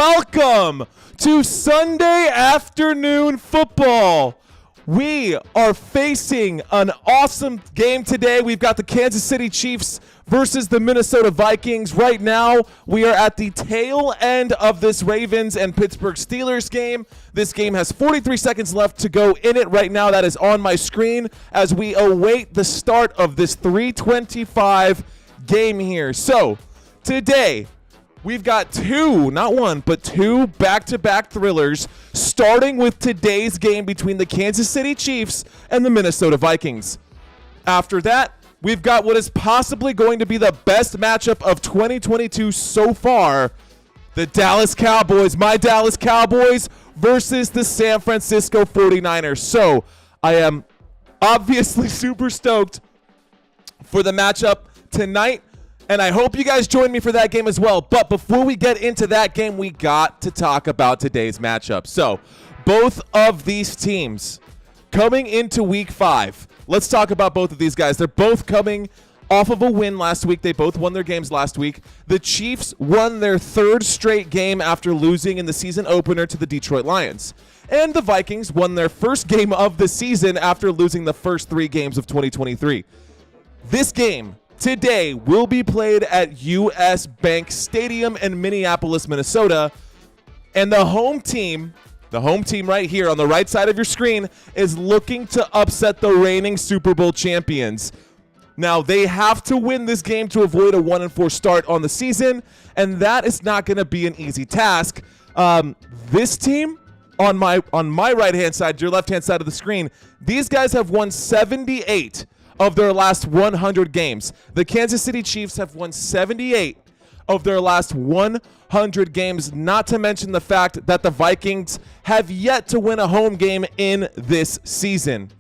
welcome to Sunday afternoon football. We are facing an awesome game today. We've got the Kansas City Chiefs versus the Minnesota Vikings. Right now, we are at the tail end of this Ravens and Pittsburgh Steelers game. This game has 43 seconds left to go in it right now. That is on my screen as we await the start of this 3:25 game here. So, today, we've got two, not one, but two back-to-back thrillers, starting with today's game between the Kansas City Chiefs and the Minnesota Vikings. After that, we've got what is possibly going to be the best matchup of 2022 so far, the Dallas Cowboys, my Dallas Cowboys, versus the San Francisco 49ers. So, I am obviously super stoked for the matchup tonight. And I hope you guys join me for that game as well. But before we get into that game, we got to talk about today's matchup. So, both of these teams coming into week 5. Let's talk about both of these guys. They're both coming off of a win last week. They both won their games last week. The Chiefs won their third straight game after losing in the season opener to the Detroit Lions. And the Vikings won their first game of the season after losing the first 3 games of 2023. This game today will be played at US Bank Stadium in Minneapolis, Minnesota. And the home team right here on the right side of your screen is looking to upset the reigning Super Bowl champions. Now, they have to win this game to avoid a 1-4 start on the season, and that is not going to be an easy task. This team on my right-hand side, your left-hand side of the screen, these guys have won 78 of their last 100 games. The Kansas City Chiefs have won 78 of their last 100 games, not to mention the fact that the Vikings have yet to win a home game in this season.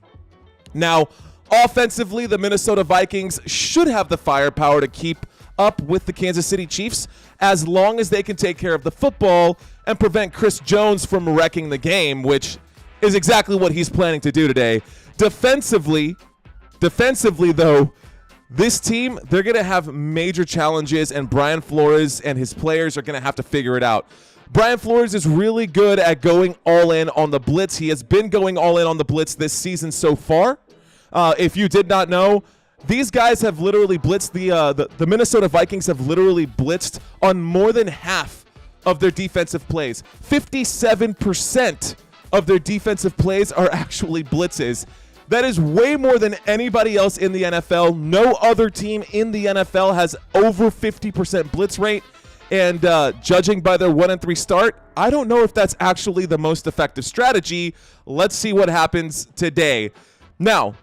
Now, offensively, the Minnesota Vikings should have the firepower to keep up with the Kansas City Chiefs as long as they can take care of the football and prevent Chris Jones from wrecking the game, which is exactly what he's planning to do today. Defensively, though, this team, they're going to have major challenges, and Brian Flores and his players are going to have to figure it out. Brian Flores is really good at going all in on the blitz. He has been going all in on the blitz this season so far. If you did not know, these guys have literally blitzed, the Minnesota Vikings have literally blitzed on more than half of their defensive plays. 57% of their defensive plays are actually blitzes. That is way more than anybody else in the NFL. No other team in the NFL has over 50% blitz rate. And judging by their 1-3 start, I don't know if that's actually the most effective strategy. Let's see what happens today. Now,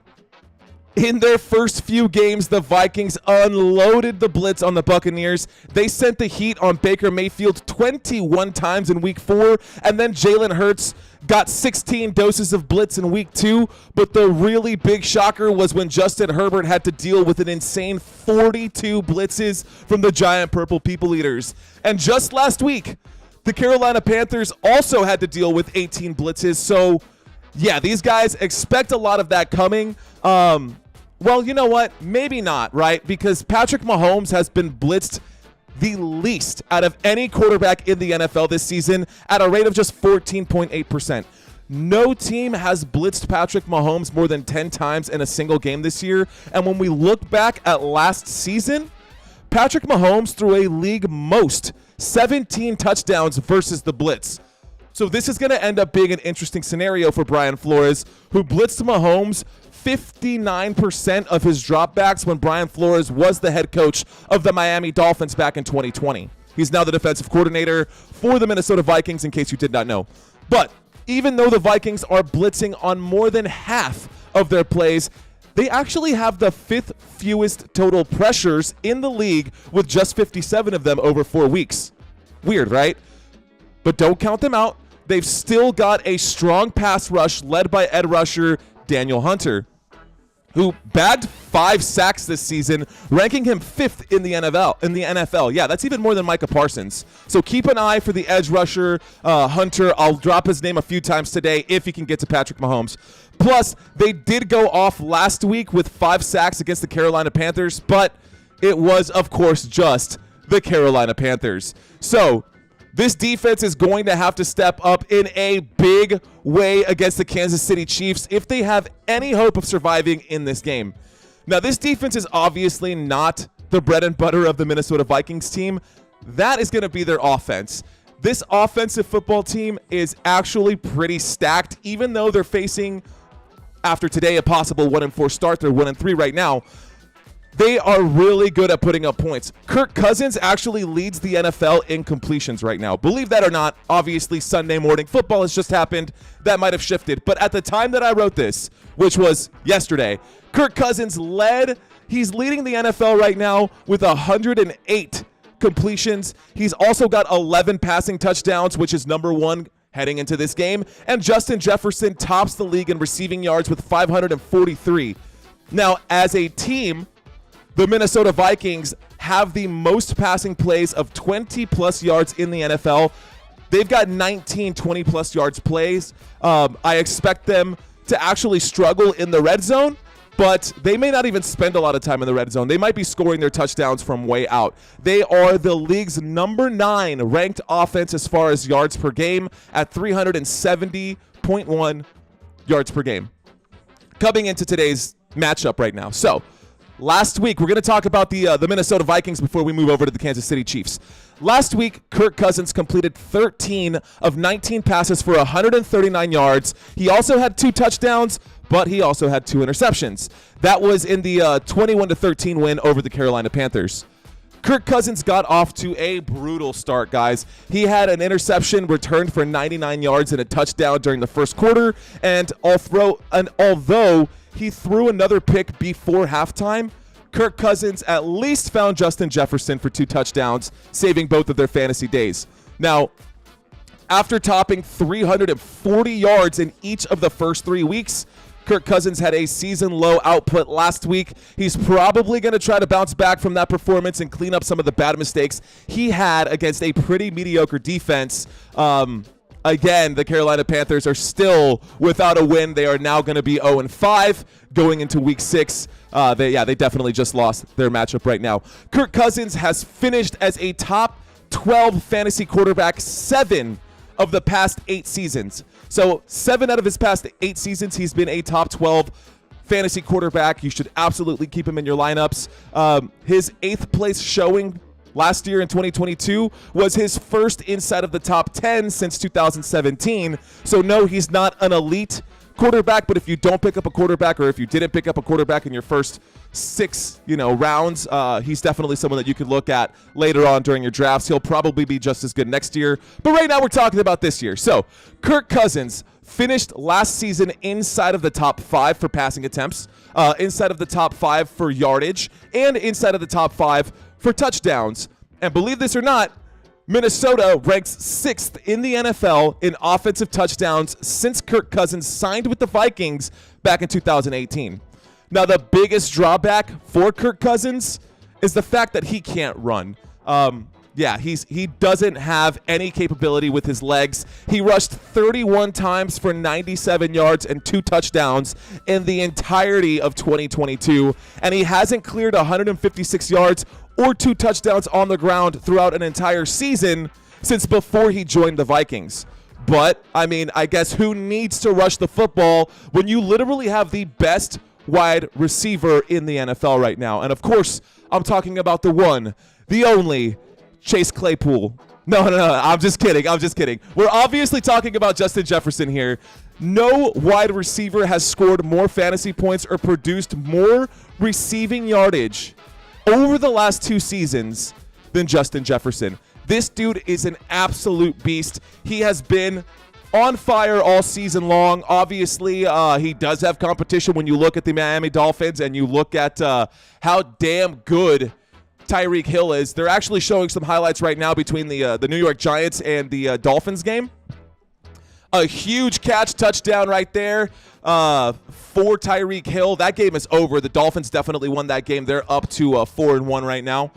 in their first few games, the Vikings unloaded the blitz on the Buccaneers. They sent the heat on Baker Mayfield 21 times in week 4, and then Jalen Hurts got 16 doses of blitz in week 2, but the really big shocker was when Justin Herbert had to deal with an insane 42 blitzes from the giant purple people eaters. And just last week, the Carolina Panthers also had to deal with 18 blitzes. So, yeah, these guys expect a lot of that coming. Well, you know what? Maybe not, right? Because Patrick Mahomes has been blitzed the least out of any quarterback in the NFL this season at a rate of just 14.8%. No team has blitzed Patrick Mahomes more than 10 times in a single game this year. And when we look back at last season, Patrick Mahomes threw a league most 17 touchdowns versus the blitz. So this is going to end up being an interesting scenario for Brian Flores, who blitzed Mahomes 59% of his dropbacks when Brian Flores was the head coach of the Miami Dolphins back in 2020. He's now the defensive coordinator for the Minnesota Vikings, in case you did not know. But even though the Vikings are blitzing on more than half of their plays, they actually have the 5th fewest total pressures in the league with just 57 of them over 4 weeks. Weird, right? But don't count them out. They've still got a strong pass rush led by edge rusher Daniel Hunter, who bagged 5 sacks this season, ranking him 5th in the NFL. Yeah, that's even more than Micah Parsons. So keep an eye for the edge rusher, Hunter. I'll drop his name a few times today if he can get to Patrick Mahomes. Plus, they did go off last week with 5 sacks against the Carolina Panthers, but it was, of course, just the Carolina Panthers. So This defense is going to have to step up in a big way against the Kansas City Chiefs if they have any hope of surviving in this game. Now, this defense is obviously not the bread and butter of the Minnesota Vikings team. That is going to be their offense. This offensive football team is actually pretty stacked, even though they're facing, after today, a possible 1-4 start. They're 1-3 right now. They are really good at putting up points. Kirk Cousins actually leads the NFL in completions right now. Believe that or not, obviously Sunday morning football has just happened. That might have shifted. But at the time that I wrote this, which was yesterday, Kirk Cousins he's leading the NFL right now with 108 completions. He's also got 11 passing touchdowns, which is number one heading into this game. And Justin Jefferson tops the league in receiving yards with 543. Now, as a team, the Minnesota Vikings have the most passing plays of 20-plus yards in the NFL. They've got 19 20-plus yards plays. I expect them to actually struggle in the red zone, but they may not even spend a lot of time in the red zone. They might be scoring their touchdowns from way out. They are the league's number 9 ranked offense as far as yards per game at 370.1 yards per game. Coming into today's matchup right now. So, last week, we're going to talk about the Minnesota Vikings before we move over to the Kansas City Chiefs. Last week, Kirk Cousins completed 13 of 19 passes for 139 yards. He also had 2 touchdowns, but he also had 2 interceptions. That was in the 21-13 win over the Carolina Panthers. Kirk Cousins got off to a brutal start, guys. He had an interception returned for 99 yards and a touchdown during the first quarter, and although he threw another pick before halftime, Kirk Cousins at least found Justin Jefferson for 2 touchdowns, saving both of their fantasy days. Now, after topping 340 yards in each of the first 3 weeks, Kirk Cousins had a season-low output last week. He's probably going to try to bounce back from that performance and clean up some of the bad mistakes he had against a pretty mediocre defense. Again, the Carolina Panthers are still without a win. They are now going to be 0-5 going into week 6. They definitely just lost their matchup right now. Kirk Cousins has finished as a top 12 fantasy quarterback 7 of the past 8 seasons. So 7 out of his past 8 seasons, he's been a top 12 fantasy quarterback. You should absolutely keep him in your lineups. His 8th place showing last year in 2022 was his first inside of the top 10 since 2017. So no, he's not an elite quarterback, but if you don't pick up a quarterback, or if you didn't pick up a quarterback in your first 6, rounds, he's definitely someone that you could look at later on during your drafts. He'll probably be just as good next year. But right now we're talking about this year. So Kirk Cousins finished last season inside of the top 5 for passing attempts, inside of the top 5 for yardage, and inside of the top 5 for touchdowns. And believe this or not, Minnesota ranks 6th in the NFL in offensive touchdowns since Kirk Cousins signed with the Vikings back in 2018. Now, the biggest drawback for Kirk Cousins is the fact that he can't run. He doesn't have any capability with his legs. He rushed 31 times for 97 yards and 2 touchdowns in the entirety of 2022, and he hasn't cleared 156 yards or 2 touchdowns on the ground throughout an entire season since before he joined the Vikings. But, I guess who needs to rush the football when you literally have the best wide receiver in the NFL right now? And, of course, I'm talking about the one, the only, Chase Claypool. No, I'm just kidding. We're obviously talking about Justin Jefferson here. No wide receiver has scored more fantasy points or produced more receiving yardage over the last 2 seasons than Justin Jefferson. This dude is an absolute beast. He has been on fire all season long. Obviously, he does have competition when you look at the Miami Dolphins and you look at how damn good Tyreek Hill is. They're actually showing some highlights right now between the New York Giants and the Dolphins game. A huge catch touchdown right there for Tyreek Hill. That game is over. The Dolphins definitely won that game. They're up to 4-1 right now.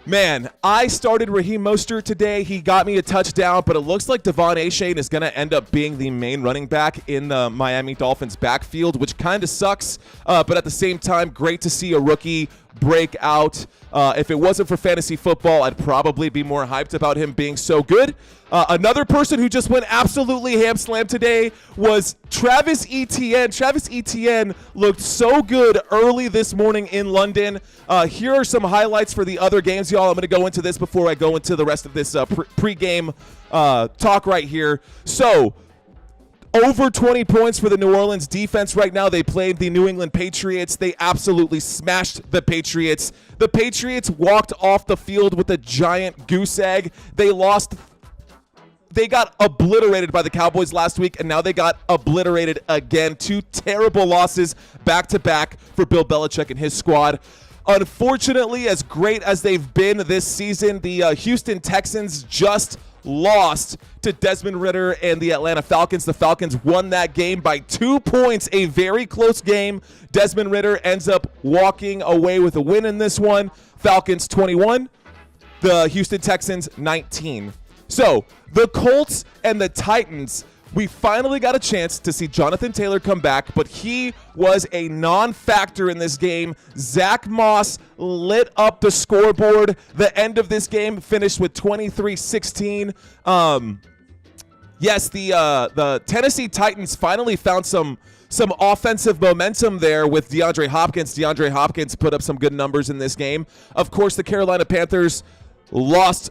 Man, I started Raheem Mostert today. He got me a touchdown, but it looks like Devon Achane is going to end up being the main running back in the Miami Dolphins backfield, which kind of sucks. But at the same time, great to see a rookie break out. If it wasn't for fantasy football, I'd probably be more hyped about him being so good. Another person who just went absolutely ham-slammed today was Travis Etienne. Travis Etienne looked so good early this morning in London. Here are some highlights for the other games, y'all. I'm going to go into this before I go into the rest of this pre-game talk right here. So, over 20 points for the New Orleans defense right now. They played the New England Patriots. They absolutely smashed the Patriots. The Patriots walked off the field with a giant goose egg. They got obliterated by the Cowboys last week, and now they got obliterated again. 2 terrible losses back-to-back for Bill Belichick and his squad. Unfortunately, as great as they've been this season, the Houston Texans just lost to Desmond Ridder and the Atlanta Falcons. The Falcons won that game by 2 points, a very close game. Desmond Ridder ends up walking away with a win in this one. Falcons 21, the Houston Texans 19. So, the Colts and the Titans, we finally got a chance to see Jonathan Taylor come back, but he was a non-factor in this game. Zach Moss lit up the scoreboard. The end of this game finished with 23-16. Yes, the Tennessee Titans finally found some offensive momentum there with DeAndre Hopkins. DeAndre Hopkins put up some good numbers in this game. Of course, the Carolina Panthers lost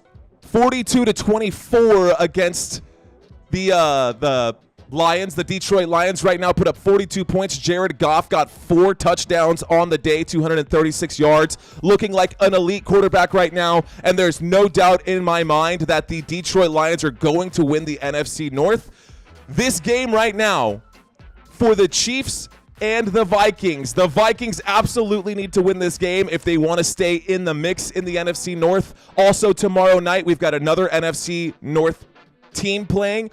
42-24 against the Lions. The Detroit Lions right now put up 42 points. Jared Goff got 4 touchdowns on the day, 236 yards, looking like an elite quarterback right now. And there's no doubt in my mind that the Detroit Lions are going to win the NFC North. This game right now for the Chiefs and the Vikings. The Vikings absolutely need to win this game if they want to stay in the mix in the NFC North. Also tomorrow night, we've got another NFC North team playing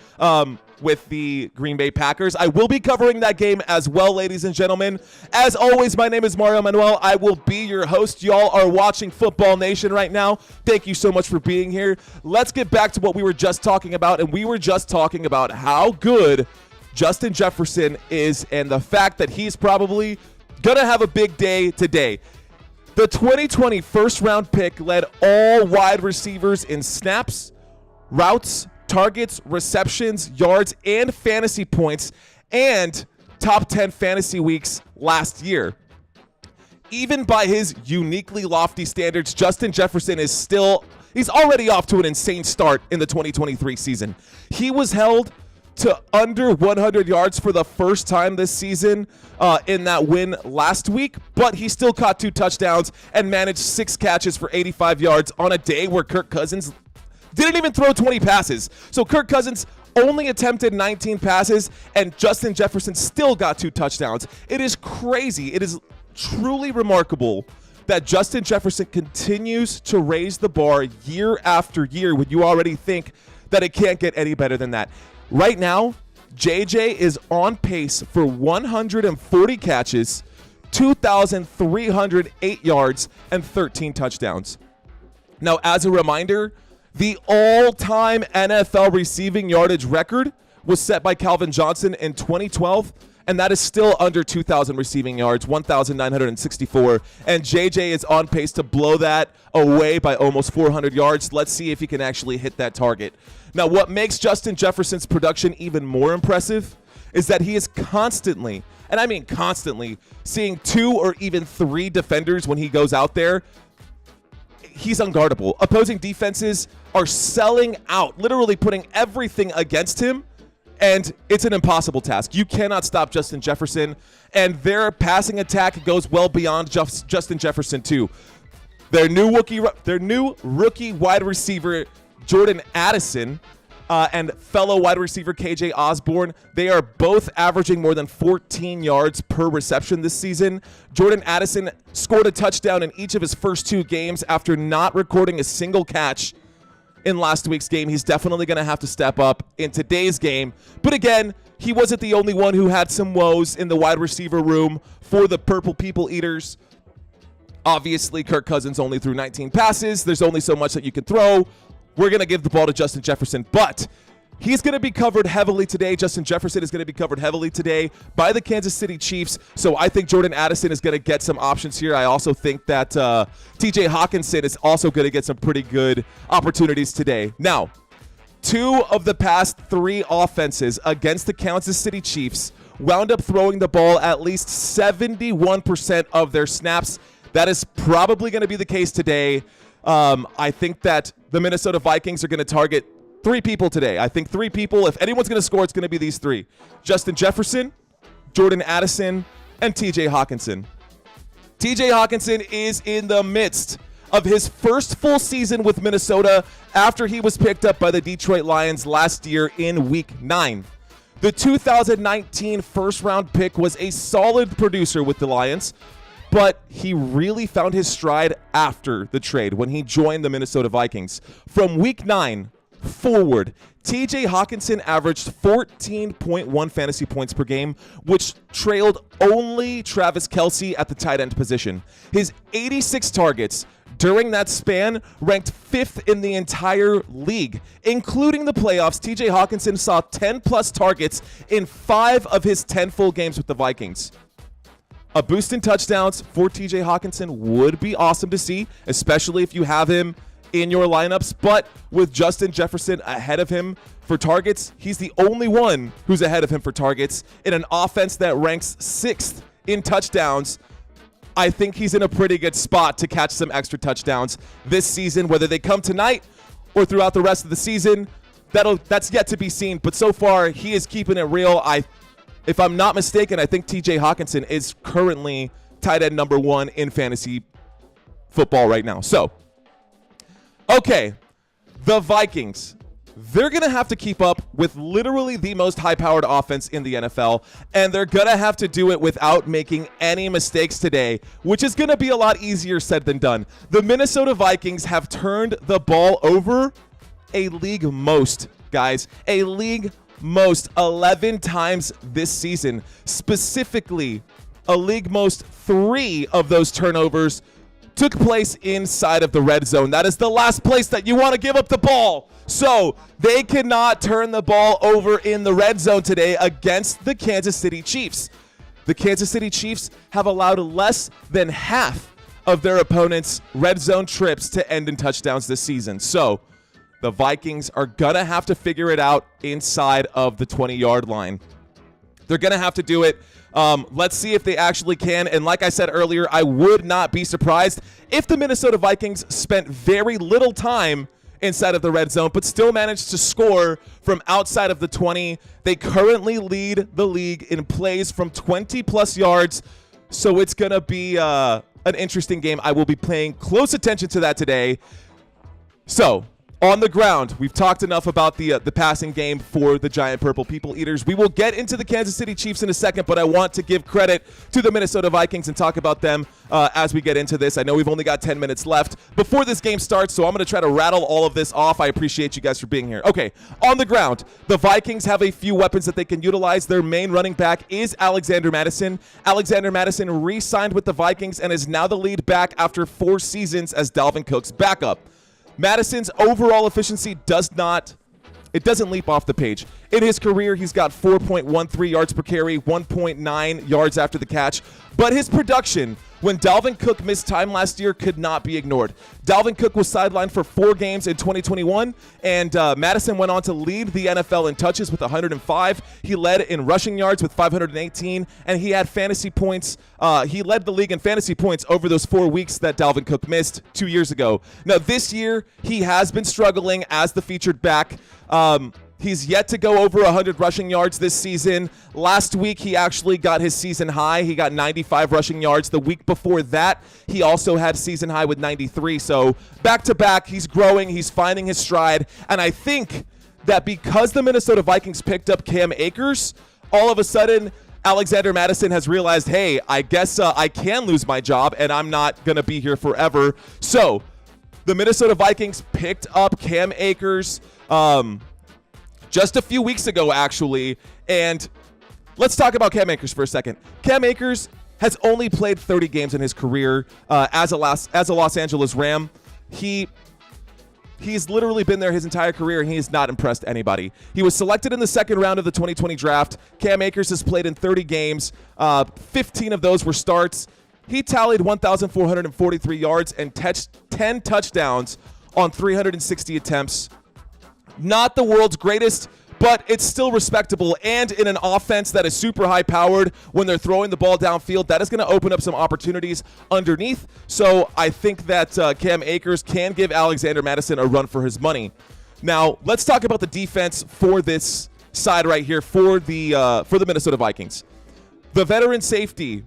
with the Green Bay Packers. I will be covering that game as well, ladies and gentlemen. As always, my name is Mario Manuel. I will be your host. Y'all are watching Football Nation right now. Thank you so much for being here. Let's get back to what we were just talking about, and we were just talking about how good Justin Jefferson is and the fact that he's probably going to have a big day today. The 2020 first-round pick led all wide receivers in snaps, routes, targets, receptions, yards, and fantasy points, and top 10 fantasy weeks last year. Even by his uniquely lofty standards, Justin Jefferson he's already off to an insane start in the 2023 season. He was held to under 100 yards for the first time this season in that win last week, but he still caught 2 touchdowns and managed 6 catches for 85 yards on a day where Kirk Cousins didn't even throw 20 passes. So Kirk Cousins only attempted 19 passes, and Justin Jefferson still got 2 touchdowns. It is crazy. It is truly remarkable that Justin Jefferson continues to raise the bar year after year when you already think that it can't get any better than that. Right now, JJ is on pace for 140 catches, 2,308 yards, and 13 touchdowns. Now, as a reminder, the all-time NFL receiving yardage record was set by Calvin Johnson in 2012, and that is still under 2,000 receiving yards, 1,964. And JJ is on pace to blow that away by almost 400 yards. Let's see if he can actually hit that target. Now, what makes Justin Jefferson's production even more impressive is that he is constantly, and I mean constantly, seeing 2 or even 3 defenders when he goes out there. He's unguardable. Opposing defenses are selling out, literally putting everything against him, and it's an impossible task. You cannot stop Justin Jefferson, and their passing attack goes well beyond Justin Jefferson too. Their new rookie wide receiver, Jordan Addison, and fellow wide receiver KJ Osborne, they are both averaging more than 14 yards per reception this season. Jordan Addison scored a touchdown in each of his first 2 games after not recording a single catch in last week's game. He's definitely going to have to step up in today's game. But again, he wasn't the only one who had some woes in the wide receiver room for the Purple People Eaters. Obviously, Kirk Cousins only threw 19 passes. There's only so much that you can throw. We're going to give the ball to Justin Jefferson, but He's going to be covered heavily today. Justin Jefferson is going to be covered heavily today by the Kansas City Chiefs. So I think Jordan Addison is going to get some options here. I also think that TJ Hawkinson is also going to get some pretty good opportunities today. Now, 2 of the past 3 offenses against the Kansas City Chiefs wound up throwing the ball at least 71% of their snaps. That is probably going to be the case today. I think that the Minnesota Vikings are going to target 3 people today. I think 3 people. If anyone's going to score, it's going to be these 3. Justin Jefferson, Jordan Addison, and TJ Hawkinson. TJ Hawkinson is in the midst of his first full season with Minnesota after he was picked up by the Detroit Lions last year in Week 9. The 2019 first-round pick was a solid producer with the Lions, but he really found his stride after the trade when he joined the Minnesota Vikings. From Week 9 forward, TJ Hawkinson averaged 14.1 fantasy points per game, which trailed only Travis Kelce at the tight end position. His 86 targets during that span ranked 5th in the entire league. Including the playoffs, TJ Hawkinson saw 10-plus targets in 5 of his 10 full games with the Vikings. A boost in touchdowns for TJ Hawkinson would be awesome to see, especially if you have him in your lineups. But with Justin Jefferson ahead of him for targets, he's the only one who's ahead of him for targets in an offense that ranks 6th in touchdowns. I think he's in a pretty good spot to catch some extra touchdowns this season. Whether they come tonight or throughout the rest of the season, that's yet to be seen. But so far, he is keeping it real. If I'm not mistaken, I think TJ Hawkinson is currently tight end number 1 in fantasy football right now. So, okay, the Vikings. They're going to have to keep up with literally the most high-powered offense in the NFL, and they're going to have to do it without making any mistakes today, which is going to be a lot easier said than done. The Minnesota Vikings have turned the ball over a league most, guys, a league most 11 times this season. Specifically, a league most 3 of those turnovers took place inside of the red zone. That is the last place that you want to give up the ball. So they cannot turn the ball over in the red zone today against the Kansas City Chiefs. The Kansas City Chiefs have allowed less than half of their opponents' red zone trips to end in touchdowns this season. So the Vikings are going to have to figure it out inside of the 20-yard line. They're going to have to do it. Let's see if they actually can. And like I said earlier, I would not be surprised if the Minnesota Vikings spent very little time inside of the red zone, but still managed to score from outside of the 20. They currently lead the league in plays from 20-plus yards, so it's going to be an interesting game. I will be paying close attention to that today. So, on the ground, we've talked enough about the passing game for the Giant Purple People Eaters. We will get into the Kansas City Chiefs in a second, but I want to give credit to the Minnesota Vikings and talk about them as we get into this. I know we've only got 10 minutes left before this game starts, so I'm going to try to rattle all of this off. I appreciate you guys for being here. Okay, on the ground, the Vikings have a few weapons that they can utilize. Their main running back is Alexander Mattison. Alexander Mattison re-signed with the Vikings and is now the lead back after 4 seasons as Dalvin Cook's backup. Madison's overall efficiency doesn't leap off the page. In his career, he's got 4.13 yards per carry, 1.9 yards after the catch. But his production, when Dalvin Cook missed time last year, could not be ignored. Dalvin Cook was sidelined for 4 games in 2021, and Madison went on to lead the NFL in touches with 105. He led in rushing yards with 518, and he had fantasy points. He led the league in fantasy points over those 4 weeks that Dalvin Cook missed 2 years ago. Now, this year, he has been struggling as the featured back. He's yet to go over 100 rushing yards this season. Last week, he actually got his season high. He got 95 rushing yards. The week before that, he also had season high with 93. So back-to-back, he's growing. He's finding his stride. And I think that because the Minnesota Vikings picked up Cam Akers, all of a sudden, Alexander Mattison has realized, hey, I guess I can lose my job, and I'm not going to be here forever. So the Minnesota Vikings picked up Cam Akers just a few weeks ago, actually. And let's talk about Cam Akers for a second. Cam Akers has only played 30 games in his career as a Los Angeles Ram. He He's literally been there his entire career, and he has not impressed anybody. He was selected in the second round of the 2020 draft. Cam Akers has played in 30 games. 15 of those were starts. He tallied 1,443 yards and 10 touchdowns on 360 attempts. Not the world's greatest, but it's still respectable. And in an offense that is super high-powered, when they're throwing the ball downfield, that is going to open up some opportunities underneath. So I think that Cam Akers can give Alexander Mattison a run for his money. Now, let's talk about the defense for this side right here for the Minnesota Vikings. The veteran safety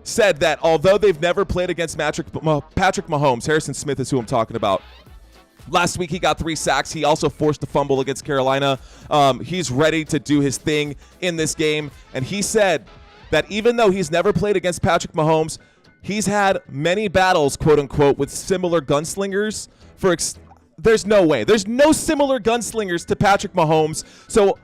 said that although they've never played against Patrick Mahomes, Harrison Smith is who I'm talking about. Last week, he got 3 sacks. He also forced a fumble against Carolina. He's ready to do his thing in this game. And he said that even though he's never played against Patrick Mahomes, he's had many battles, quote unquote, with similar gunslingers. There's no way. There's no similar gunslingers to Patrick Mahomes. So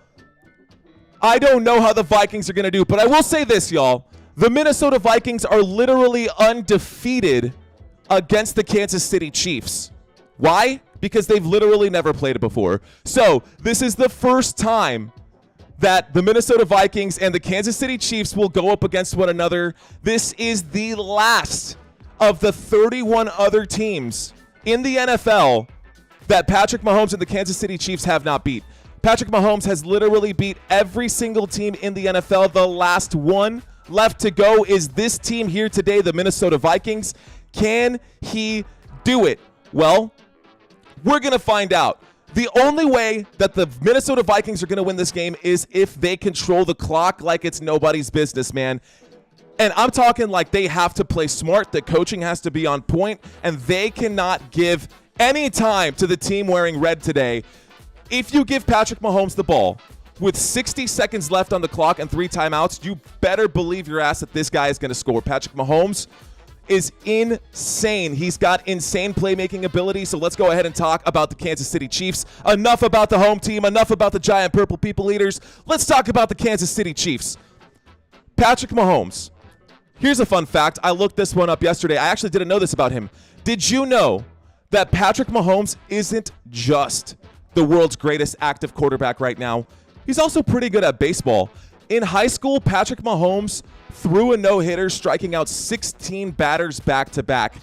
I don't know how the Vikings are going to do. But I will say this, y'all. The Minnesota Vikings are literally undefeated against the Kansas City Chiefs. Why? Because they've literally never played it before. So this is the first time that the Minnesota Vikings and the Kansas City Chiefs will go up against one another. This is the last of the 31 other teams in the NFL that Patrick Mahomes and the Kansas City Chiefs have not beat. Patrick Mahomes has literally beat every single team in the NFL. The last one left to go is this team here today, the Minnesota Vikings. Can he do it? Well, we're going to find out. The only way that the Minnesota Vikings are going to win this game is if they control the clock like it's nobody's business, man. And I'm talking like they have to play smart. The coaching has to be on point, and they cannot give any time to the team wearing red today. If you give Patrick Mahomes the ball with 60 seconds left on the clock and 3 timeouts, you better believe your ass that this guy is going to score. Patrick Mahomes is insane. He's got insane playmaking ability. So let's go ahead and talk about the Kansas City Chiefs. Enough about the home team. Enough about the giant purple people eaters. Let's talk about the Kansas City Chiefs. Patrick Mahomes. Here's a fun fact. I looked this one up yesterday. I actually didn't know this about him. Did you know that Patrick Mahomes isn't just the world's greatest active quarterback right now? He's also pretty good at baseball. In high school, Patrick Mahomes threw a no-hitter, striking out 16 batters back-to-back.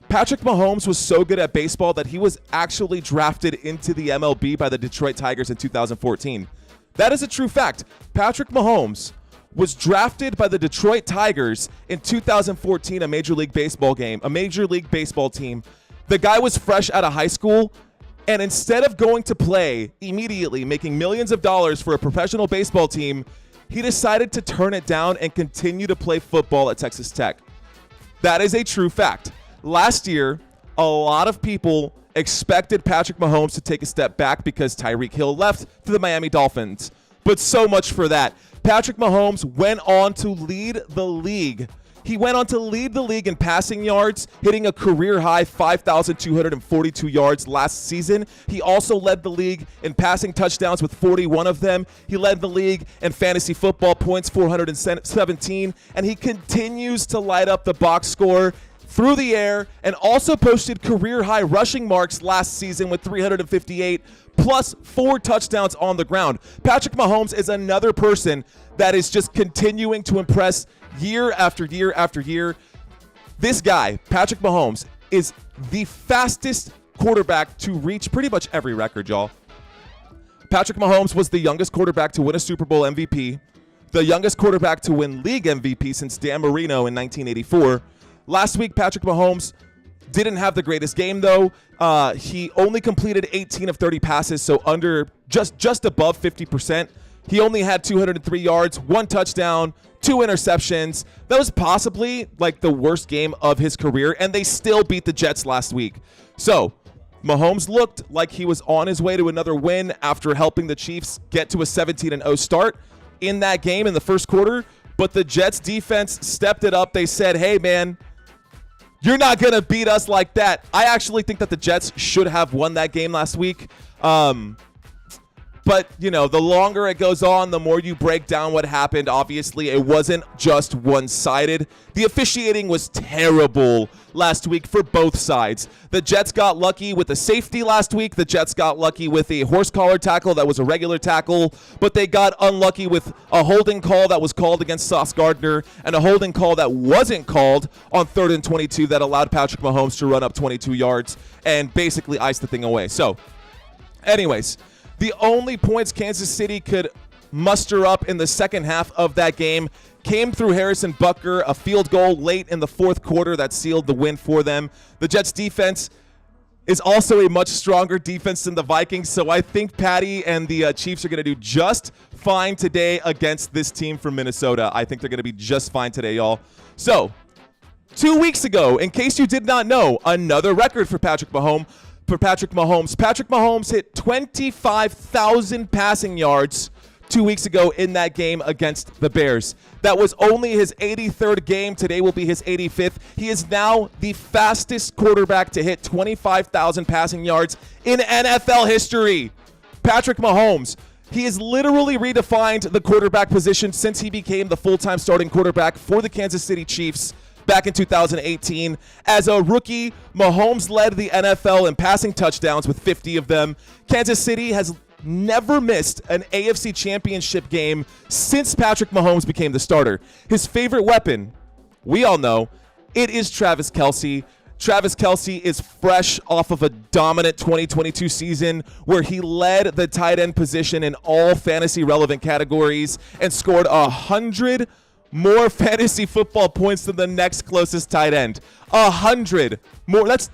Patrick Mahomes was so good at baseball that he was actually drafted into the MLB by the Detroit Tigers in 2014. That is a true fact. Patrick Mahomes was drafted by the Detroit Tigers in 2014, a Major League Baseball team. The guy was fresh out of high school, and instead of going to play immediately, making millions of dollars for a professional baseball team, he decided to turn it down and continue to play football at Texas Tech. That is a true fact. Last year, a lot of people expected Patrick Mahomes to take a step back because Tyreek Hill left to the Miami Dolphins. But so much for that. Patrick Mahomes went on to lead the league. He went on to lead the league in passing yards, hitting a career-high 5,242 yards last season. He also led the league in passing touchdowns with 41 of them. He led the league in fantasy football points, 417, and he continues to light up the box score through the air and also posted career-high rushing marks last season with 358, plus 4 touchdowns on the ground. Patrick Mahomes is another person that is just continuing to impress year after year after year. This guy, Patrick Mahomes, is the fastest quarterback to reach pretty much every record, y'all. Patrick Mahomes was the youngest quarterback to win a Super Bowl MVP, the youngest quarterback to win league MVP since Dan Marino in 1984. Last week, Patrick Mahomes didn't have the greatest game, though. He only completed 18 of 30 passes, so under just above 50%. He only had 203 yards, 1 touchdown, 2 interceptions. That was possibly like the worst game of his career, and they still beat the Jets last week. So Mahomes looked like he was on his way to another win after helping the Chiefs get to a 17-0 start in that game in the first quarter. But the Jets defense stepped it up. They said, hey, man, you're not going to beat us like that. I actually think that the Jets should have won that game last week. But, you know, the longer it goes on, the more you break down what happened. Obviously, it wasn't just one-sided. The officiating was terrible last week for both sides. The Jets got lucky with a safety last week. The Jets got lucky with a horse collar tackle that was a regular tackle. But they got unlucky with a holding call that was called against Sauce Gardner and a holding call that wasn't called on 3rd and 22 that allowed Patrick Mahomes to run up 22 yards and basically ice the thing away. So, anyways, the only points Kansas City could muster up in the second half of that game came through Harrison Butker, a field goal late in the fourth quarter that sealed the win for them. The Jets defense is also a much stronger defense than the Vikings, so I think Patty and the Chiefs are going to do just fine today against this team from Minnesota. I think they're going to be just fine today, y'all. So, 2 weeks ago, in case you did not know, another record for Patrick Mahomes. Patrick Mahomes hit 25,000 passing yards 2 weeks ago in that game against the Bears. That was only his 83rd game. Today will be his 85th. He is now the fastest quarterback to hit 25,000 passing yards in NFL history. Patrick Mahomes. He has literally redefined the quarterback position since he became the full-time starting quarterback for the Kansas City Chiefs back in 2018. As a rookie, Mahomes led the NFL in passing touchdowns with 50 of them. Kansas City has never missed an AFC Championship game since Patrick Mahomes became the starter. His favorite weapon, we all know, it is Travis Kelce. Travis Kelce is fresh off of a dominant 2022 season where he led the tight end position in all fantasy relevant categories and scored 100 more fantasy football points than the next closest tight end. 100 more. That's,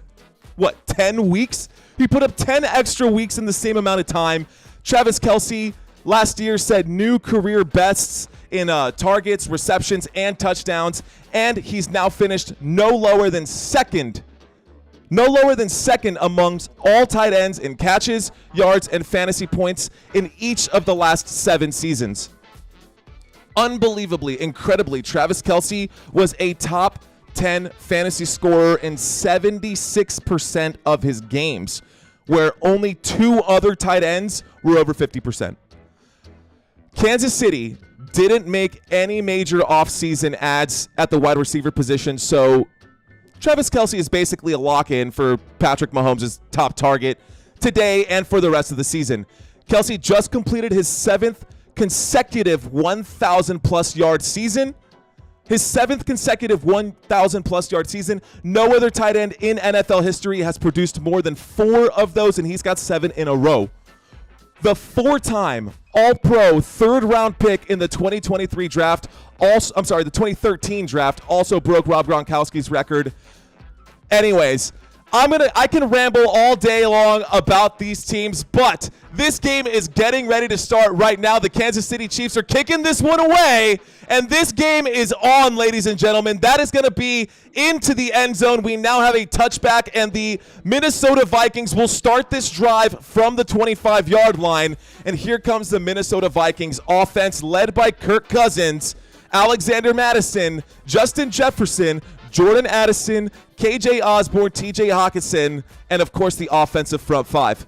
what, 10 weeks? He put up 10 extra weeks in the same amount of time. Travis Kelce last year set new career bests in targets, receptions, and touchdowns, and he's now finished no lower than second amongst all tight ends in catches, yards, and fantasy points in each of the last 7 seasons. Unbelievably, incredibly, Travis Kelce was a top 10 fantasy scorer in 76% of his games, where only 2 other tight ends were over 50%. Kansas City didn't make any major offseason adds at the wide receiver position, so Travis Kelce is basically a lock-in for Patrick Mahomes' top target today and for the rest of the season. Kelce just completed his 7th consecutive 1,000-plus yard season. His 7th consecutive 1,000-plus yard season. No other tight end in NFL history has produced more than 4 of those, and he's got 7 in a row. The 4-time All-Pro third-round pick in the 2023 draft, the 2013 draft, also broke Rob Gronkowski's record. Anyways, I can ramble all day long about these teams, but this game is getting ready to start right now. The Kansas City Chiefs are kicking this one away, and this game is on, ladies and gentlemen. That is going to be into the end zone. We now have a touchback, and the Minnesota Vikings will start this drive from the 25-yard line. And here comes the Minnesota Vikings offense led by Kirk Cousins, Alexander Mattison, Justin Jefferson, Jordan Addison, KJ Osborne, TJ Hawkinson, and of course the offensive front 5.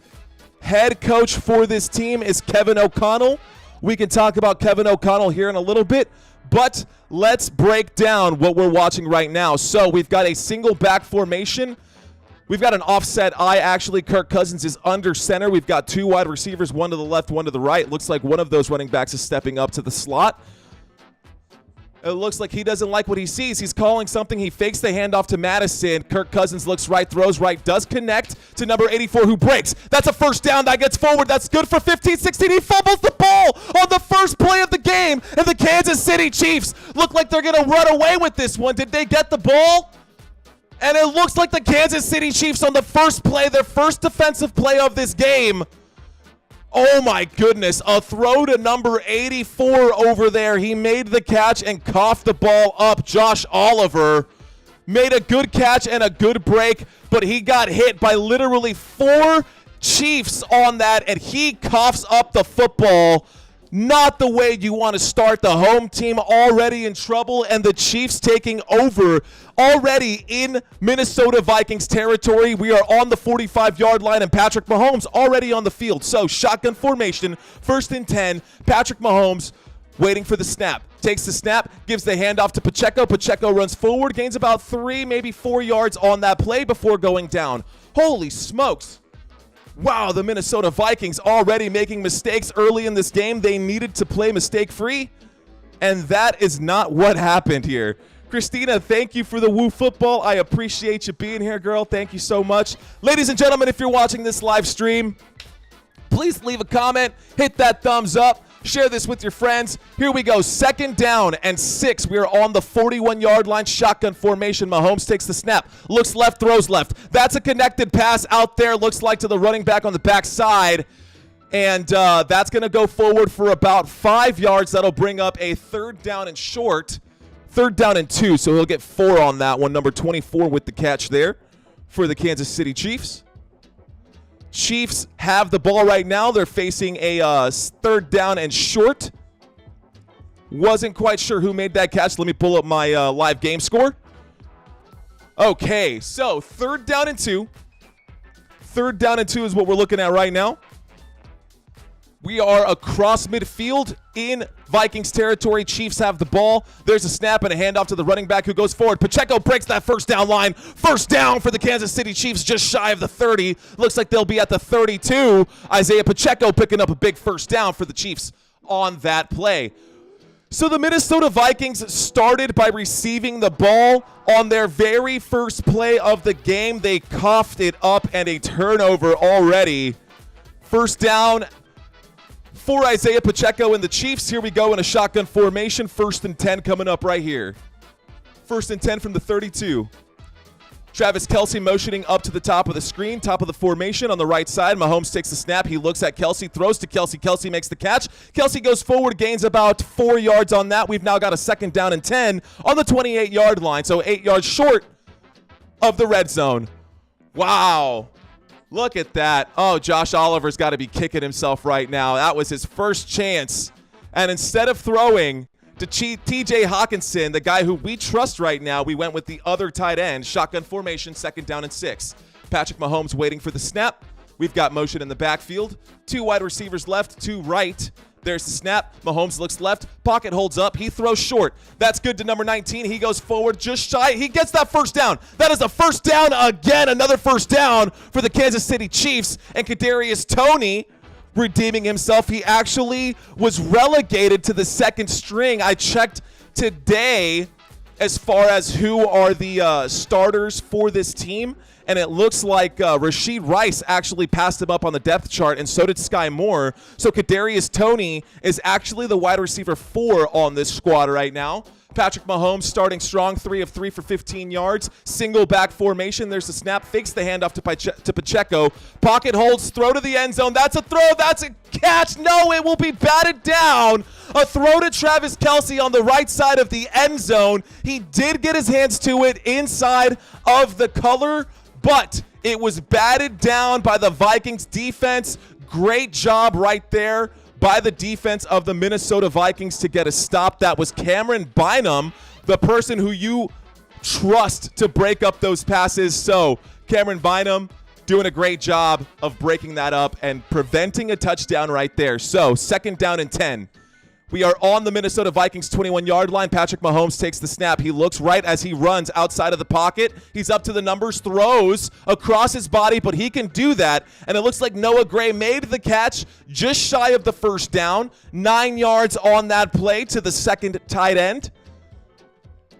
Head coach for this team is Kevin O'Connell. We can talk about Kevin O'Connell here in a little bit, but let's break down what we're watching right now. So we've got a single back formation. We've got an offset eye. Actually, Kirk Cousins is under center. We've got 2 wide receivers, one to the left, one to the right. Looks like one of those running backs is stepping up to the slot. It looks like he doesn't like what he sees. He's calling something. He fakes the handoff to Madison. Kirk Cousins looks right, throws right, does connect to number 84 who breaks. That's a first down. That gets forward. That's good for 15, 16. He fumbles the ball on the first play of the game. And the Kansas City Chiefs look like they're going to run away with this one. Did they get the ball? And it looks like the Kansas City Chiefs on the first play, their first defensive play of this game. Oh my goodness, a throw to number 84 over there. He made the catch and coughed the ball up. Josh Oliver made a good catch and a good break, but he got hit by literally 4 Chiefs on that, and he coughs up the football. Not the way you want to start. The home team already in trouble, and the Chiefs taking over already in Minnesota Vikings territory. We are on the 45-yard line, and Patrick Mahomes already on the field. So shotgun formation, 1st and 10. Patrick Mahomes waiting for the snap. Takes the snap, gives the handoff to Pacheco. Pacheco runs forward, gains about 3, maybe 4 yards on that play before going down. Holy smokes. Wow, the Minnesota Vikings already making mistakes early in this game. They needed to play mistake-free, and that is not what happened here. Christina, thank you for the Woo Football. I appreciate you being here, girl. Thank you so much. Ladies and gentlemen, if you're watching this live stream, please leave a comment, hit that thumbs up. Share this with your friends. Here we go. 2nd down and 6. We are on the 41-yard line. Shotgun formation. Mahomes takes the snap. Looks left, throws left. That's a connected pass out there. Looks like to the running back on the backside. And that's going to go forward for about 5 yards. That'll bring up a 3rd down and short. 3rd down and 2. So he'll get 4 on that one. Number 24 with the catch there for the Kansas City Chiefs. Chiefs have the ball right now. They're facing a 3rd down and short. Wasn't quite sure who made that catch. Let me pull up my live game score. Okay, so 3rd down and 2. 3rd down and 2 is what we're looking at right now. We are across midfield in Vikings territory. Chiefs have the ball. There's a snap and a handoff to the running back who goes forward. Pacheco breaks that 1st down line. 1st down for the Kansas City Chiefs, just shy of the 30. Looks like they'll be at the 32. Isaiah Pacheco picking up a big 1st down for the Chiefs on that play. So the Minnesota Vikings started by receiving the ball on their very first play of the game. They coughed it up, and a turnover already. 1st down for Isaiah Pacheco and the Chiefs. Here we go in a shotgun formation. 1st and 10 coming up right here. 1st and 10 from the 32. Travis Kelce motioning up to the top of the screen, top of the formation on the right side. Mahomes takes the snap. He looks at Kelce, throws to Kelce. Kelce makes the catch. Kelce goes forward, gains about 4 yards on that. We've now got a 2nd down and 10 on the 28-yard line, so 8 yards short of the red zone. Wow. Look at that. Oh, Josh Oliver's got to be kicking himself right now. That was his first chance. And instead of throwing to TJ Hawkinson, the guy who we trust right now, we went with the other tight end. Shotgun formation, 2nd down and 6. Patrick Mahomes waiting for the snap. We've got motion in the backfield. 2 wide receivers left, 2 right. There's the snap. Mahomes looks left. Pocket holds up. He throws short. That's good to number 19. He goes forward just shy. He gets that 1st down. That is a 1st down again. Another 1st down for the Kansas City Chiefs. And Kadarius Toney redeeming himself. He actually was relegated to the 2nd string. I checked today as far as who are the starters for this team. And it looks like Rashid Rice actually passed him up on the depth chart, and so did Sky Moore. So Kadarius Toney is actually the wide receiver 4 on this squad right now. Patrick Mahomes starting strong, 3 of 3 for 15 yards. Single back formation. There's the snap. Fakes the handoff to Pacheco. Pocket holds. Throw to the end zone. That's a throw. That's a catch. No, it will be batted down. A throw to Travis Kelce on the right side of the end zone. He did get his hands to it inside of the color, but it was batted down by the Vikings defense. Great job right there by the defense of the Minnesota Vikings to get a stop. That was Cameron Bynum, the person who you trust to break up those passes. So Cameron Bynum doing a great job of breaking that up and preventing a touchdown right there. So 2nd down and 10. We are on the Minnesota Vikings 21-yard line. Patrick Mahomes takes the snap. He looks right as he runs outside of the pocket. He's up to the numbers, throws across his body, but he can do that. And it looks like Noah Gray made the catch just shy of the 1st down. 9 yards on that play to the 2nd tight end.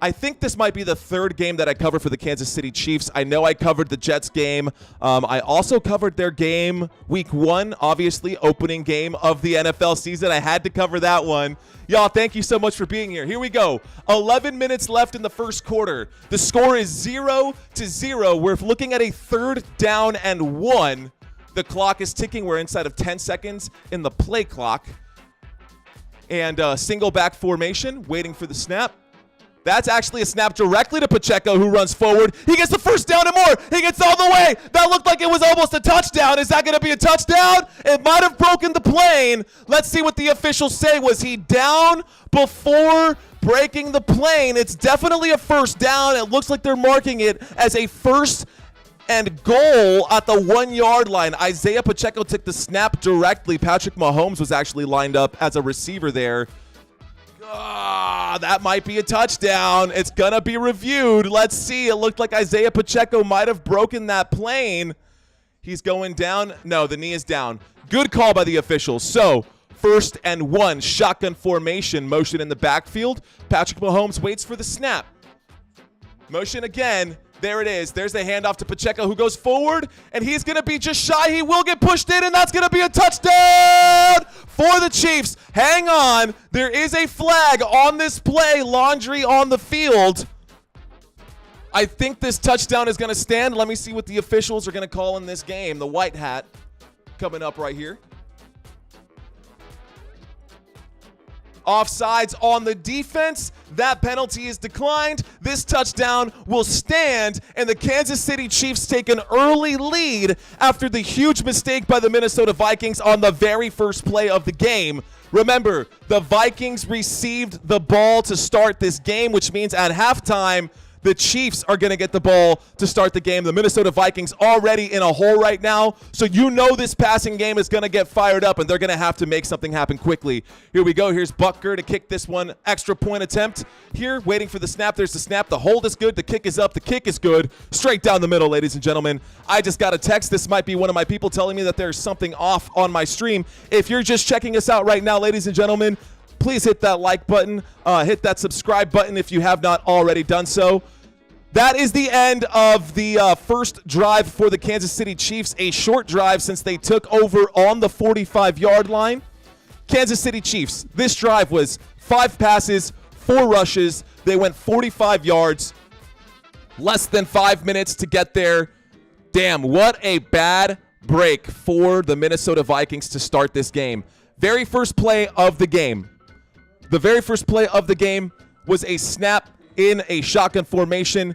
I think this might be the 3rd game that I cover for the Kansas City Chiefs. I know I covered the Jets game. I also covered their game week 1, obviously, opening game of the NFL season. I had to cover that one. Y'all, thank you so much for being here. Here we go. 11 minutes left in the 1st quarter. The score is 0-0. We're looking at a 3rd down and 1. The clock is ticking. We're inside of 10 seconds in the play clock. And single back formation, waiting for the snap. That's actually a snap directly to Pacheco, who runs forward. He gets the first down and more. He gets all the way. That looked like it was almost a touchdown. Is that going to be a touchdown? It might have broken the plane. Let's see what the officials say. Was he down before breaking the plane? It's definitely a first down. It looks like they're marking it as a first and goal at the 1 yard line. Isaiah Pacheco took the snap directly. Patrick Mahomes was actually lined up as a receiver there. That might be a touchdown. It's going to be reviewed. Let's see. It looked like Isaiah Pacheco might have broken that plane. He's going down. No, the knee is down. Good call by the officials. So, 1st and 1, shotgun formation, motion in the backfield. Patrick Mahomes waits for the snap. Motion again. There it is. There's the handoff to Pacheco, who goes forward, and he's going to be just shy. He will get pushed in, and that's going to be a touchdown for the Chiefs. Hang on. There is a flag on this play. Laundry on the field. I think this touchdown is going to stand. Let me see what the officials are going to call in this game. The white hat coming up right here. Offsides on the defense. That penalty is declined. This touchdown will stand, and the Kansas City Chiefs take an early lead after the huge mistake by the Minnesota Vikings on the very first play of the game. Remember, the Vikings received the ball to start this game, which means at halftime, the Chiefs are going to get the ball to start the game. The Minnesota Vikings already in a hole right now, so you know this passing game is going to get fired up, and they're going to have to make something happen quickly. Here we go. Here's Butker to kick this one. Extra point attempt here, waiting for the snap. There's the snap. The hold is good. The kick is up. The kick is good. Straight down the middle, ladies and gentlemen. I just got a text. This might be one of my people telling me that there's something off on my stream. If you're just checking us out right now, ladies and gentlemen, please hit that like button. Hit that subscribe button if you have not already done so. That is the end of the first drive for the Kansas City Chiefs. A short drive since they took over on the 45-yard line. Kansas City Chiefs, this drive was 5 passes, 4 rushes. They went 45 yards. Less than 5 minutes to get there. Damn, what a bad break for the Minnesota Vikings to start this game. Very first play of the game. The very first play of the game was a snap in a shotgun formation.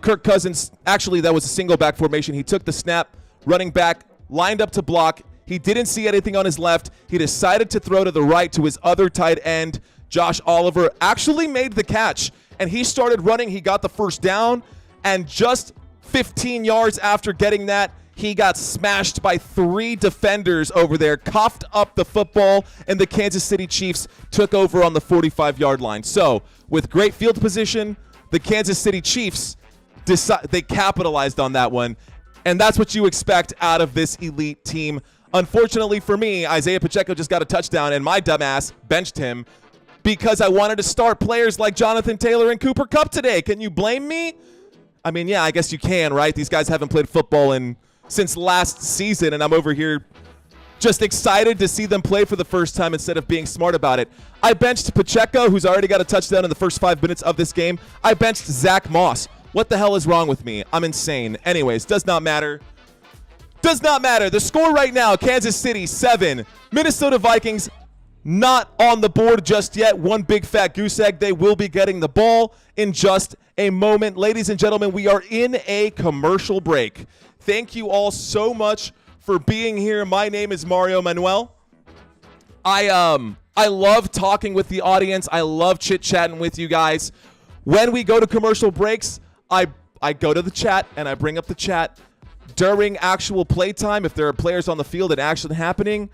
Kirk Cousins, actually that was a single back formation. He took the snap, running back, lined up to block. He didn't see anything on his left. He decided to throw to the right to his other tight end. Josh Oliver actually made the catch, and he started running. He got the first down, and just 15 yards after getting that, he got smashed by 3 defenders over there, coughed up the football, and the Kansas City Chiefs took over on the 45-yard line. So, with great field position, the Kansas City Chiefs, they capitalized on that one, and that's what you expect out of this elite team. Unfortunately for me, Isaiah Pacheco just got a touchdown, and my dumbass benched him because I wanted to start players like Jonathan Taylor and Cooper Kupp today. Can you blame me? I mean, yeah, I guess you can, right? These guys haven't played football since last season, and I'm over here just excited to see them play for the first time instead of being smart about it. I benched Pacheco, who's already got a touchdown in the first 5 minutes of this game. I benched Zach Moss. What the hell is wrong with me? I'm insane. Anyways, does not matter. Does not matter. The score right now, Kansas City 7, Minnesota Vikings not on the board just yet. One big fat goose egg. They will be getting the ball in just a moment. Ladies and gentlemen, we are in a commercial break. Thank you all so much for being here. My name is Mario Manuel. I love talking with the audience. I love chit-chatting with you guys. When we go to commercial breaks, I go to the chat and I bring up the chat. During actual playtime, if there are players on the field and action happening,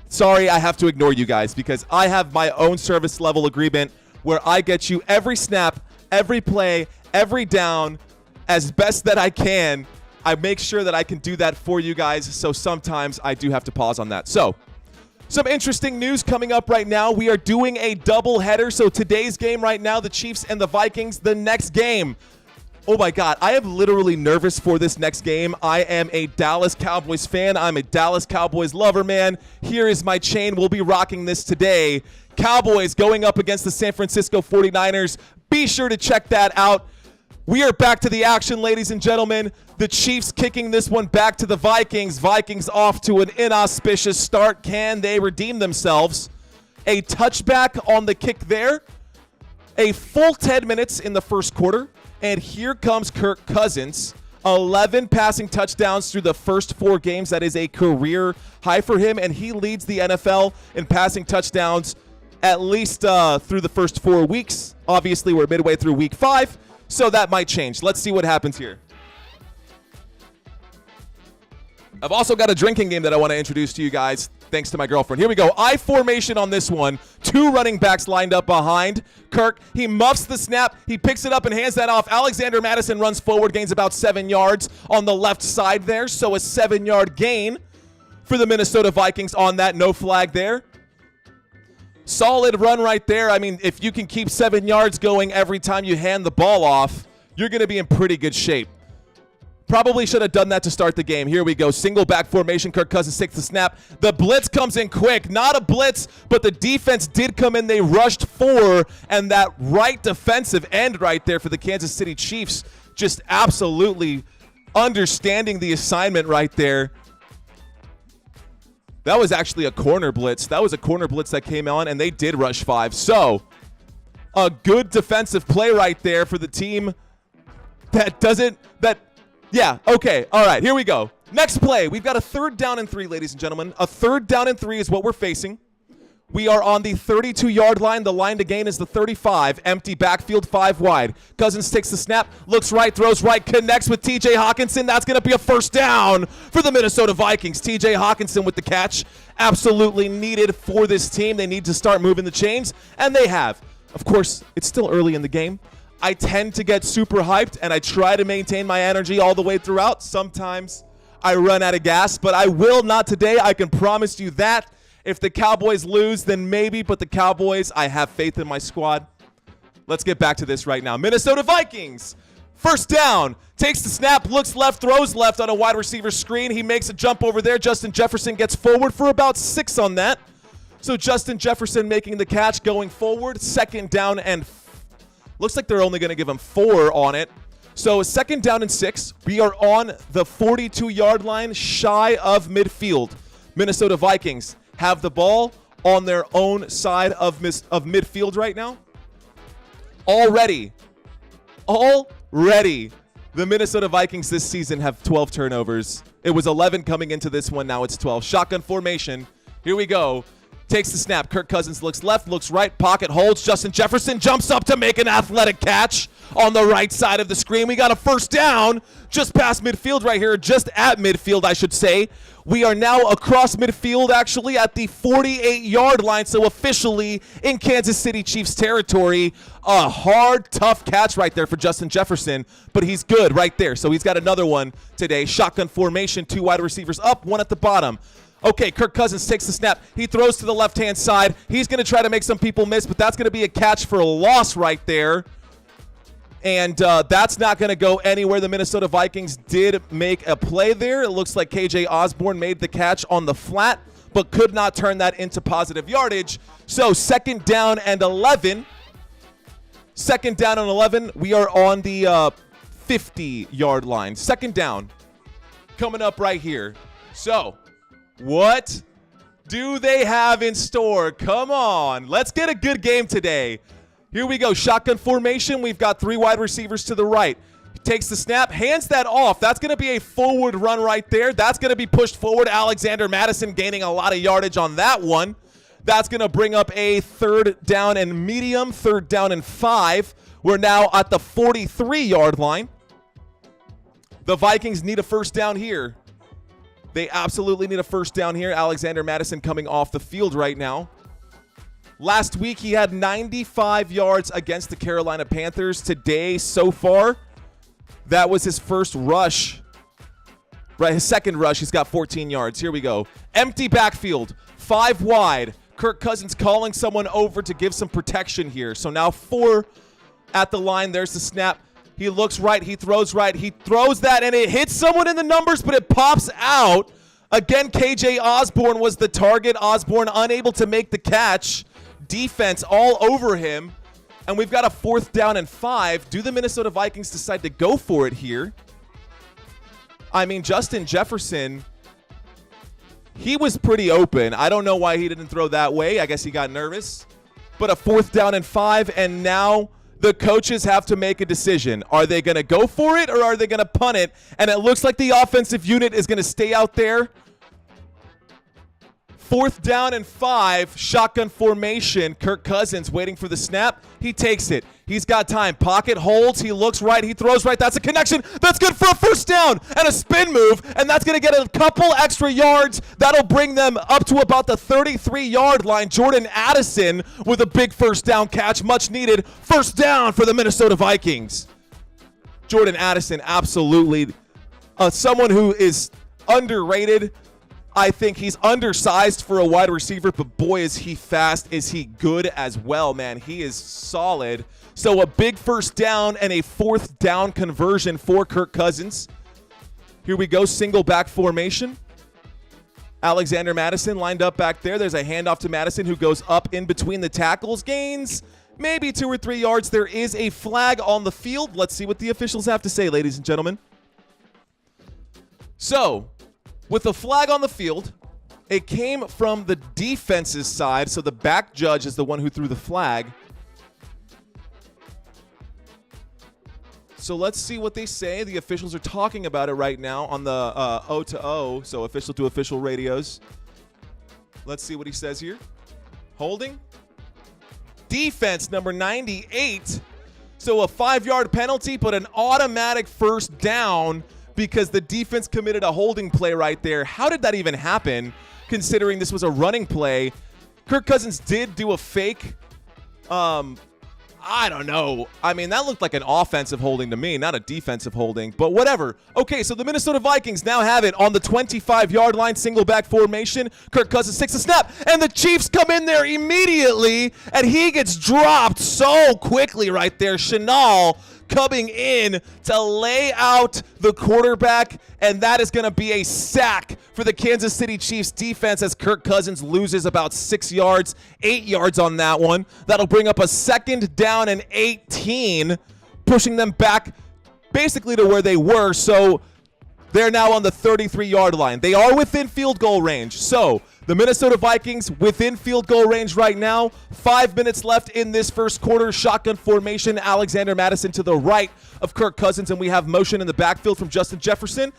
sorry, I have to ignore you guys because I have my own service level agreement where I get you every snap, every play, every down as best that I can. I make sure that I can do that for you guys, so sometimes I do have to pause on that. So, some interesting news coming up right now. We are doing a double header, so today's game right now, the Chiefs and the Vikings, the next game. Oh my God, I am literally nervous for this next game. I am a Dallas Cowboys fan. I'm a Dallas Cowboys lover, man. Here is my chain. We'll be rocking this today. Cowboys going up against the San Francisco 49ers. Be sure to check that out. We are back to the action, ladies and gentlemen. The Chiefs kicking this one back to the Vikings. Vikings off to an inauspicious start. Can they redeem themselves? A touchback on the kick there. A full 10 minutes in the first quarter, and here comes Kirk Cousins. 11 passing touchdowns through the first 4 games. That is a career high for him, and he leads the NFL in passing touchdowns at least through the first 4 weeks. Obviously, we're midway through week 5, so that might change. Let's see what happens here. I've also got a drinking game that I want to introduce to you guys, thanks to my girlfriend. Here we go. I formation on this one. 2 running backs lined up behind Kirk. He muffs the snap. He picks it up and hands that off. Alexander Madison runs forward, gains about 7 yards on the left side there. So a 7-yard gain for the Minnesota Vikings on that. No flag there. Solid run right there. I mean, if you can keep 7 yards going every time you hand the ball off, you're going to be in pretty good shape. Probably should have done that to start the game. Here we go. Single back formation. Kirk Cousins takes the snap. The blitz comes in quick. Not a blitz, but the defense did come in. They rushed 4, and that right defensive end right there for the Kansas City Chiefs just absolutely understanding the assignment right there. That was actually a corner blitz. That was a corner blitz that came on, and they did rush 5. So a good defensive play right there for the team yeah, okay. All right, here we go. Next play. We've got a 3rd down and 3, ladies and gentlemen. A 3rd down and 3 is what we're facing. We are on the 32-yard line. The line to gain is the 35. Empty backfield, 5 wide. Cousins takes the snap, looks right, throws right, connects with TJ Hawkinson. That's going to be a first down for the Minnesota Vikings. TJ Hawkinson with the catch. Absolutely needed for this team. They need to start moving the chains, and they have. Of course, it's still early in the game. I tend to get super hyped, and I try to maintain my energy all the way throughout. Sometimes I run out of gas, but I will not today. I can promise you that. If the Cowboys lose, then maybe, but the Cowboys, I have faith in my squad. Let's get back to this right now. Minnesota Vikings, first down, takes the snap, looks left, throws left on a wide receiver screen. He makes a jump over there. Justin Jefferson gets forward for about 6 on that. So Justin Jefferson making the catch going forward. 2nd down and looks like they're only going to give him 4 on it. So 2nd down and 6. We are on the 42-yard line, shy of midfield. Minnesota Vikings have the ball on their own side of midfield right now. Already, the Minnesota Vikings this season have 12 turnovers. It was 11 coming into this one. Now it's 12. Shotgun formation. Here we go. Takes the snap. Kirk Cousins looks left, looks right, pocket holds. Justin Jefferson jumps up to make an athletic catch on the right side of the screen. We got a first down just past midfield right here, just at midfield, I should say. We are now across midfield, actually, at the 48-yard line, so officially in Kansas City Chiefs territory. A hard, tough catch right there for Justin Jefferson, but he's good right there. So he's got another one today. Shotgun formation, 2 wide receivers up, 1 at the bottom. Okay, Kirk Cousins takes the snap. He throws to the left-hand side. He's going to try to make some people miss, but that's going to be a catch for a loss right there. And that's not going to go anywhere. The Minnesota Vikings did make a play there. It looks like KJ Osborne made the catch on the flat, but could not turn that into positive yardage. So 2nd down and 11. 2nd down and 11. We are on the 50-yard line. 2nd down coming up right here. So what do they have in store? Come on. Let's get a good game today. Here we go. Shotgun formation. We've got 3 wide receivers to the right. Takes the snap, hands that off. That's going to be a forward run right there. That's going to be pushed forward. Alexander Madison gaining a lot of yardage on that one. That's going to bring up a 3rd down and medium, 3rd down and 5. We're now at the 43-yard line. The Vikings need a first down here. They absolutely need a first down here. Alexander Madison coming off the field right now. Last week, he had 95 yards against the Carolina Panthers. Today, so far, that was his first rush. Right, his 2nd rush, he's got 14 yards. Here we go. Empty backfield, 5 wide. Kirk Cousins calling someone over to give some protection here. So now 4 at the line. There's the snap. He looks right. He throws right. He throws that, and it hits someone in the numbers, but it pops out. Again, KJ Osborne was the target. Osborne unable to make the catch. Defense all over him. And we've got a 4th down and 5. Do the Minnesota Vikings decide to go for it here? I mean, Justin Jefferson, he was pretty open. I don't know why he didn't throw that way. I guess he got nervous. but a 4th down and 5, and now the coaches have to make a decision. Are they going to go for it or are they going to punt it? And it looks like the offensive unit is going to stay out there. 4th down and 5, shotgun formation. Kirk Cousins waiting for the snap. He takes it. He's got time. Pocket holds. He looks right. He throws right. That's a connection. That's good for a 1st down and a spin move. And that's going to get a couple extra yards. That'll bring them up to about the 33-yard line. Jordan Addison with a big 1st down catch. Much needed. 1st down for the Minnesota Vikings. Jordan Addison, absolutely someone who is underrated. I think he's undersized for a wide receiver, but boy, is he fast. Is he good as well, man? He is solid. So a big 1st down and a 4th down conversion for Kirk Cousins. Here we go, single back formation. Alexander Madison lined up back there. There's a handoff to Madison who goes up in between the tackles. Gains maybe 2 or 3 yards. There is a flag on the field. Let's see what the officials have to say, ladies and gentlemen. So, with the flag on the field, it came from the defense's side, so the back judge is the one who threw the flag. So let's see what they say. The officials are talking about it right now on the O2O, so official to official radios. Let's see what he says here. Holding. Defense, number 98. So a 5-yard penalty, but an automatic 1st down, because the defense committed a holding play right there. How did that even happen, considering this was a running play? Kirk Cousins did do a fake. I don't know. I mean, that looked like an offensive holding to me, not a defensive holding, but whatever. Okay, so the Minnesota Vikings now have it on the 25-yard line, single back formation. Kirk Cousins takes a snap, and the Chiefs come in there immediately, and he gets dropped so quickly right there. Shone coming in to lay out the quarterback, and that is going to be a sack for the Kansas City Chiefs defense as Kirk Cousins loses about 6 yards, 8 yards on that one. That'll bring up a 2nd down and 18, pushing them back basically to where they were. So they're now on the 33-yard line. They are within field goal range. So the Minnesota Vikings within field goal range right now. 5 minutes left in this 1st quarter. Shotgun formation. Alexander Madison to the right of Kirk Cousins, and we have motion in the backfield from Justin Jefferson.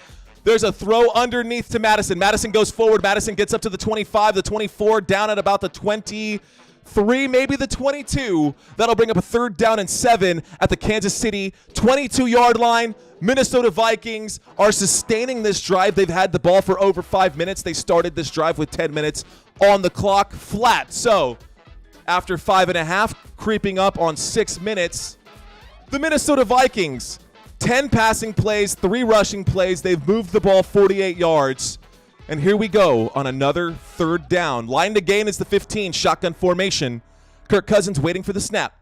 There's a throw underneath to Madison. Madison goes forward. Madison gets up to the 25, the 24, down at about the 23, maybe the 22. That'll bring up a 3rd down and 7 at the Kansas City 22-yard line. Minnesota Vikings are sustaining this drive. They've had the ball for over 5 minutes. They started this drive with 10 minutes on the clock flat. So after 5.5, creeping up on 6 minutes, the Minnesota Vikings, 10 passing plays, 3 rushing plays. They've moved the ball 48 yards. And here we go on another 3rd down. Line to gain is the 15, shotgun formation. Kirk Cousins waiting for the snap.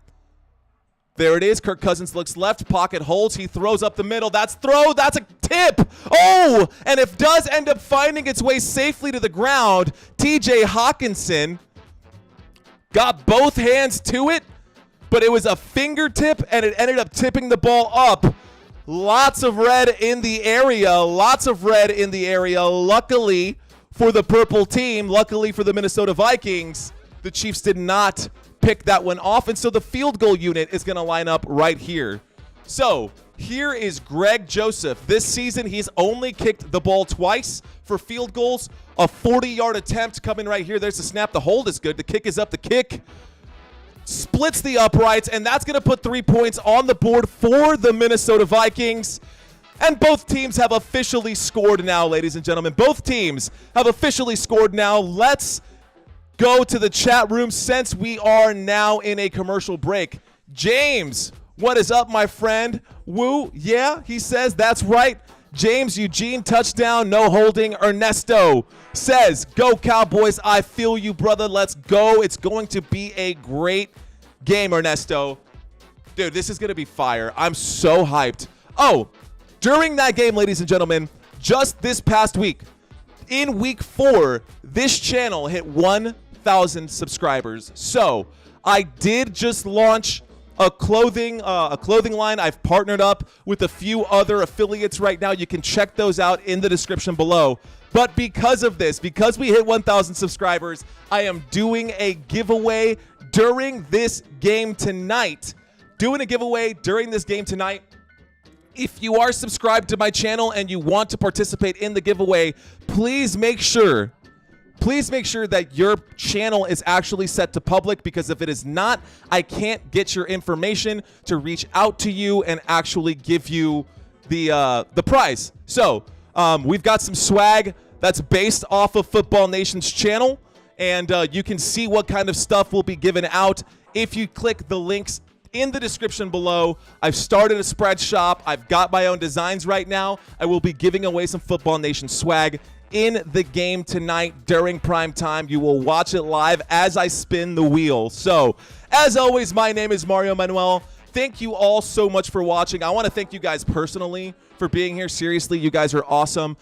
There it is. Kirk Cousins looks left, pocket holds. He throws up the middle. That's a tip. Oh, and it does end up finding its way safely to the ground. TJ Hawkinson got both hands to it, but it was a fingertip, and it ended up tipping the ball up. Lots of red in the area. Luckily for the purple team, luckily for the Minnesota Vikings, the Chiefs did not pick that one off, and so the field goal unit is going to line up right here. So here is Greg Joseph. This season, he's only kicked the ball twice for field goals. A 40-yard attempt coming right here. There's the snap. The hold is good. The kick is up. The kick splits the uprights, and that's going to put 3 points on the board for the Minnesota Vikings. And both teams have officially scored now, ladies and gentlemen. Both teams have officially scored now. Let's go to the chat room since we are now in a commercial break. James, what is up, my friend? Woo, yeah, he says, that's right. James Eugene, touchdown, no holding. Ernesto says, go Cowboys, I feel you, brother. Let's go. It's going to be a great game, Ernesto. Dude, this is going to be fire. I'm so hyped. Oh, during that game, ladies and gentlemen, just this past week, in week 4, this channel hit 1,000 subscribers. So I did just launch a clothing line. I've partnered up with a few other affiliates right now. You can check those out in the description below. But because of this, because we hit 1,000 subscribers, I am doing a giveaway during this game tonight. Doing a giveaway during this game tonight. If you are subscribed to my channel and you want to participate in the giveaway, please make sure that your channel is actually set to public, because if it is not, I can't get your information to reach out to you and actually give you the prize. So we've got some swag that's based off of Football Nation's channel, and you can see what kind of stuff will be given out if you click the links in the description below. I've started a spread shop. I've got my own designs right now. I will be giving away some Football Nation swag in the game tonight during prime time. You will watch it live as I spin the wheel. So, as always, my name is Mario Manuel. Thank you all so much for watching. I want to thank you guys personally for being here. Seriously, you guys are awesome.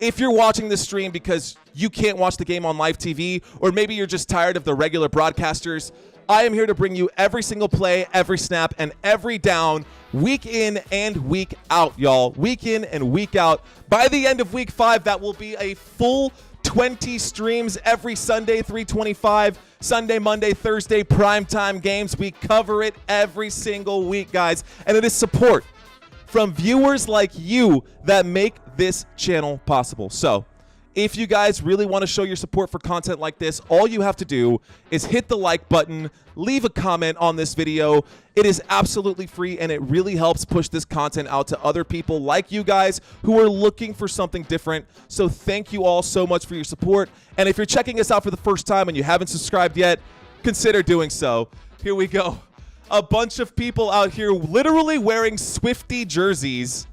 If you're watching this stream because you can't watch the game on live TV, or maybe you're just tired of the regular broadcasters, I am here to bring you every single play, every snap, and every down, week in and week out, y'all. Week in and week out. By the end of week 5, that will be a full 20 streams every Sunday, 325, Sunday, Monday, Thursday, primetime games. We cover it every single week, guys, and it is support from viewers like you that make this channel possible. So, if you guys really want to show your support for content like this, all you have to do is hit the like button, leave a comment on this video. It is absolutely free, and it really helps push this content out to other people like you guys who are looking for something different. So thank you all so much for your support. And if you're checking us out for the first time and you haven't subscribed yet, consider doing so. Here we go. A bunch of people out here literally wearing Swiftie jerseys.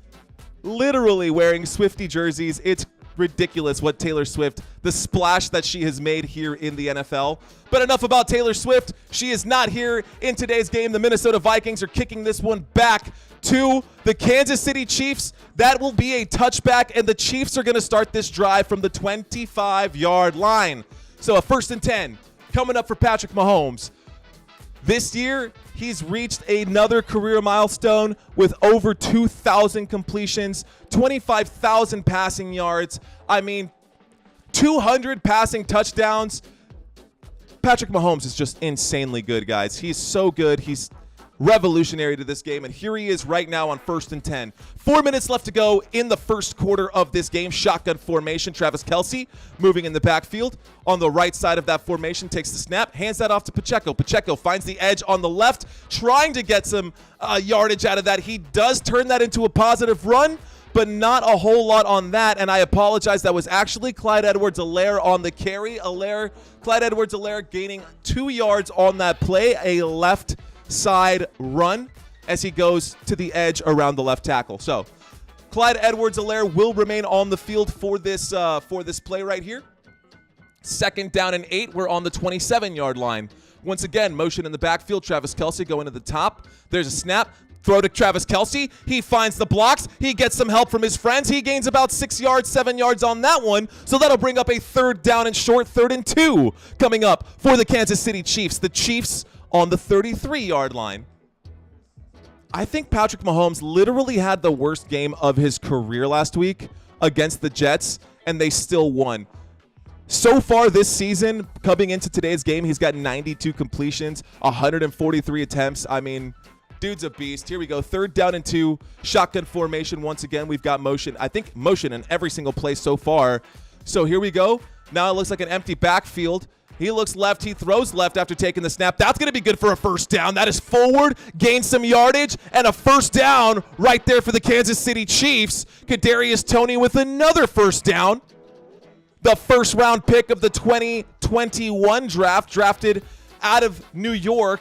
Literally wearing Swiftie jerseys. It's ridiculous what Taylor Swift, the splash that she has made here in the NFL. But enough about Taylor Swift. She is not here in today's game. The Minnesota Vikings are kicking this one back to the Kansas City Chiefs. That will be a touchback, and the Chiefs are going to start this drive from the 25-yard line. So a 1st and 10 coming up for Patrick Mahomes. This year, he's reached another career milestone with over 2,000 completions, 25,000 passing yards. I mean, 200 passing touchdowns. Patrick Mahomes is just insanely good, guys. He's so good. He's revolutionary to this game, and here he is right now on 1st and 10. 4 minutes left to go in the first quarter of this game. Shotgun formation. Travis Kelce moving in the backfield on the right side of that formation, takes the snap, hands that off to Pacheco. Pacheco finds the edge on the left, trying to get some yardage out of that. He does turn that into a positive run, but not a whole lot on that, and I apologize. That was actually Clyde Edwards-Helaire on the carry. Clyde Edwards-Helaire gaining 2 yards on that play, a left side run as he goes to the edge around the left tackle. So Clyde Edwards-Helaire will remain on the field for this play right here. 2nd down and 8. We're on the 27-yard line. Once again, motion in the backfield. Travis Kelce going to the top. There's a snap. Throw to Travis Kelce. He finds the blocks. He gets some help from his friends. He gains about 6 yards, 7 yards on that one. So that'll bring up a 3rd down and short, 3rd and 2 coming up for the Kansas City Chiefs. The Chiefs on the 33-yard line. I think Patrick Mahomes literally had the worst game of his career last week against the Jets, and they still won. So far this season, coming into today's game, he's got 92 completions, 143 attempts. I mean, dude's a beast. Here we go. 3rd down and 2. Shotgun formation. Once again, we've got motion. I think motion in every single play so far. So here we go. Now it looks like an empty backfield. He looks left. He throws left after taking the snap. That's going to be good for a 1st down. That is forward, gains some yardage, and a 1st down right there for the Kansas City Chiefs. Kadarius Toney with another 1st down. The 1st-round pick of the 2021 draft, drafted out of New York.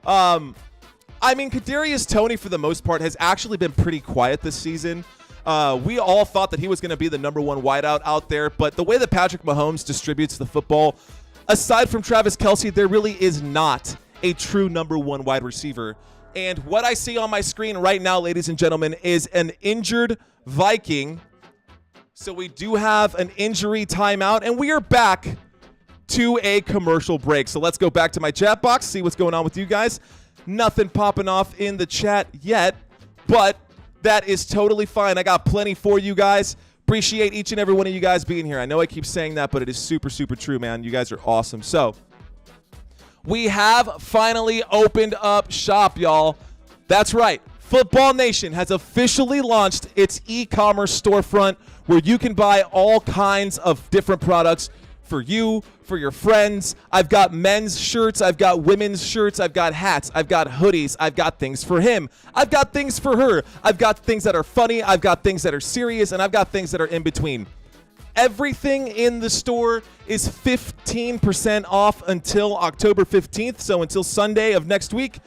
I mean, Kadarius Toney, for the most part, has actually been pretty quiet this season. We all thought that he was going to be the #1 wideout out there, but the way that Patrick Mahomes distributes the football, aside from Travis Kelce, there really is not a true #1 wide receiver. And what I see on my screen right now, ladies and gentlemen, is an injured Viking. So we do have an injury timeout, and we are back to a commercial break. So let's go back to my chat box, see what's going on with you guys. Nothing popping off in the chat yet, but that is totally fine. I got plenty for you guys. Appreciate each and every one of you guys being here. I know I keep saying that, but it is super, super true, man. You guys are awesome. So We have finally opened up shop, y'all. That's right. Football Nation has officially launched its e-commerce storefront where you can buy all kinds of different products for you, for your friends. I've got men's shirts. I've got women's shirts. I've got hats. I've got hoodies. I've got things for him. I've got things for her. I've got things that are funny. I've got things that are serious. And I've got things that are in between. Everything in the store is 15% off until October 15th. So until Sunday of next week,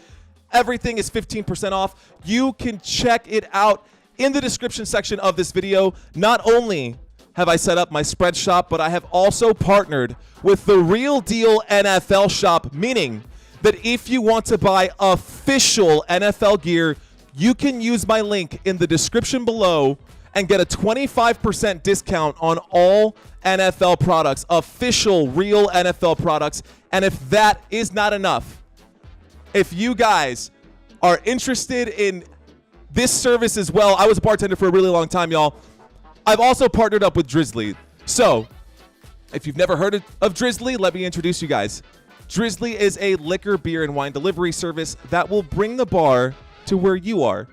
everything is 15% off. You can check it out in the description section of this video. Not only have I set up my spread shop, but I have also partnered with the Real Deal NFL shop, meaning that if you want to buy official NFL gear, you can use my link in the description below and get a 25% discount on all NFL products, official real NFL products. And if that is not enough, if you guys are interested in this service as well, I was a bartender for a really long time, y'all. I've also partnered up with DRIZZLY. So, if you've never heard of DRIZZLY, let me introduce you guys. DRIZZLY is a liquor, beer, and wine delivery service that will bring the bar to where you are.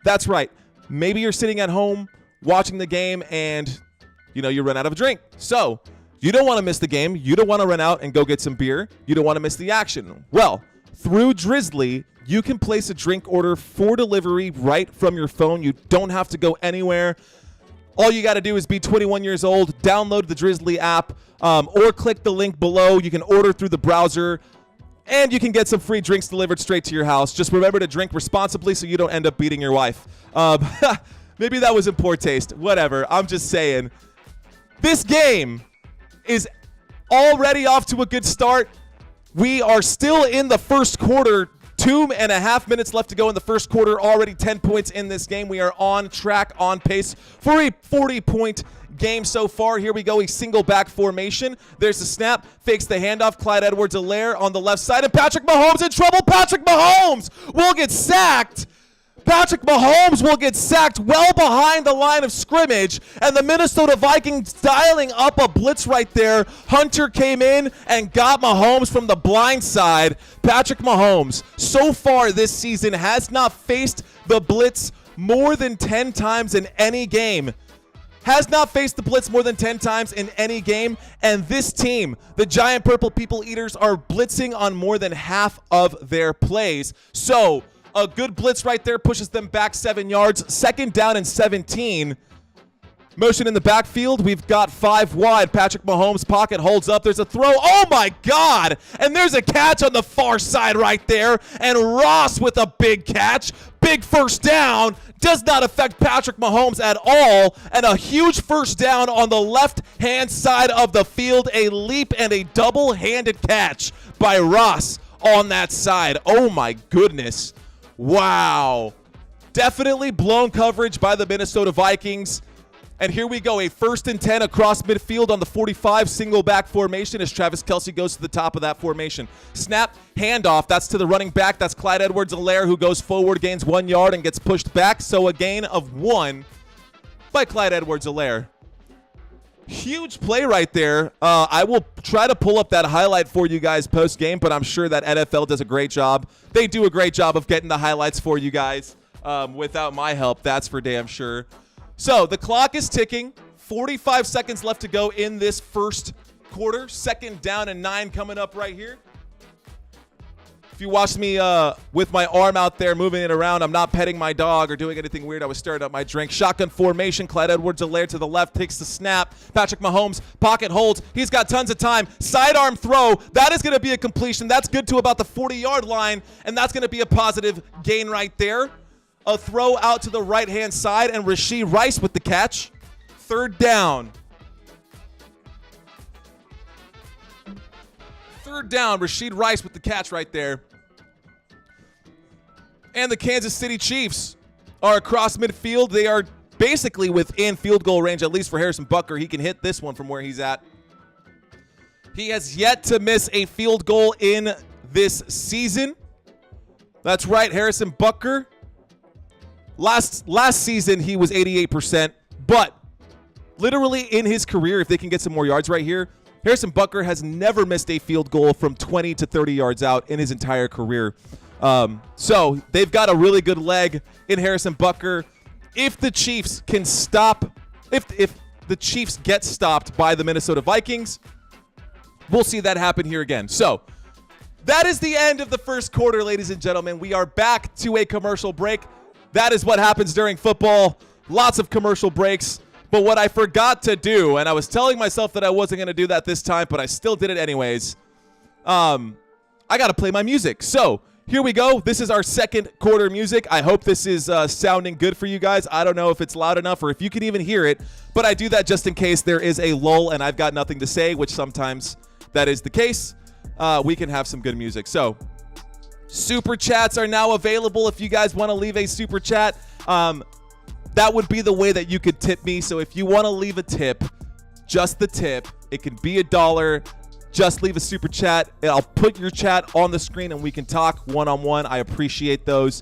That's right. Maybe you're sitting at home watching the game and, you run out of a drink. So, you don't want to miss the game. You don't want to run out and go get some beer. You don't want to miss the action. Well, through DRIZZLY, you can place a drink order for delivery right from your phone. You don't have to go anywhere. All you got to do is be 21 years old, download the DRIZZLY app, or click the link below. You can order through the browser, and you can get some free drinks delivered straight to your house. Just remember to drink responsibly so you don't end up beating your wife. Maybe that was in poor taste. Whatever. I'm just saying. This game is already off to a good start. We are still in the first quarter. 2.5 minutes left to go in the first quarter. Already 10 points in this game. We are on track, on pace for a 40-point game so far. Here we go, a single back formation. There's the snap, fakes the handoff. Clyde Edwards-Helaire on the left side, and Patrick Mahomes in trouble. Patrick Mahomes will get sacked. Patrick Mahomes will get sacked well behind the line of scrimmage, and the Minnesota Vikings dialing up a blitz right there. Hunter came in and got Mahomes from the blind side. Patrick Mahomes, so far this season, has not faced the blitz more than 10 times in any game. Has not faced the blitz more than 10 times in any game, and this team, the Giant Purple People Eaters, are blitzing on more than half of their plays. So, a good blitz right there pushes them back 7 yards. 2nd down and 17. Motion in the backfield. We've got 5 wide. Patrick Mahomes pocket holds up. There's a throw. Oh, my God. And there's a catch on the far side right there. And Ross with a big catch. Big first down. Does not affect Patrick Mahomes at all. And a huge first down on the left-hand side of the field. A leap and a double-handed catch by Ross on that side. Oh, my goodness. Wow. Definitely blown coverage by the Minnesota Vikings. And here we go, a 1st and 10 across midfield on the 45, single back formation as Travis Kelce goes to the top of that formation. Snap, handoff, that's to the running back. That's Clyde Edwards-Helaire, who goes forward, gains 1 yard, and gets pushed back. So a gain of 1 by Clyde Edwards-Helaire. Huge play right there. I will try to pull up that highlight for you guys post-game, but I'm sure that NFL does a great job. They do a great job of getting the highlights for you guys without my help, that's for damn sure. So the clock is ticking. 45 seconds left to go in this first quarter. 2nd down and 9 coming up right here. If you watched me with my arm out there moving it around, I'm not petting my dog or doing anything weird. I was stirring up my drink. Shotgun formation. Clyde Edwards-Helaire to the left takes the snap. Patrick Mahomes, pocket holds. He's got tons of time. Sidearm throw. That is going to be a completion. That's good to about the 40-yard line, and that's going to be a positive gain right there. A throw out to the right-hand side, and Rashee Rice with the catch. 3rd down. 3rd down. Rashee Rice with the catch right there. And the Kansas City Chiefs are across midfield. They are basically within field goal range, at least for Harrison Butker. He can hit this one from where he's at. He has yet to miss a field goal in this season. That's right, Harrison Butker. Last season, he was 88%. But literally in his career, if they can get some more yards right here, Harrison Butker has never missed a field goal from 20 to 30 yards out in his entire career. So they've got a really good leg in Harrison Butker. If the Chiefs can stop, if the Chiefs get stopped by the Minnesota Vikings, we'll see that happen here again. So that is the end of the first quarter, ladies and gentlemen. We are back to a commercial break. That is what happens during football. Lots of commercial breaks. But what I forgot to do, and I was telling myself that I wasn't going to do that this time, but I still did it anyways, I got to play my music. So here we go. This is our second quarter music. I hope this is sounding good for you guys. I don't know if it's loud enough or if you can even hear it, but I do that just in case there is a lull and I've got nothing to say, which sometimes that is the case. We can have some good music. So super chats are now available if you guys want to leave a super chat. That would be the way that you could tip me. So if you want to leave a tip, just the tip, it can be $1. Just leave a super chat. I'll put your chat on the screen and we can talk one-on-one. I appreciate those.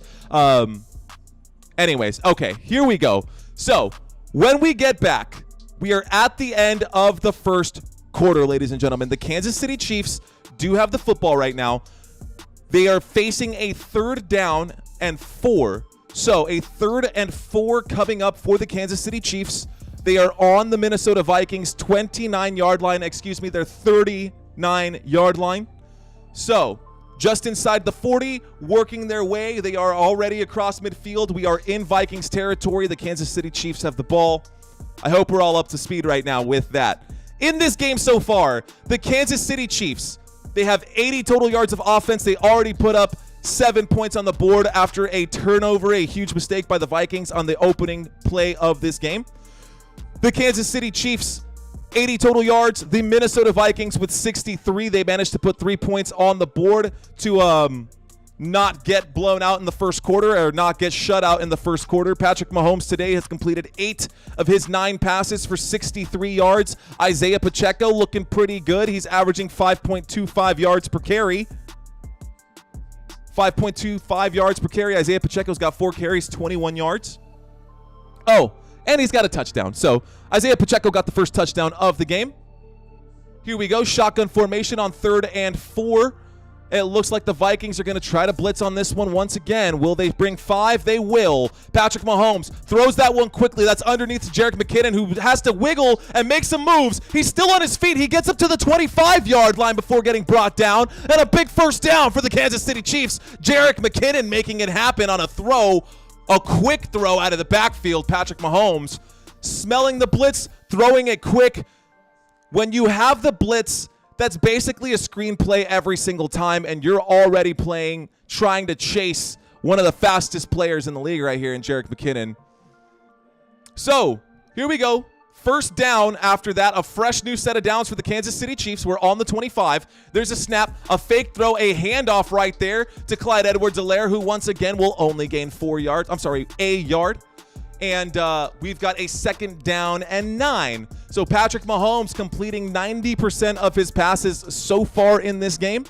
Anyways, okay, here we go. So when we get back, we are at the end of the first quarter, ladies and gentlemen. The Kansas City Chiefs do have the football right now. They are facing a 3rd down and 4. So a 3rd and 4 coming up for the Kansas City Chiefs. They are on the Minnesota Vikings 29-yard line. Excuse me, their 39-yard line. So just inside the 40, working their way. They are already across midfield. We are in Vikings territory. The Kansas City Chiefs have the ball. I hope we're all up to speed right now with that. In this game so far, the Kansas City Chiefs, they have 80 total yards of offense. They already put up 7 points on the board after a turnover, a huge mistake by the Vikings on the opening play of this game. The Kansas City Chiefs, 80 total yards. The Minnesota Vikings with 63. They managed to put 3 points on the board to not get blown out in the first quarter or not get shut out in the first quarter. Patrick Mahomes today has completed 8 of his 9 passes for 63 yards. Isaiah Pacheco looking pretty good. He's averaging 5.25 yards per carry. 5.25 yards per carry. Isaiah Pacheco's got 4 carries, 21 yards. Oh, and he's got a touchdown. So Isaiah Pacheco got the first touchdown of the game. Here we go. Shotgun formation on 3rd and 4. It looks like the Vikings are going to try to blitz on this one once again. Will they bring 5? They will. Patrick Mahomes throws that one quickly. That's underneath to Jerick McKinnon, who has to wiggle and make some moves. He's still on his feet. He gets up to the 25-yard line before getting brought down. And a big first down for the Kansas City Chiefs. Jerick McKinnon making it happen on a throw, a quick throw out of the backfield. Patrick Mahomes smelling the blitz, throwing it quick. When you have the blitz, that's basically a screenplay every single time, and you're already trying to chase one of the fastest players in the league right here in Jerick McKinnon. So, here we go. First down after that, a fresh new set of downs for the Kansas City Chiefs. We're on the 25. There's a snap, a fake throw, a handoff right there to Clyde Edwards-Helaire, who once again will only gain a yard. And we've got a 2nd down and 9. So Patrick Mahomes completing 90% of his passes so far in this game.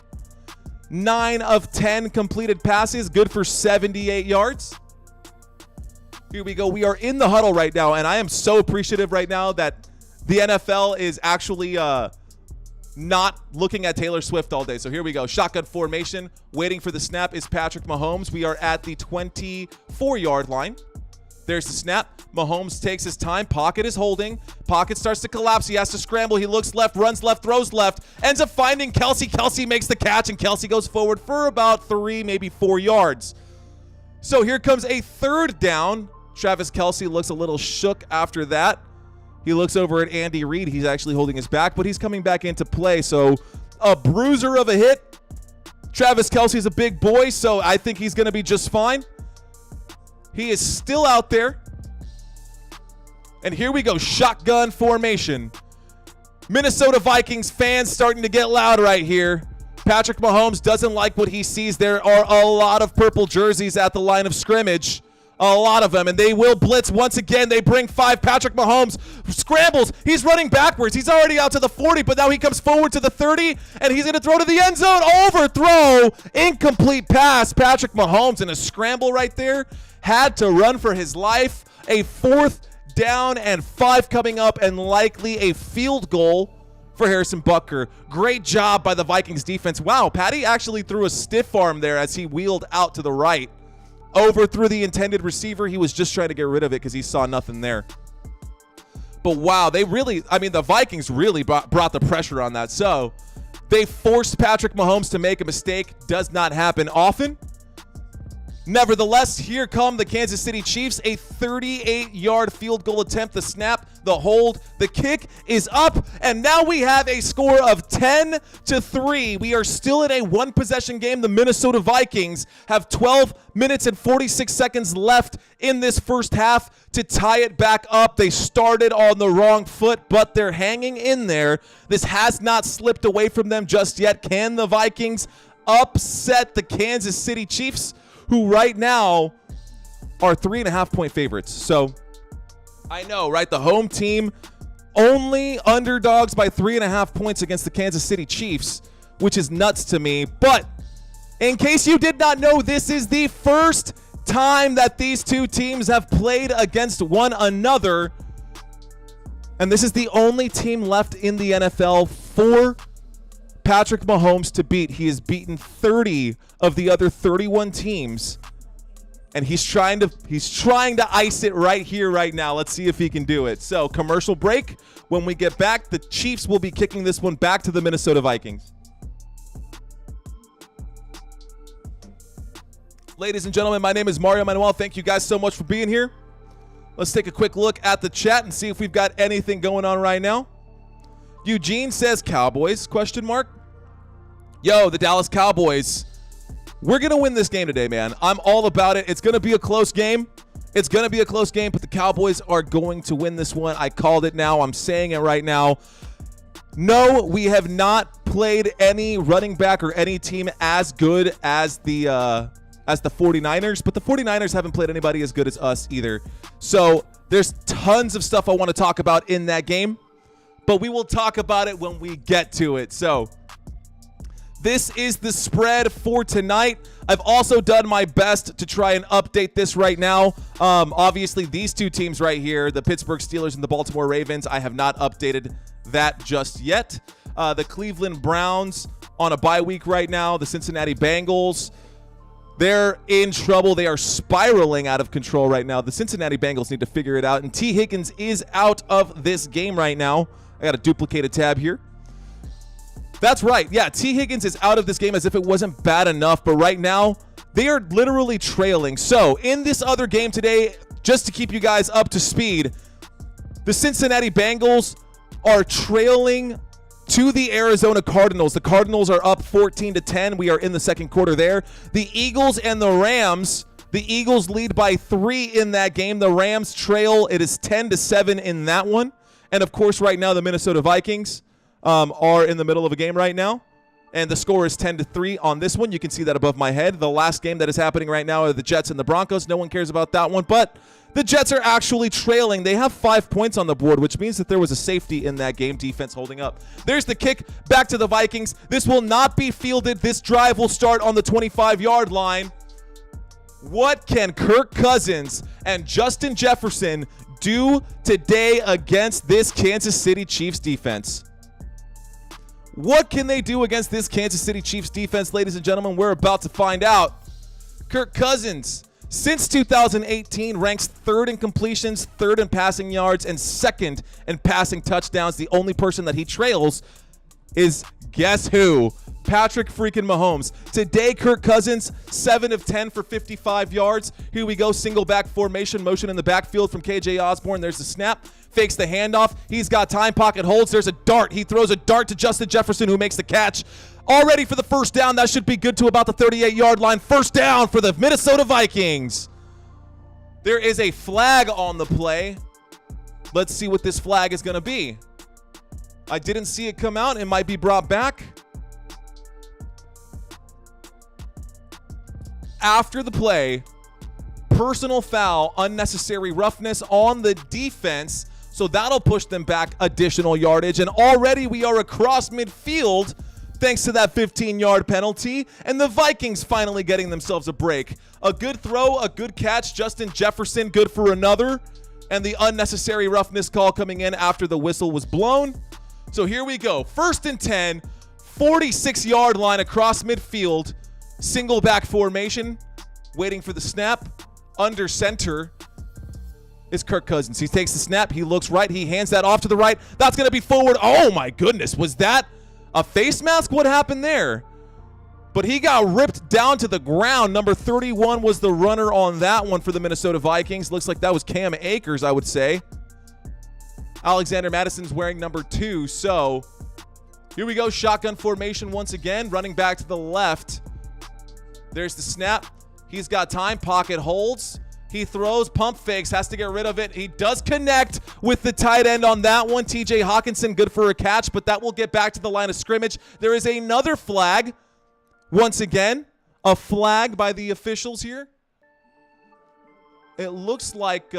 9 of 10 completed passes, good for 78 yards. Here we go. We are in the huddle right now, and I am so appreciative right now that the NFL is actually not looking at Taylor Swift all day. So here we go. Shotgun formation. Waiting for the snap is Patrick Mahomes. We are at the 24-yard line. There's the snap. Mahomes takes his time. Pocket is holding. Pocket starts to collapse. He has to scramble. He looks left, runs left, throws left. Ends up finding Kelsey. Kelsey makes the catch, and Kelsey goes forward for about 3, maybe 4 yards. So here comes a 3rd down. Travis Kelsey looks a little shook after that. He looks over at Andy Reid. He's actually holding his back, but he's coming back into play. So a bruiser of a hit. Travis Kelsey's a big boy, so I think he's going to be just fine. He is still out there. And here we go, shotgun formation. Minnesota Vikings fans starting to get loud right here. Patrick Mahomes doesn't like what he sees. There are a lot of purple jerseys at the line of scrimmage. A lot of them, and they will blitz once again. They bring 5. Patrick Mahomes scrambles. He's running backwards. He's already out to the 40, but now he comes forward to the 30, and he's going to throw to the end zone. Overthrow. Incomplete pass. Patrick Mahomes in a scramble right there. Had to run for his life. A 4th down and 5 coming up, and likely a field goal for Harrison Butker. Great job by the Vikings defense. Wow, Patty actually threw a stiff arm there as he wheeled out to the right. Overthrew the intended receiver. He was just trying to get rid of it because he saw nothing there. But wow, they really, I mean, the Vikings really brought the pressure on that. So they forced Patrick Mahomes to make a mistake. Does not happen often. Nevertheless, here come the Kansas City Chiefs, a 38-yard field goal attempt. The snap, the hold, the kick is up, and now we have a score of 10-3. We are still in a one-possession game. The Minnesota Vikings have 12 minutes and 46 seconds left in this first half to tie it back up. They started on the wrong foot, but they're hanging in there. This has not slipped away from them just yet. Can the Vikings upset the Kansas City Chiefs, who right now are 3.5-point favorites? So I know, right? The home team only underdogs by 3.5 points against the Kansas City Chiefs, which is nuts to me. But in case you did not know, this is the first time that these two teams have played against one another. And this is the only team left in the NFL for Patrick Mahomes to beat. He has beaten 30 of the other 31 teams, and he's trying to ice it right here, right now. Let's see if he can do it. So, commercial break. When we get back, the Chiefs will be kicking this one back to the Minnesota Vikings. Ladies and gentlemen, my name is Mario Manuel. Thank you guys so much for being here. Let's take a quick look at the chat and see if we've got anything going on right now. Eugene says Cowboys, ? Yo, the Dallas Cowboys. We're going to win this game today, man. I'm all about it. It's going to be a close game. It's going to be a close game, but the Cowboys are going to win this one. I called it now. I'm saying it right now. No, we have not played any running back or any team as good as the 49ers, but the 49ers haven't played anybody as good as us either. So there's tons of stuff I want to talk about in that game, but we will talk about it when we get to it. So this is the spread for tonight. I've also done my best to try and update this right now. Obviously, these two teams right here, the Pittsburgh Steelers and the Baltimore Ravens, I have not updated that just yet. The Cleveland Browns on a bye week right now. The Cincinnati Bengals, they're in trouble. They are spiraling out of control right now. The Cincinnati Bengals need to figure it out. And T. Higgins is out of this game right now. I got to duplicate a tab here. That's right. Yeah, T. Higgins is out of this game as if it wasn't bad enough. But right now, they are literally trailing. So in this other game today, just to keep you guys up to speed, the Cincinnati Bengals are trailing to the Arizona Cardinals. The Cardinals are up 14-10. We are in the second quarter there. The Eagles and the Rams, the Eagles lead by 3 in that game. The Rams trail. It is 10-7 in that one. And of course, right now, the Minnesota Vikings are in the middle of a game right now. And the score is 10-3 on this one. You can see that above my head. The last game that is happening right now are the Jets and the Broncos. No one cares about that one, but the Jets are actually trailing. They have 5 points on the board, which means that there was a safety in that game. Defense holding up. There's the kick back to the Vikings. This will not be fielded. This drive will start on the 25-yard line. What can Kirk Cousins and Justin Jefferson do today against this Kansas City Chiefs defense? What can they do against this Kansas City Chiefs defense, ladies and gentlemen? We're about to find out. Kirk Cousins, since 2018, ranks 3rd in completions, 3rd in passing yards, and 2nd in passing touchdowns. The only person that he trails is, guess who? Patrick freaking Mahomes. Today, Kirk Cousins, 7 of 10 for 55 yards. Here we go, single back formation, motion in the backfield from KJ Osborne. There's the snap, fakes the handoff. He's got time, pocket holds. There's a dart. He throws a dart to Justin Jefferson, who makes the catch. All ready for the first down. That should be good to about the 38-yard line. First down for the Minnesota Vikings. There is a flag on the play. Let's see what this flag is going to be. I didn't see it come out. It might be brought back. After the play, personal foul, unnecessary roughness on the defense. So that'll push them back additional yardage. And already we are across midfield thanks to that 15-yard penalty. And the Vikings finally getting themselves a break. A good throw, a good catch. Justin Jefferson, good for another. And the unnecessary roughness call coming in after the whistle was blown. So here we go. 1st and 10, 46-yard line across midfield. Single back formation. Waiting for the snap. Under center is Kirk Cousins. He takes the snap. He looks right. He hands that off to the right. That's going to be forward. Oh, my goodness. Was that a face mask? What happened there? But he got ripped down to the ground. Number 31 was the runner on that one for the Minnesota Vikings. Looks like that was Cam Akers, I would say. Alexander Madison's wearing number 2. So here we go. Shotgun formation once again. Running back to the left. There's the snap. He's got time. Pocket holds. He throws. Pump fakes. Has to get rid of it. He does connect with the tight end on that one. TJ Hawkinson, good for a catch, but that will get back to the line of scrimmage. There is another flag. Once again, a flag by the officials here. It looks like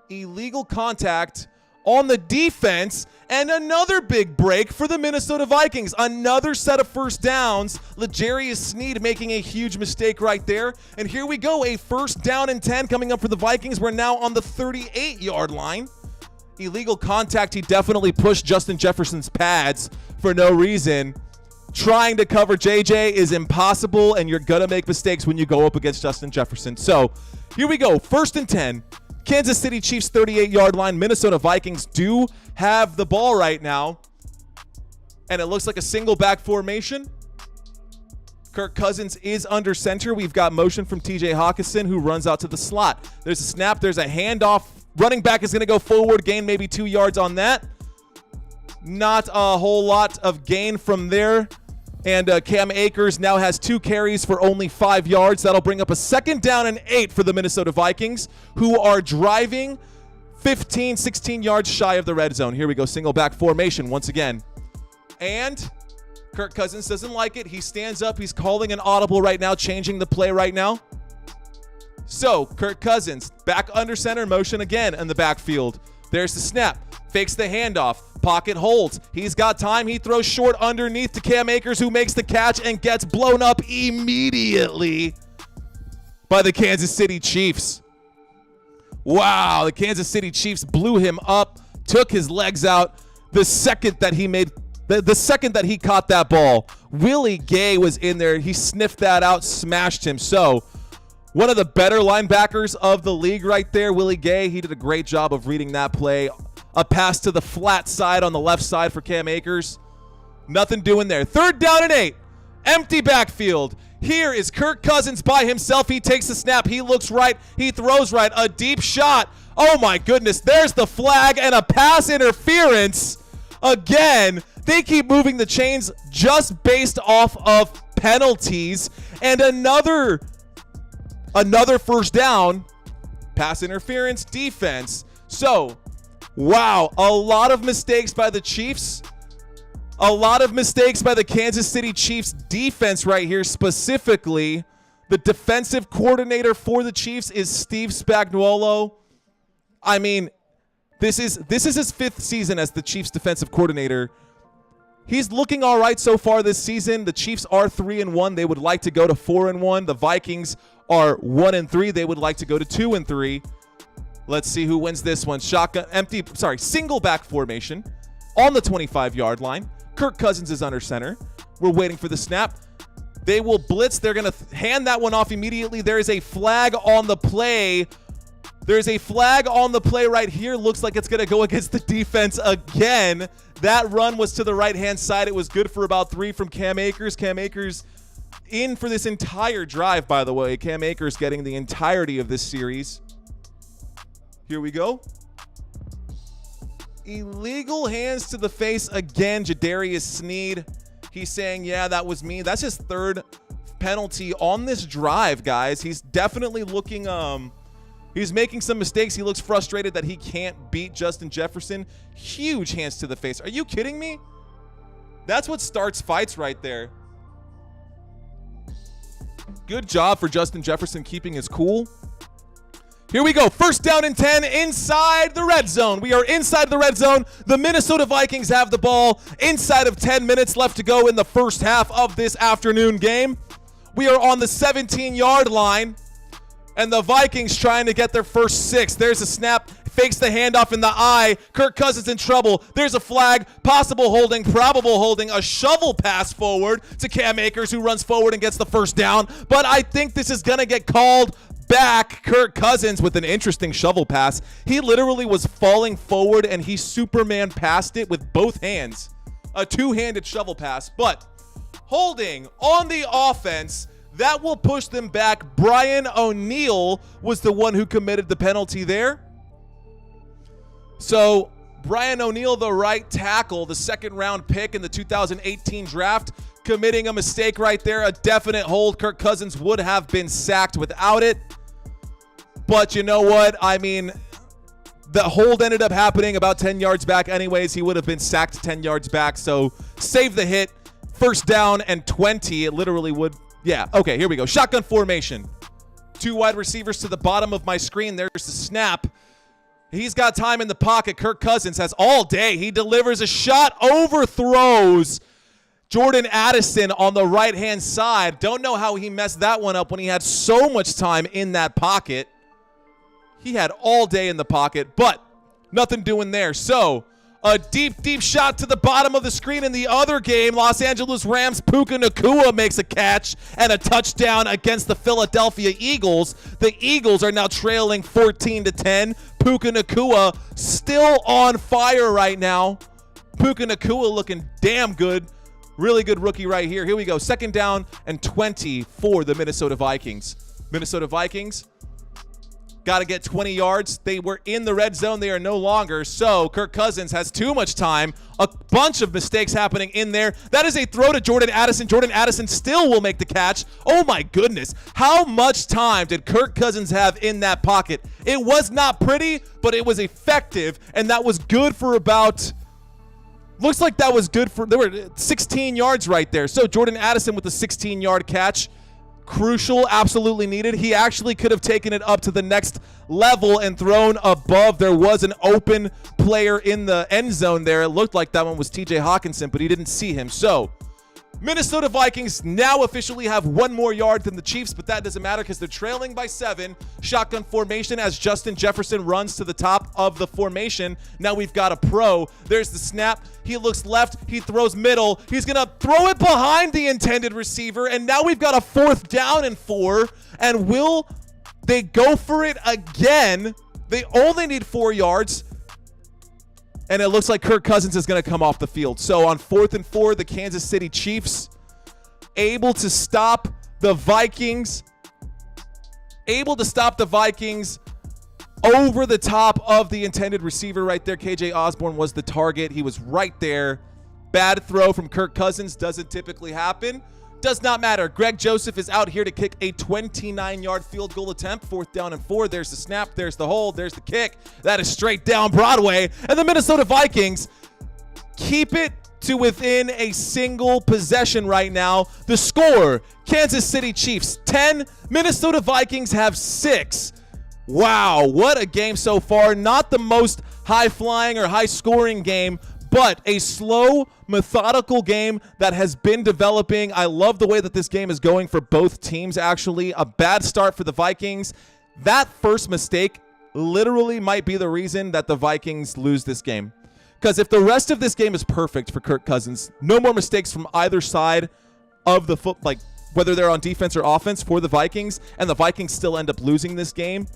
illegal contact on the defense, and another big break for the Minnesota Vikings. Another set of first downs. L'Jarius Sneed making a huge mistake right there. And here we go, a 1st down and 10 coming up for the Vikings. We're now on the 38-yard line. Illegal contact. He definitely pushed Justin Jefferson's pads for no reason. Trying to cover JJ is impossible, and you're going to make mistakes when you go up against Justin Jefferson. So here we go, 1st and 10. Kansas City Chiefs 38-yard line. Minnesota Vikings do have the ball right now. And it looks like a single back formation. Kirk Cousins is under center. We've got motion from TJ Hawkinson, who runs out to the slot. There's a snap. There's a handoff. Running back is going to go forward, gain maybe 2 yards on that. Not a whole lot of gain from there. And Cam Akers now has 2 carries for only 5 yards. That'll bring up a 2nd down and 8 for the Minnesota Vikings, who are driving 15, 16 yards shy of the red zone. Here we go, single back formation once again. And Kirk Cousins doesn't like it. He stands up. He's calling an audible right now, changing the play right now. So Kirk Cousins back under center, motion again in the backfield. There's the snap. Fakes the handoff. Pocket holds. He's got time. He throws short underneath to Cam Akers, who makes the catch and gets blown up immediately by the Kansas City Chiefs. Wow, the Kansas City Chiefs blew him up, took his legs out the second that he made the second that he caught that ball. Willie Gay was in there. He sniffed that out, smashed him. So one of the better linebackers of the league right there, Willie Gay. He did a great job of reading that play. A pass to the flat side on the left side for Cam Akers. Nothing doing there. 3rd down and 8. Empty backfield. Here is Kirk Cousins by himself. He takes the snap. He looks right. He throws right. A deep shot. Oh, my goodness. There's the flag and a pass interference. Again, they keep moving the chains just based off of penalties. And another 1st down. Pass interference, defense. So, wow, a lot of mistakes by the Chiefs. A lot of mistakes by the Kansas City Chiefs defense right here. Specifically, the defensive coordinator for the Chiefs is Steve Spagnuolo. I mean, this is his 5th season as the Chiefs defensive coordinator. He's looking all right so far this season. The Chiefs are 3-1. They would like to go to 4-1. The Vikings are 1-3. They would like to go to 2-3. Let's see who wins this one. Single back formation on the 25-yard line. Kirk Cousins is under center. We're waiting for the snap. They will blitz. They're going to hand that one off immediately. There is a flag on the play. There's a flag on the play right here. Looks like it's going to go against the defense again. That run was to the right-hand side. It was good for about 3 from Cam Akers. Cam Akers in for this entire drive, by the way. Cam Akers getting the entirety of this series. Here we go. Illegal hands to the face again. L'Jarius Sneed. He's saying, yeah, that was me. That's his 3rd penalty on this drive, guys. He's definitely looking, he's making some mistakes. He looks frustrated that he can't beat Justin Jefferson. Huge hands to the face. Are you kidding me? That's what starts fights right there. Good job for Justin Jefferson keeping his cool. Here we go. 1st down and 10 inside the red zone. We are inside the red zone. The Minnesota Vikings have the ball inside of 10 minutes left to go in the first half of this afternoon game. We are on the 17-yard line, and the Vikings trying to get their first 6. There's a snap. fakes the handoff in the eye. Kirk Cousins in trouble. There's a flag, possible holding, probable holding, a shovel pass forward to Cam Akers, who runs forward and gets the first down. But I think this is going to get called back. Kirk Cousins with an interesting shovel pass. He literally was falling forward and he Superman passed it with both hands. A two-handed shovel pass, but holding on the offense, that will push them back. Brian O'Neill was the one who committed the penalty there. So Brian O'Neill, the right tackle, the second-round pick in the 2018 draft, committing a mistake right there. A definite hold. Kirk Cousins would have been sacked without it. But you know what? I mean, the hold ended up happening about 10 yards back anyways. He would have been sacked 10 yards back. So save the hit. First down and 20. It literally would. Yeah. Okay, here we go. Shotgun formation. Two wide receivers to the bottom of my screen. There's the snap. He's got time in the pocket. Kirk Cousins has all day. He delivers a shot, overthrows Jordan Addison on the right-hand side. Don't know how he messed that one up when he had so much time in that pocket. He had all day in the pocket, but nothing doing there. So a deep, deep shot to the bottom of the screen in the other game. Los Angeles Rams, Puka Nacua makes a catch and a touchdown against the Philadelphia Eagles. The Eagles are now trailing 14-10. Puka Nacua still on fire right now. Puka Nacua looking damn good. Really good rookie right here. Here we go. Second down and 20 for the Minnesota Vikings. Minnesota Vikings got to get 20 yards. They were in the red zone. They are no longer. So Kirk Cousins has too much time. A bunch of mistakes happening in there. That is a throw to Jordan Addison. Jordan Addison still will make the catch. Oh my goodness. How much time did Kirk Cousins have in that pocket? It was not pretty, but it was effective. And that was good for about... Looks like that was good for... There were 16 yards right there. So Jordan Addison with the 16-yard catch. Crucial, absolutely needed. He actually could have taken it up to the next level and thrown above. There was an open player in the end zone there. It looked like that one was TJ Hawkinson, but he didn't see him. So Minnesota Vikings now officially have one more yard than the Chiefs, but that doesn't matter because they're trailing by 7. Shotgun formation as Justin Jefferson runs to the top of the formation. Now we've got a pro. There's the snap. He looks left. He throws middle. He's going to throw it behind the intended receiver, and now we've got a 4th down and 4. And will they go for it again? They only need 4 yards. And it looks like Kirk Cousins is going to come off the field. So on 4th and 4, the Kansas City Chiefs able to stop the Vikings. Able to stop the Vikings over the top of the intended receiver right there. KJ Osborne was the target. He was right there. Bad throw from Kirk Cousins. Doesn't typically happen. Does not matter. Greg Joseph is out here to kick a 29-yard field goal attempt. 4th down and 4. There's the snap. There's the hold. There's the kick. That is straight down Broadway. And the Minnesota Vikings keep it to within a single possession right now. The score, Kansas City Chiefs 10. Minnesota Vikings have 6. Wow, what a game so far. Not the most high-flying or high-scoring game, but a slow, methodical game that has been developing. I love the way that this game is going for both teams, actually. A bad start for the Vikings. That first mistake literally might be the reason that the Vikings lose this game. Because if the rest of this game is perfect for Kirk Cousins, no more mistakes from either side of the foot, like whether they're on defense or offense for the Vikings, and the Vikings still end up losing this game,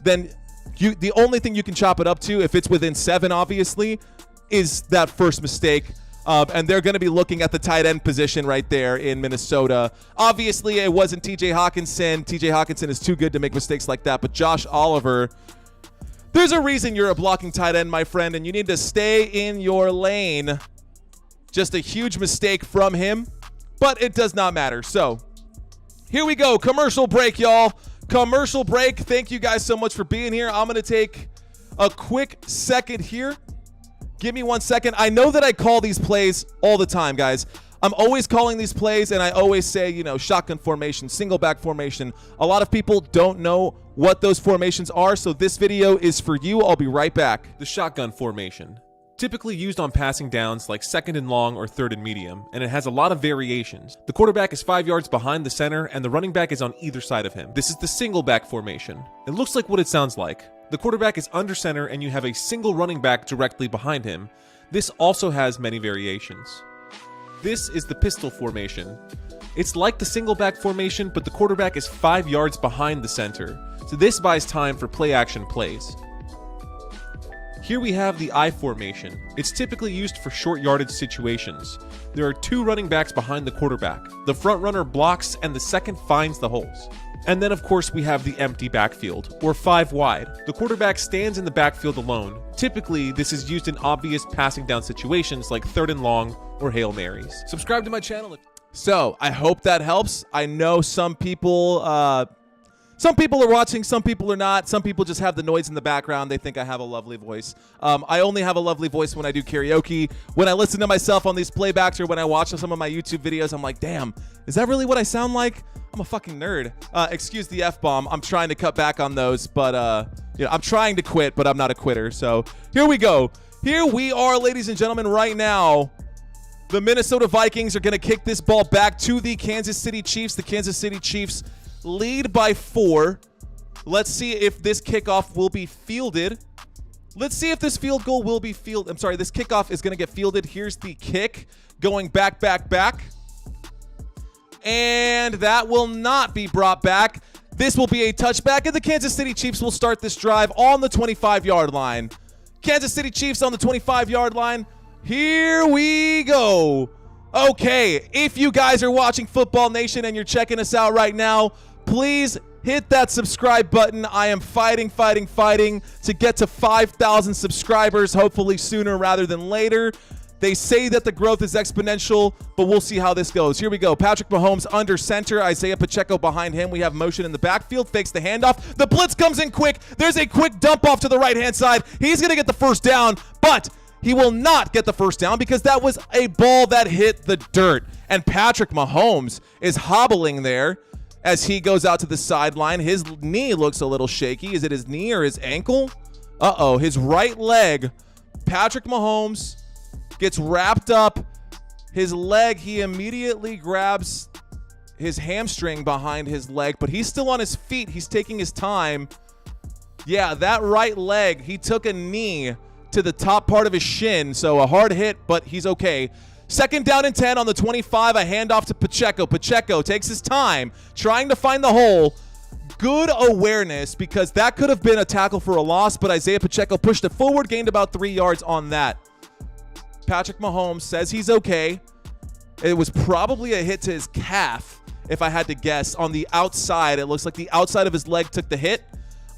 then the only thing you can chop it up to, if it's within 7, obviously, is that first mistake. And they're going to be looking at the tight end position right there in Minnesota. Obviously, it wasn't TJ Hawkinson. TJ Hawkinson is too good to make mistakes like that. But Josh Oliver, there's a reason you're a blocking tight end, my friend, and you need to stay in your lane. Just a huge mistake from him, but it does not matter. So here we go. Commercial break, y'all. Commercial break. Thank you guys so much for being here. I'm going to take a quick second here. Give me 1 second. I know that I call these plays all the time, guys. I'm always calling these plays, and I always say, you know, shotgun formation, single back formation. A lot of people don't know what those formations are, so this video is for you. I'll be right back. The shotgun formation, typically used on passing downs like 2nd and long or 3rd and medium, and it has a lot of variations. The quarterback is 5 yards behind the center, and the running back is on either side of him. This is the single back formation. It looks like what it sounds like. The quarterback is under center and you have a single running back directly behind him. This also has many variations. This is the pistol formation. It's like the single back formation, but the quarterback is 5 yards behind the center, so this buys time for play action plays. Here we have the I formation. It's typically used for short yardage situations. There are 2 running backs behind the quarterback. The front runner blocks and the second finds the holes. And then of course we have the empty backfield, or 5 wide. The quarterback stands in the backfield alone. Typically, this is used in obvious passing down situations like 3rd and long or Hail Marys. Subscribe to my channel. So I hope that helps. I know some people are watching, some people are not. Some people just have the noise in the background. They think I have a lovely voice. I only have a lovely voice when I do karaoke. When I listen to myself on these playbacks or when I watch some of my YouTube videos, I'm like, damn, is that really what I sound like? I'm a fucking nerd. Excuse the F-bomb. I'm trying to cut back on those, but I'm trying to quit, but I'm not a quitter. So here we go. Here we are, ladies and gentlemen, right now. The Minnesota Vikings are going to kick this ball back to the Kansas City Chiefs. The Kansas City Chiefs lead by 4. Let's see if this kickoff will be fielded. Let's see if this field goal will be fielded. I'm sorry, this kickoff is going to get fielded. Here's the kick going back. And that will not be brought back. This will be a touchback, and the Kansas City Chiefs will start this drive on the 25-yard line. Kansas City Chiefs on the 25-yard line. Here we go. Okay, if you guys are watching Football Nation and you're checking us out right now, please hit that subscribe button. I am fighting to get to 5,000 subscribers, hopefully sooner rather than later. They say that the growth is exponential, but we'll see how this goes. Here we go. Patrick Mahomes under center. Isaiah Pacheco behind him. We have motion in the backfield. Fakes the handoff. The blitz comes in quick. There's a quick dump off to the right-hand side. He's going to get the first down, but he will not get the first down because that was a ball that hit the dirt. And Patrick Mahomes is hobbling there as he goes out to the sideline. His knee looks a little shaky. Is it his knee or his ankle? Uh-oh, his right leg. Patrick Mahomes gets wrapped up. His leg, he immediately grabs his hamstring behind his leg, but he's still on his feet. He's taking his time. Yeah, that right leg, he took a knee to the top part of his shin, so a hard hit, but he's okay. 2nd down and 10 on the 25, a handoff to Pacheco. Pacheco takes his time, trying to find the hole. Good awareness, because that could have been a tackle for a loss, but Isaiah Pacheco pushed it forward, gained about 3 yards on that. Patrick Mahomes says he's okay. It was probably a hit to his calf, if I had to guess. On the outside, it looks like the outside of his leg took the hit.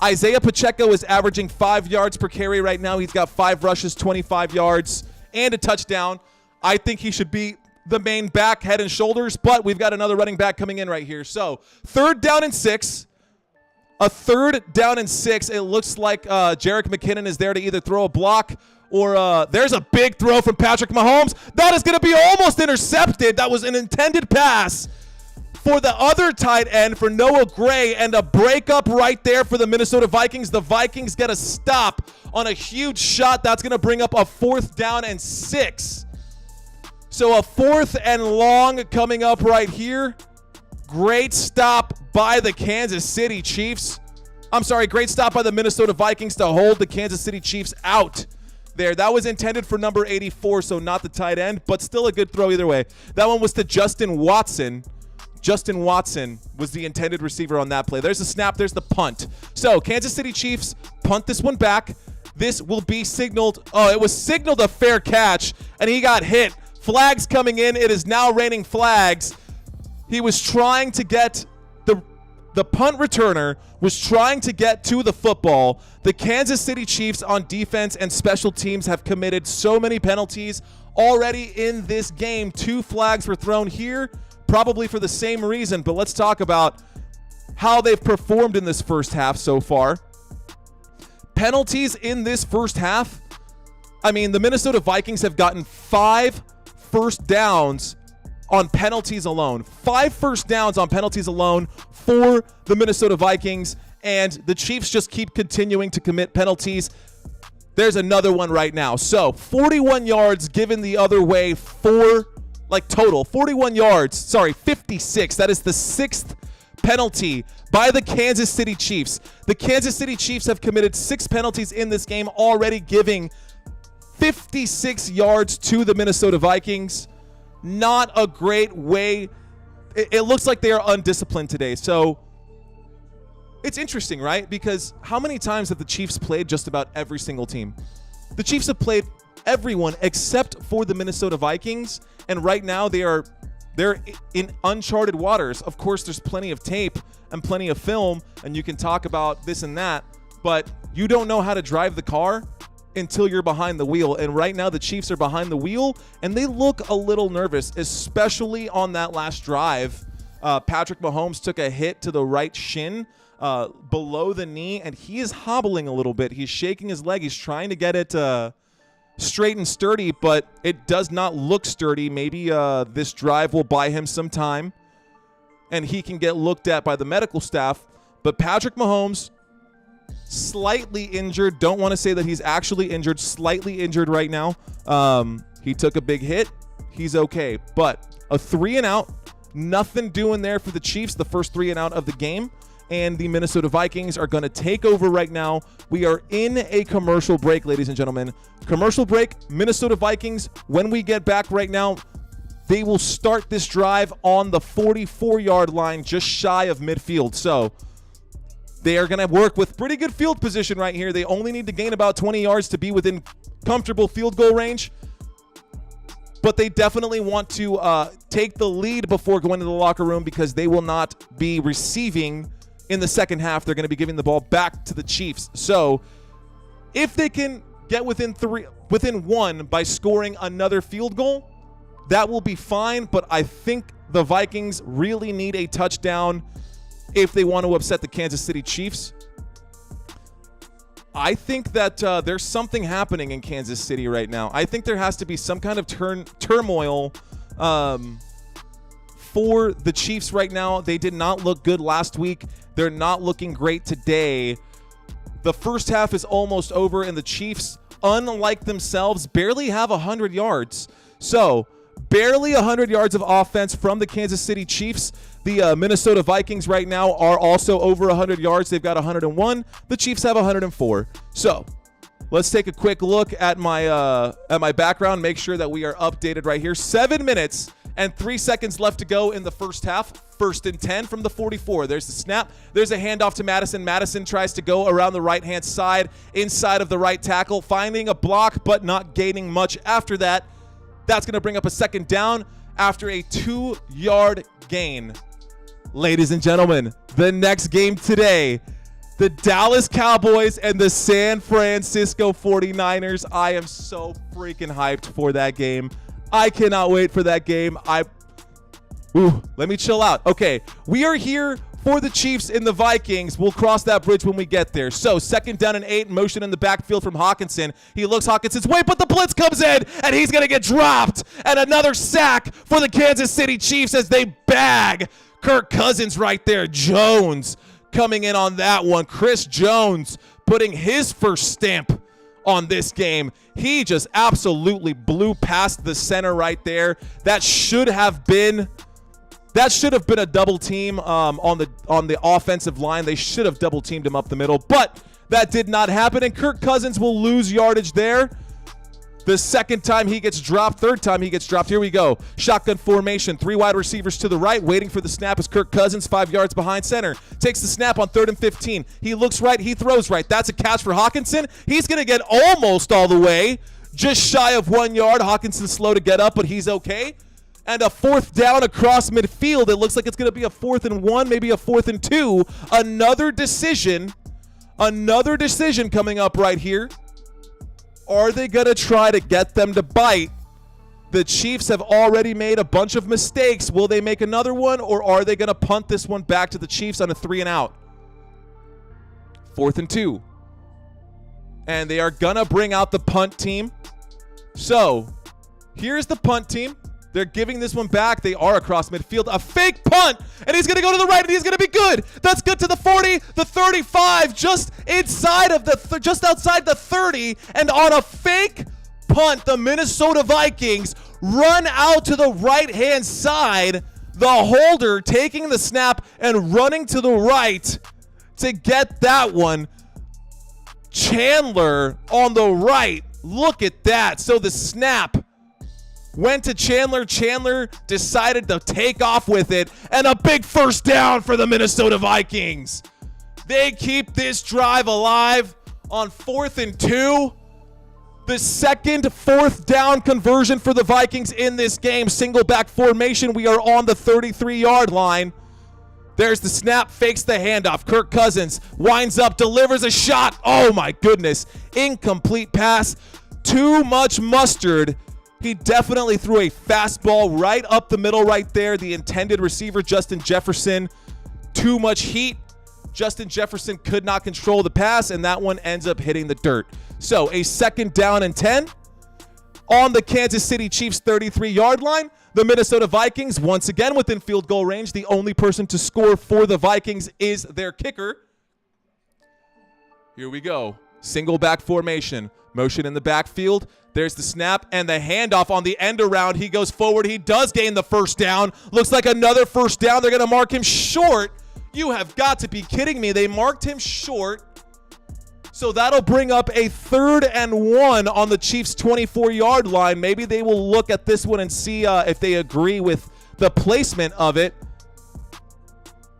Isaiah Pacheco is averaging 5 yards per carry right now. He's got 5 rushes, 25 yards, and a touchdown. I think he should be the main back, head and shoulders, but we've got another running back coming in right here. So 3rd down and 6. A 3rd down and 6. It looks like Jerick McKinnon is there to either throw a block or there's a big throw from Patrick Mahomes. That is going to be almost intercepted. That was an intended pass for the other tight end, for Noah Gray, and a breakup right there for the Minnesota Vikings. The Vikings get a stop on a huge shot. That's going to bring up a 4th down and 6. So a 4th and long coming up right here. Great stop by the Kansas City Chiefs. I'm sorry, great stop by the Minnesota Vikings to hold the Kansas City Chiefs out there. That was intended for number 84, so not the tight end, but still a good throw either way. That one was to Justin Watson. Justin Watson was the intended receiver on that play. There's the snap. There's the punt. So Kansas City Chiefs punt this one back. This will be signaled. Oh, it was signaled a fair catch, and he got hit. Flags coming in. It is now raining flags. He was trying to get the punt returner was trying to get to the football. The Kansas City Chiefs on defense and special teams have committed so many penalties already in this game. 2 flags were thrown here, probably for the same reason, but let's talk about how they've performed in this first half so far. Penalties in this first half. I mean, the Minnesota Vikings have gotten 5 first downs on penalties alone. 5 first downs on penalties alone for the Minnesota Vikings, and the Chiefs just keep continuing to commit penalties. There's another one right now. So 41 yards given the other way total 41 yards. Sorry, 56. That is the 6th penalty by the Kansas City Chiefs. The Kansas City Chiefs have committed 6 penalties in this game, already giving 56 yards to the Minnesota Vikings. Not a great way. It looks like they are undisciplined today. So it's interesting, right? Because how many times have the Chiefs played just about every single team? The Chiefs have played everyone except for the Minnesota Vikings, and right now they're in uncharted waters. Of course, there's plenty of tape and plenty of film, and you can talk about this and that, but you don't know how to drive the car until you're behind the wheel. And right now the Chiefs are behind the wheel, and they look a little nervous, especially on that last drive. Patrick Mahomes took a hit to the right shin, below the knee, and he is hobbling a little bit. He's shaking his leg. He's trying to get it straight and sturdy, but it does not look sturdy. Maybe this drive will buy him some time, and he can get looked at by the medical staff. But Patrick Mahomes, slightly injured. Don't want to say that he's actually injured. Slightly injured right now. He took a big hit. He's okay. But a 3-and-out. Nothing doing there for the Chiefs. The first 3-and-out of the game. And the Minnesota Vikings are going to take over right now. We are in a commercial break, ladies and gentlemen. Commercial break, Minnesota Vikings. When we get back right now, they will start this drive on the 44-yard line, just shy of midfield. So they are going to work with pretty good field position right here. They only need to gain about 20 yards to be within comfortable field goal range. But they definitely want to take the lead before going to the locker room, because they will not be receiving in the second half. They're going to be giving the ball back to the Chiefs. So if they can get within 1 by scoring another field goal, that will be fine. But I think the Vikings really need a touchdown if they want to upset the Kansas City Chiefs. I think that there's something happening in Kansas City right now. I think there has to be some kind of turmoil for the Chiefs right now. They did not look good last week. They're not looking great today. The first half is almost over, and the Chiefs, unlike themselves, barely have 100 yards. So barely 100 yards of offense from the Kansas City Chiefs. The Minnesota Vikings right now are also over 100 yards. They've got 101. The Chiefs have 104. So let's take a quick look at my background. Make sure that we are updated right here. 7 minutes and 3 seconds left to go in the first half. 1st and 10 from the 44. There's the snap. There's a handoff to Madison. Madison tries to go around the right-hand side, inside of the right tackle, finding a block, but not gaining much after that. That's going to bring up a second down after a 2-yard gain. Ladies and gentlemen, the next game today, the Dallas Cowboys and the San Francisco 49ers. I am so freaking hyped for that game. I cannot wait for that game. Let me chill out. Okay, we are here for the Chiefs and the Vikings. We'll cross that bridge when we get there. So 2nd down and 8, motion in the backfield from Hawkinson. He looks Hawkinson's way, but the blitz comes in, and he's going to get dropped. And another sack for the Kansas City Chiefs as they bag Kirk Cousins right there. Jones coming in on that one. Chris Jones putting his first stamp on this game. He just absolutely blew past the center right there. That should have been a double team on the offensive line. They should have double teamed him up the middle, but that did not happen, and Kirk Cousins will lose yardage there. The second time he gets dropped, third time he gets dropped. Here we go. Shotgun formation, 3 wide receivers to the right. Waiting for the snap is Kirk Cousins, 5 yards behind center. Takes the snap on 3rd and 15. He looks right, he throws right. That's a catch for Hawkinson. He's going to get almost all the way, just shy of 1 yard. Hawkinson's slow to get up, but he's okay. And a 4th down across midfield. It looks like it's going to be a 4th and 1, maybe a 4th and 2. Another decision coming up right here. Are they going to try to get them to bite? The Chiefs have already made a bunch of mistakes. Will they make another one, or are they going to punt this one back to the Chiefs on a 3-and-out? 4th and 2. And they are going to bring out the punt team. So here's the punt team. They're giving this one back. They are across midfield. A fake punt, and he's going to go to the right, and he's going to be good. That's good to the 40, the 35, just outside the 30, and on a fake punt, the Minnesota Vikings run out to the right-hand side. The holder taking the snap and running to the right to get that one. Chandler on the right. Look at that. So the snap went to Chandler. Chandler decided to take off with it. And a big first down for the Minnesota Vikings. They keep this drive alive on 4th and 2. The second 4th down conversion for the Vikings in this game. Single back formation. We are on the 33-yard line. There's the snap, fakes the handoff. Kirk Cousins winds up, delivers a shot. Oh my goodness. Incomplete pass. Too much mustard. He definitely threw a fastball right up the middle right there. The intended receiver, Justin Jefferson. Too much heat. Justin Jefferson could not control the pass, and that one ends up hitting the dirt. So a 2nd down and 10 on the Kansas City Chiefs 33-yard line. The Minnesota Vikings, once again within field goal range. The only person to score for the Vikings is their kicker. Here we go. Single back formation. Motion in the backfield. There's the snap and the handoff on the end around. He goes forward. He does gain the first down. Looks like another first down. They're going to mark him short. You have got to be kidding me. They marked him short. So that'll bring up a 3rd and 1 on the Chiefs' 24-yard line. Maybe they will look at this one and see if they agree with the placement of it.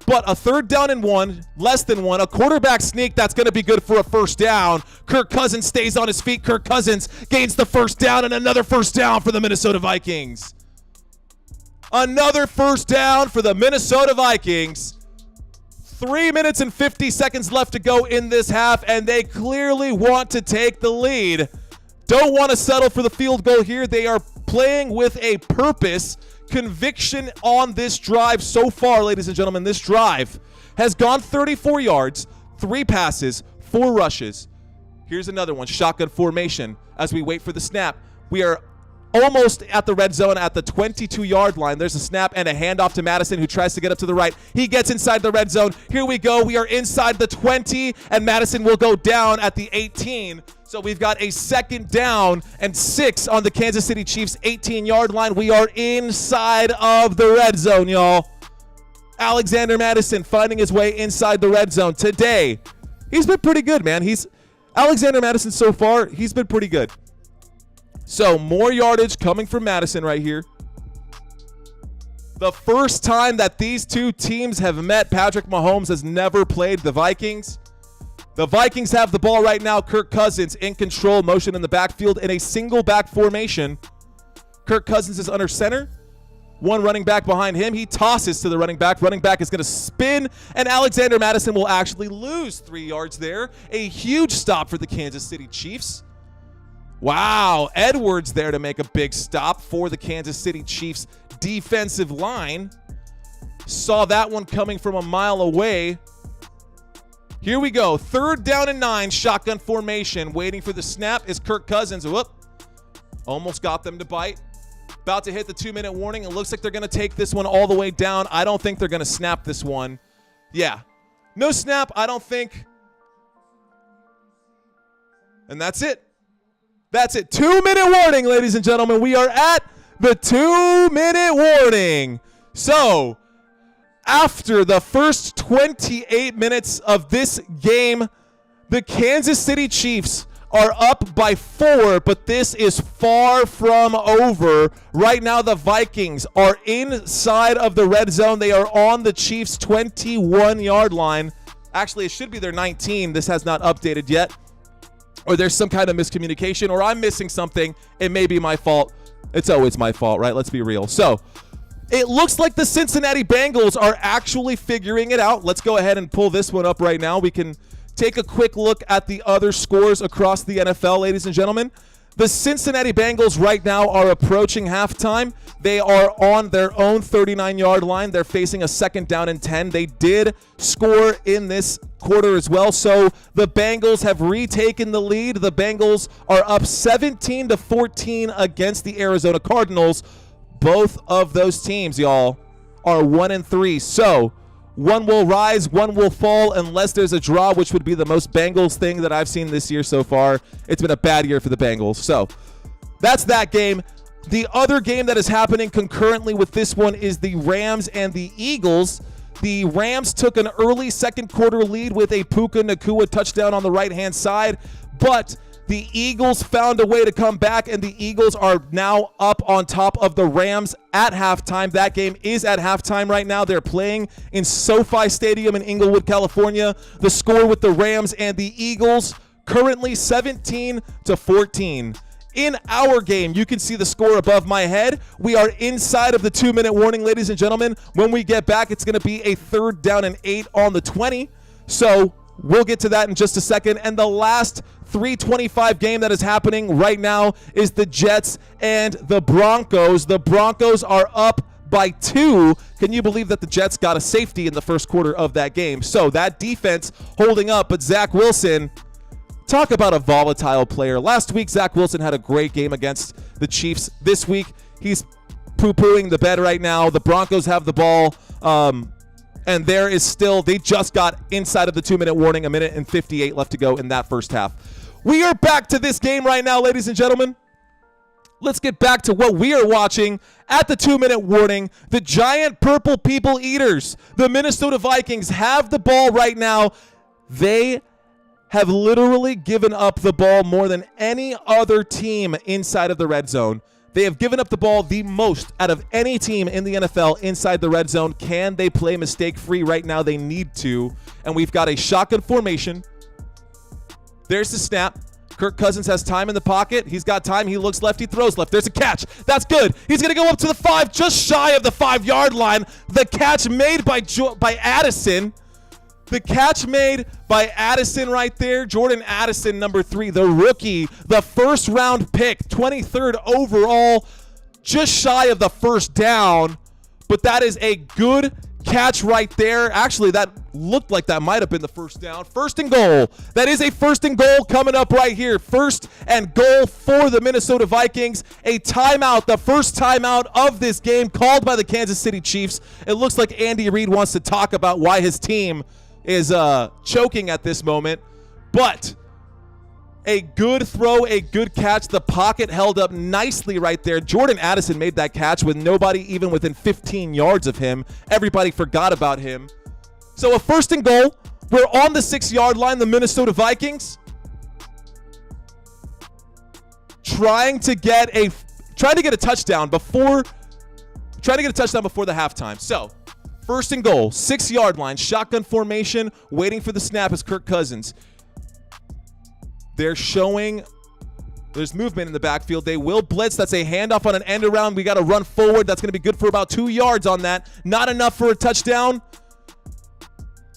But a 3rd down and 1, less than 1, a quarterback sneak, that's going to be good for a first down. Kirk Cousins stays on his feet. Kirk Cousins gains the first down, and another first down for the Minnesota Vikings. Another first down for the Minnesota Vikings. 3 minutes and 50 seconds left to go in this half, and they clearly want to take the lead. Don't want to settle for the field goal here. They are playing with a purpose. Conviction on this drive so far, ladies and gentlemen. This drive has gone 34 yards, 3 passes, 4 rushes. Here's another one, shotgun formation. As we wait for the snap, we are almost at the red zone at the 22-yard line. There's a snap and a handoff to Madison, who tries to get up to the right. He gets inside the red zone. Here we go. We are inside the 20, and Madison will go down at the 18. So we've got a 2nd down and 6 on the Kansas City Chiefs 18-yard line. We are inside of the red zone, y'all. Alexander Madison finding his way inside the red zone today. He's been pretty good, man. Alexander Madison so far, he's been pretty good. So more yardage coming from Madison right here. The first time that these two teams have met, Patrick Mahomes has never played the Vikings. The Vikings have the ball right now. Kirk Cousins in control, motion in the backfield in a single back formation. Kirk Cousins is under center. One running back behind him. He tosses to the running back. Running back is going to spin, and Alexander Madison will actually lose 3 yards there. A huge stop for the Kansas City Chiefs. Wow, Edwards there to make a big stop for the Kansas City Chiefs defensive line. Saw that one coming from a mile away. Here we go. 3rd down and 9, shotgun formation. Waiting for the snap is Kirk Cousins. Whoop. Almost got them to bite. About to hit the 2-minute warning. It looks like they're going to take this one all the way down. I don't think they're going to snap this one. Yeah. No snap, I don't think. And that's it. That's it. 2-minute warning, ladies and gentlemen. We are at the 2-minute warning. So, after the first 28 minutes of this game, the Kansas City Chiefs are up by 4, but this is far from over. Right now, the Vikings are inside of the red zone. They are on the Chiefs' 21-yard line. Actually, it should be their 19. This has not updated yet. Or there's some kind of miscommunication, or I'm missing something. It may be my fault. It's always my fault, right? Let's be real. So, it looks like the Cincinnati Bengals are actually figuring it out. Let's go ahead and pull this one up right now. We can take a quick look at the other scores across the NFL, ladies and gentlemen. The Cincinnati Bengals right now are approaching halftime. They are on their own 39-yard line. They're facing a 2nd down and 10. They did score in this quarter as well, so the Bengals have retaken the lead. The Bengals are up 17-14 against the Arizona Cardinals. Both of those teams, y'all, are 1-3. So one will rise, one will fall unless there's a draw, which would be the most Bengals thing that I've seen this year so far. It's been a bad year for the Bengals. So that's that game. The other game that is happening concurrently with this one is the Rams and the Eagles. The Rams took an early second quarter lead with a Puka Nacua touchdown on the right-hand side, but the Eagles found a way to come back, and the Eagles are now up on top of the Rams at halftime. That game is at halftime right now. They're playing in SoFi Stadium in Inglewood, California. The score with the Rams and the Eagles currently 17-14. In our game, you can see the score above my head. We are inside of the 2-minute warning, ladies and gentlemen. When we get back, it's going to be a 3rd down and 8 on the 20. So we'll get to that in just a second. And the last 3:25 game that is happening right now is the Jets and the Broncos. The Broncos are up by 2. Can you believe that the Jets got a safety in the first quarter of that game? So that defense holding up, but Zach Wilson, talk about a volatile player. Last week, Zach Wilson had a great game against the Chiefs. This week, he's poo-pooing the bed right now. The Broncos have the ball, and there is still, they just got inside of the 2-minute warning, 1 minute and 58 left to go in that first half. We are back to this game right now, ladies and gentlemen. Let's get back to what we are watching at the 2-minute warning. The giant purple people eaters, the Minnesota Vikings, have the ball right now. They have literally given up the ball more than any other team inside of the red zone. They have given up the ball the most out of any team in the NFL inside the red zone. Can they play mistake-free right now? They need to. And we've got a shotgun formation. There's the snap. Kirk Cousins has time in the pocket. He's got time. He looks left. He throws left. There's a catch. That's good. He's going to go up to the 5, just shy of the 5-yard line. The catch made by Addison. The catch made by Addison right there. Jordan Addison, number 3, the rookie, the first-round pick, 23rd overall, just shy of the first down. But that is a good catch right there. Actually, that looked like that might have been the first down. 1st and goal. That is a 1st and goal coming up right here. 1st and goal for the Minnesota Vikings. A timeout, the first timeout of this game called by the Kansas City Chiefs. It looks like Andy Reid wants to talk about why his team is choking at this moment, but a good throw, a good catch. The pocket held up nicely right there. Jordan Addison made that catch with nobody even within 15 yards of him. Everybody forgot about him. So a 1st and goal. We're on the 6-yard line, the Minnesota Vikings. Trying to get a touchdown before the halftime. So 1st and goal, 6-yard line, shotgun formation, waiting for the snap is Kirk Cousins. They're showing there's movement in the backfield. They will blitz. That's a handoff on an end around. We got to run forward. That's going to be good for about 2 yards on that. Not enough for a touchdown.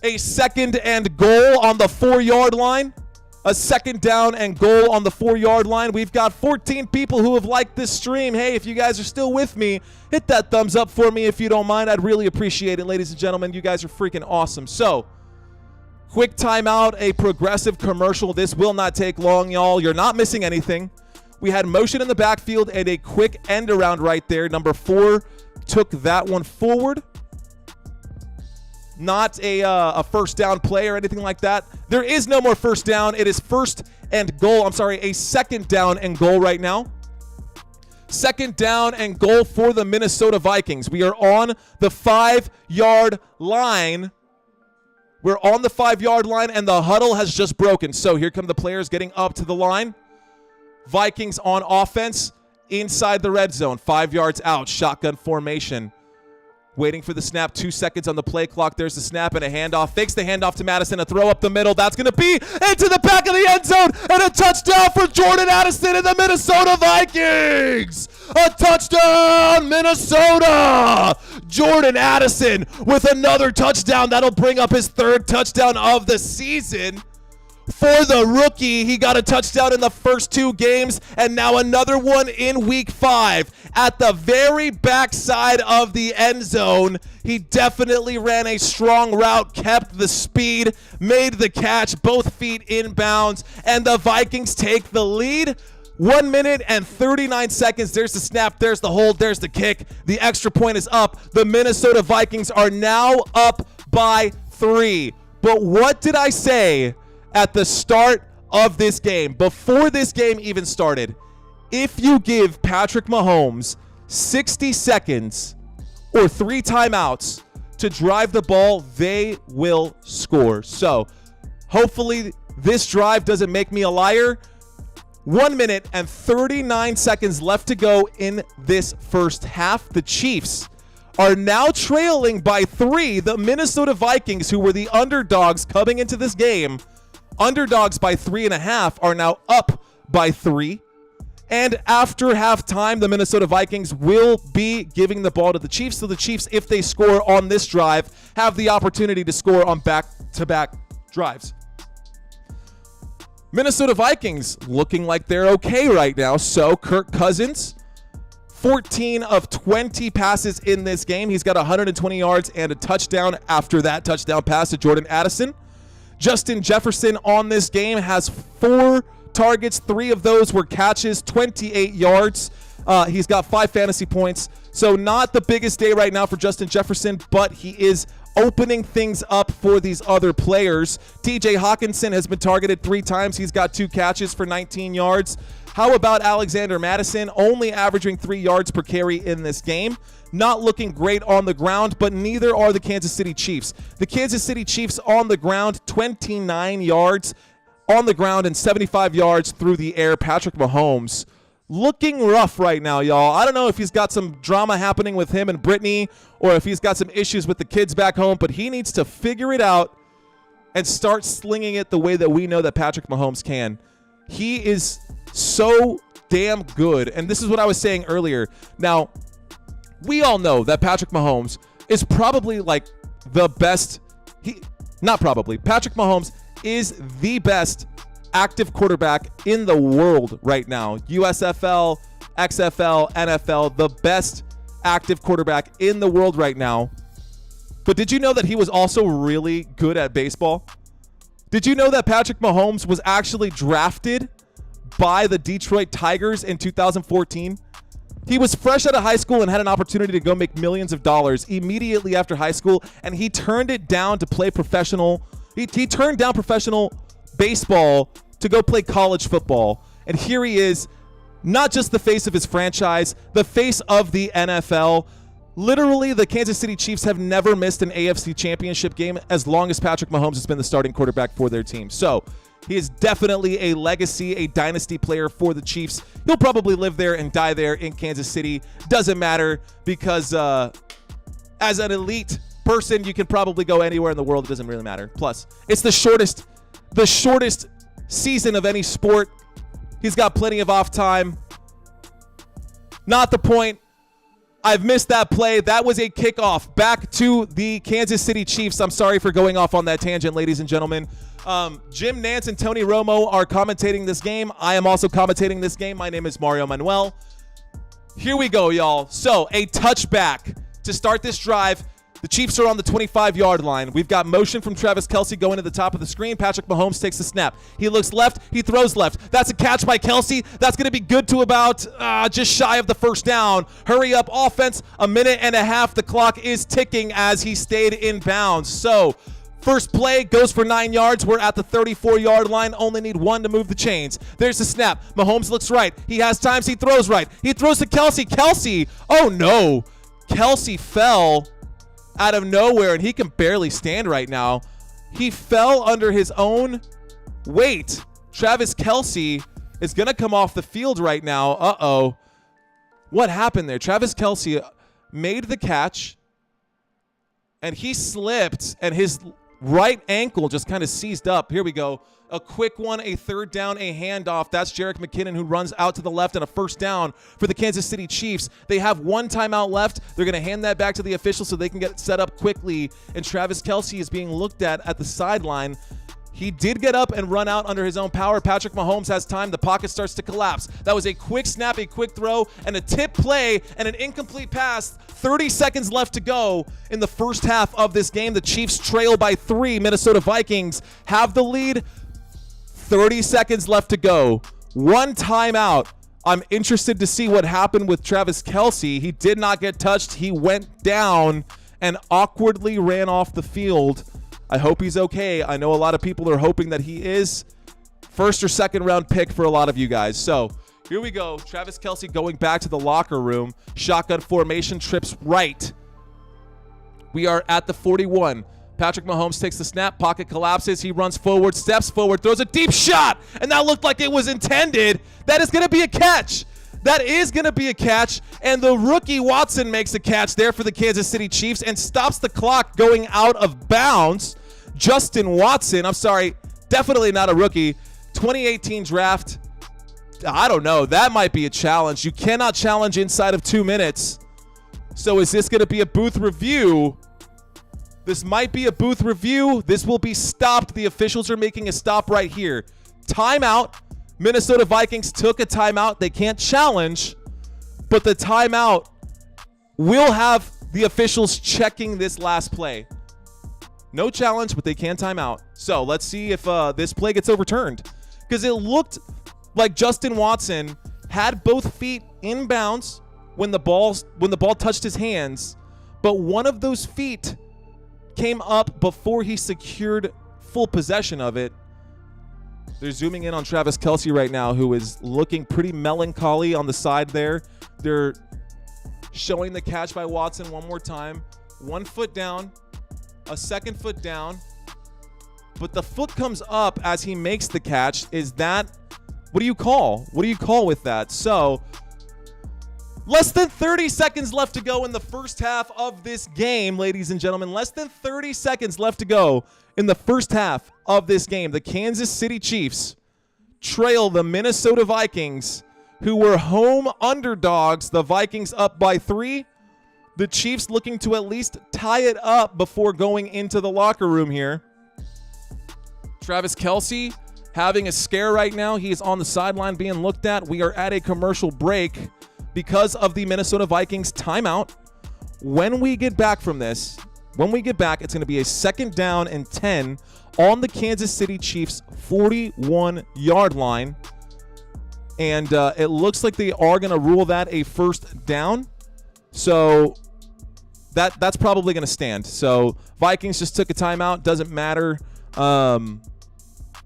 A 2nd and goal on the 4-yard line. A 2nd down and goal on the 4-yard line. We've got 14 people who have liked this stream. Hey, if you guys are still with me, hit that thumbs up for me if you don't mind. I'd really appreciate it, ladies and gentlemen. You guys are freaking awesome. So, quick timeout, a progressive commercial. This will not take long, y'all. You're not missing anything. We had motion in the backfield and a quick end around right there. Number 4 took that one forward. Not a first down play or anything like that. There is no more first down. It is 1st and goal. I'm sorry, a 2nd down and goal right now. 2nd down and goal for the Minnesota Vikings. We are on the 5-yard line. We're on the 5-yard line, and the huddle has just broken. So here come the players getting up to the line. Vikings on offense inside the red zone. 5 yards out, shotgun formation. Waiting for the snap, 2 seconds on the play clock. There's the snap and a handoff. Fakes the handoff to Madison, a throw up the middle. That's going to be into the back of the end zone, and a touchdown for Jordan Addison and the Minnesota Vikings. A touchdown, Minnesota. Jordan Addison with another touchdown. That'll bring up his 3rd touchdown of the season. For the rookie, he got a touchdown in the first 2 games, and now another one in week 5. At the very backside of the end zone, he definitely ran a strong route, kept the speed, made the catch, both feet inbounds, and the Vikings take the lead. 1 minute and 39 seconds. There's the snap. There's the hold. There's the kick. The extra point is up. The Minnesota Vikings are now up by 3. But what did I say at the start of this game, before this game even started? if you give Patrick Mahomes 60 seconds or 3 timeouts to drive the ball, they will score. So hopefully this drive doesn't make me a liar. 1 minute and 39 seconds left to go in this first half. The Chiefs are now trailing by 3. The Minnesota Vikings, who were the underdogs coming into this game, underdogs by 3.5, are now up by 3. And after halftime, the Minnesota Vikings will be giving the ball to the Chiefs. So the Chiefs, if they score on this drive, have the opportunity to score on back-to-back drives. Minnesota Vikings looking like they're okay right now. So Kirk Cousins, 14 of 20 passes in this game. He's got 120 yards and a touchdown after that touchdown pass to Jordan Addison. Justin Jefferson on this game has 4 targets. 3 of those were catches, 28 yards. He's got 5 fantasy points. So not the biggest day right now for Justin Jefferson, but he is opening things up for these other players. TJ Hawkinson has been targeted 3 times. He's got 2 catches for 19 yards. How about Alexander Madison, only averaging 3 yards per carry in this game? Not looking great on the ground, but neither are the Kansas City Chiefs. The Kansas City Chiefs on the ground, 29 yards on the ground and 75 yards through the air. Patrick Mahomes looking rough right now, y'all. I don't know if he's got some drama happening with him and Brittany or if he's got some issues with the kids back home, but he needs to figure it out and start slinging it the way that we know that Patrick Mahomes can. He is so damn good. And this is what I was saying earlier. Now, we all know that Patrick Mahomes is probably like the best. Patrick Mahomes is the best active quarterback in the world right now. USFL, XFL, NFL, the best active quarterback in the world right now. But did you know that he was also really good at baseball? Did you know that Patrick Mahomes was actually drafted by the Detroit Tigers in 2014? He was fresh out of high school and had an opportunity to go make millions of dollars immediately after high school, and he turned it down to play professional. He turned down professional baseball to go play college football. And here he is, not just the face of his franchise, the face of the NFL. Literally, the Kansas City Chiefs have never missed an AFC championship game as long as Patrick Mahomes has been the starting quarterback for their team. So he is definitely a legacy, a dynasty player for the Chiefs. He'll probably live there and die there in Kansas City. Doesn't matter because as an elite person, you can probably go anywhere in the world. It doesn't really matter. Plus, it's the shortest season of any sport. He's got plenty of off time. Not the point. I've missed that play. That was a kickoff back to the Kansas City Chiefs. I'm sorry for going off on that tangent, ladies and gentlemen. Jim Nantz and Tony Romo are commentating this game. I am also commentating this game. My name is Mario Manuel. Here we go, y'all. So a touchback to start this drive. The Chiefs are on the 25-yard line. We've got motion from Travis Kelce going to the top of the screen. Patrick Mahomes takes the snap. He looks left. He throws left. That's a catch by Kelce. That's going to be good to about just shy of the first down. Hurry up, offense. 1.5 minutes. The clock is ticking as he stayed in bounds. So first play goes for 9 yards. We're at the 34-yard line. Only need 1 to move the chains. There's the snap. Mahomes looks right. He has times. He throws right. He throws to Kelce. Kelce. Oh, no. Kelce fell out of nowhere, and he can barely stand right now. He fell under his own weight. Travis Kelce is going to come off the field right now. Uh-oh. What happened there? Travis Kelce made the catch, and he slipped, and his right ankle just kind of seized up. Here we go. A quick one, a third down, a handoff. That's Jerick McKinnon who runs out to the left and a first down for the Kansas City Chiefs. They have 1 timeout left. They're going to hand that back to the officials so they can get set up quickly. And Travis Kelce is being looked at the sideline. He did get up and run out under his own power. Patrick Mahomes has time. The pocket starts to collapse. That was a quick snap, a quick throw, and a tip play and an incomplete pass. 30 seconds left to go in the first half of this game. The Chiefs trail by 3. Minnesota Vikings have the lead. 30 seconds left to go. 1 timeout. I'm interested to see what happened with Travis Kelce. He did not get touched. He went down and awkwardly ran off the field. I hope he's okay. I know a lot of people are hoping that he is. First or second round pick for a lot of you guys. So Here we go. Travis Kelce going back to the locker room. Shotgun formation, trips right. We are at the 41. Patrick Mahomes takes the snap. Pocket collapses. He runs forward, steps forward, throws a deep shot. And that looked like it was intended. That is going to be a catch. That is going to be a catch. And the rookie Watson makes a catch there for the Kansas City Chiefs and stops the clock going out of bounds. Justin Watson, I'm sorry, definitely not a rookie. 2018 draft. I don't know. That might be a challenge. You cannot challenge inside of 2 minutes. So is this going to be a booth review? This might be a booth review. This will be stopped. The officials are making a stop right here. Timeout. Minnesota Vikings took a timeout. They can't challenge, but the timeout will have the officials checking this last play. No challenge, but they can timeout. So let's see if this play gets overturned, because it looked like Justin Watson had both feet in bounds when the ball touched his hands, but one of those feet came up before he secured full possession of it. They're zooming in on Travis Kelce right now, who is looking pretty melancholy on the side there. They're showing the catch by Watson one more time. 1 foot down, a second foot down, but the foot comes up as he makes the catch. Is that, what do you call? What do you call with that? So, less than 30 seconds left to go in the first half of this game, ladies and gentlemen. Less than 30 seconds left to go in the first half of this game. The Kansas City Chiefs trail the Minnesota Vikings, who were home underdogs. The Vikings up by 3. The Chiefs looking to at least tie it up before going into the locker room here. Travis Kelce having a scare right now. He is on the sideline being looked at. We are at a commercial break because of the Minnesota Vikings timeout. When we get back from this, it's going to be a 2nd down and 10 on the Kansas City Chiefs 41-yard line. And it looks like they are going to rule that a 1st down. So that's probably going to stand. So Vikings just took a timeout. Doesn't matter.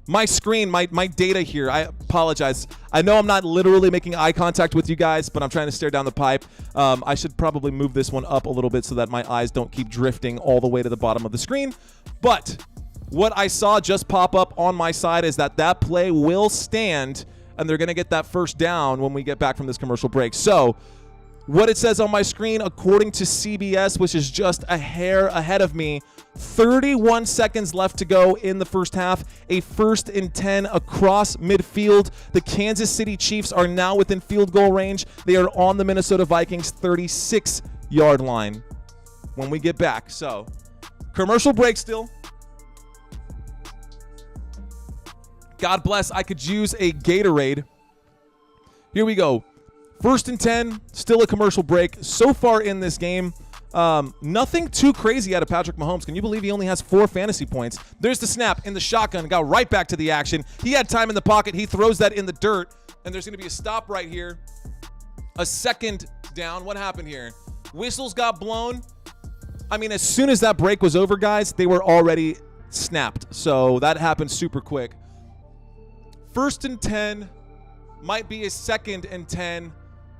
My screen, my data here, I apologize. I know I'm not literally making eye contact with you guys, but I'm trying to stare down the pipe. I should probably move this one up a little bit so that my eyes don't keep drifting all the way to the bottom of the screen. But what I saw just pop up on my side is that play will stand, and they're going to get that 1st down when we get back from this commercial break. So what it says on my screen, according to CBS, which is just a hair ahead of me, 31 seconds left to go in the first half. A 1st and 10 across midfield. The Kansas City Chiefs are now within field goal range. They are on the Minnesota Vikings 36-yard line when we get back. So, commercial break still. God bless, I could use a Gatorade. Here we go. 1st and 10, still a commercial break. So far in this game, nothing too crazy out of Patrick Mahomes. Can you believe he only has 4 fantasy points? There's the snap in the shotgun. Got right back to the action. He had time in the pocket. He throws that in the dirt, and there's going to be a stop right here. A 2nd down. What happened here? Whistles got blown. I mean, as soon as that break was over, guys, they were already snapped. So that happened super quick. 1st and 10. Might be a 2nd and 10.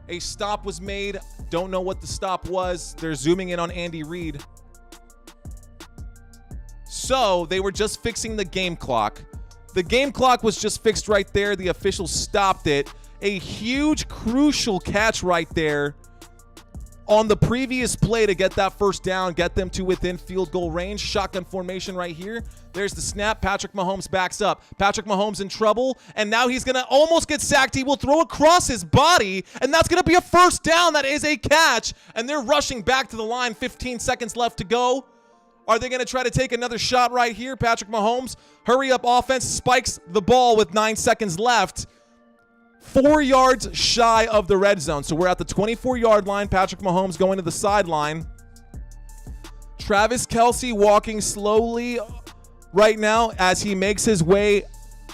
A stop was made. Don't know what the stop was. They're zooming in on Andy Reid. So they were just fixing the game clock. The game clock was just fixed right there. The officials stopped it. A huge, crucial catch right there on the previous play to get that 1st down, get them to within field goal range. Shotgun formation right here. There's the snap. Patrick Mahomes backs up. Patrick Mahomes in trouble, and now he's going to almost get sacked. He will throw across his body, and that's going to be a 1st down. That is a catch, and they're rushing back to the line. 15 seconds left to go. Are they going to try to take another shot right here? Patrick Mahomes, hurry up offense, spikes the ball with 9 seconds left. 4 yards shy of the red zone. So we're at the 24-yard line. Patrick Mahomes going to the sideline. Travis Kelce walking slowly right now as he makes his way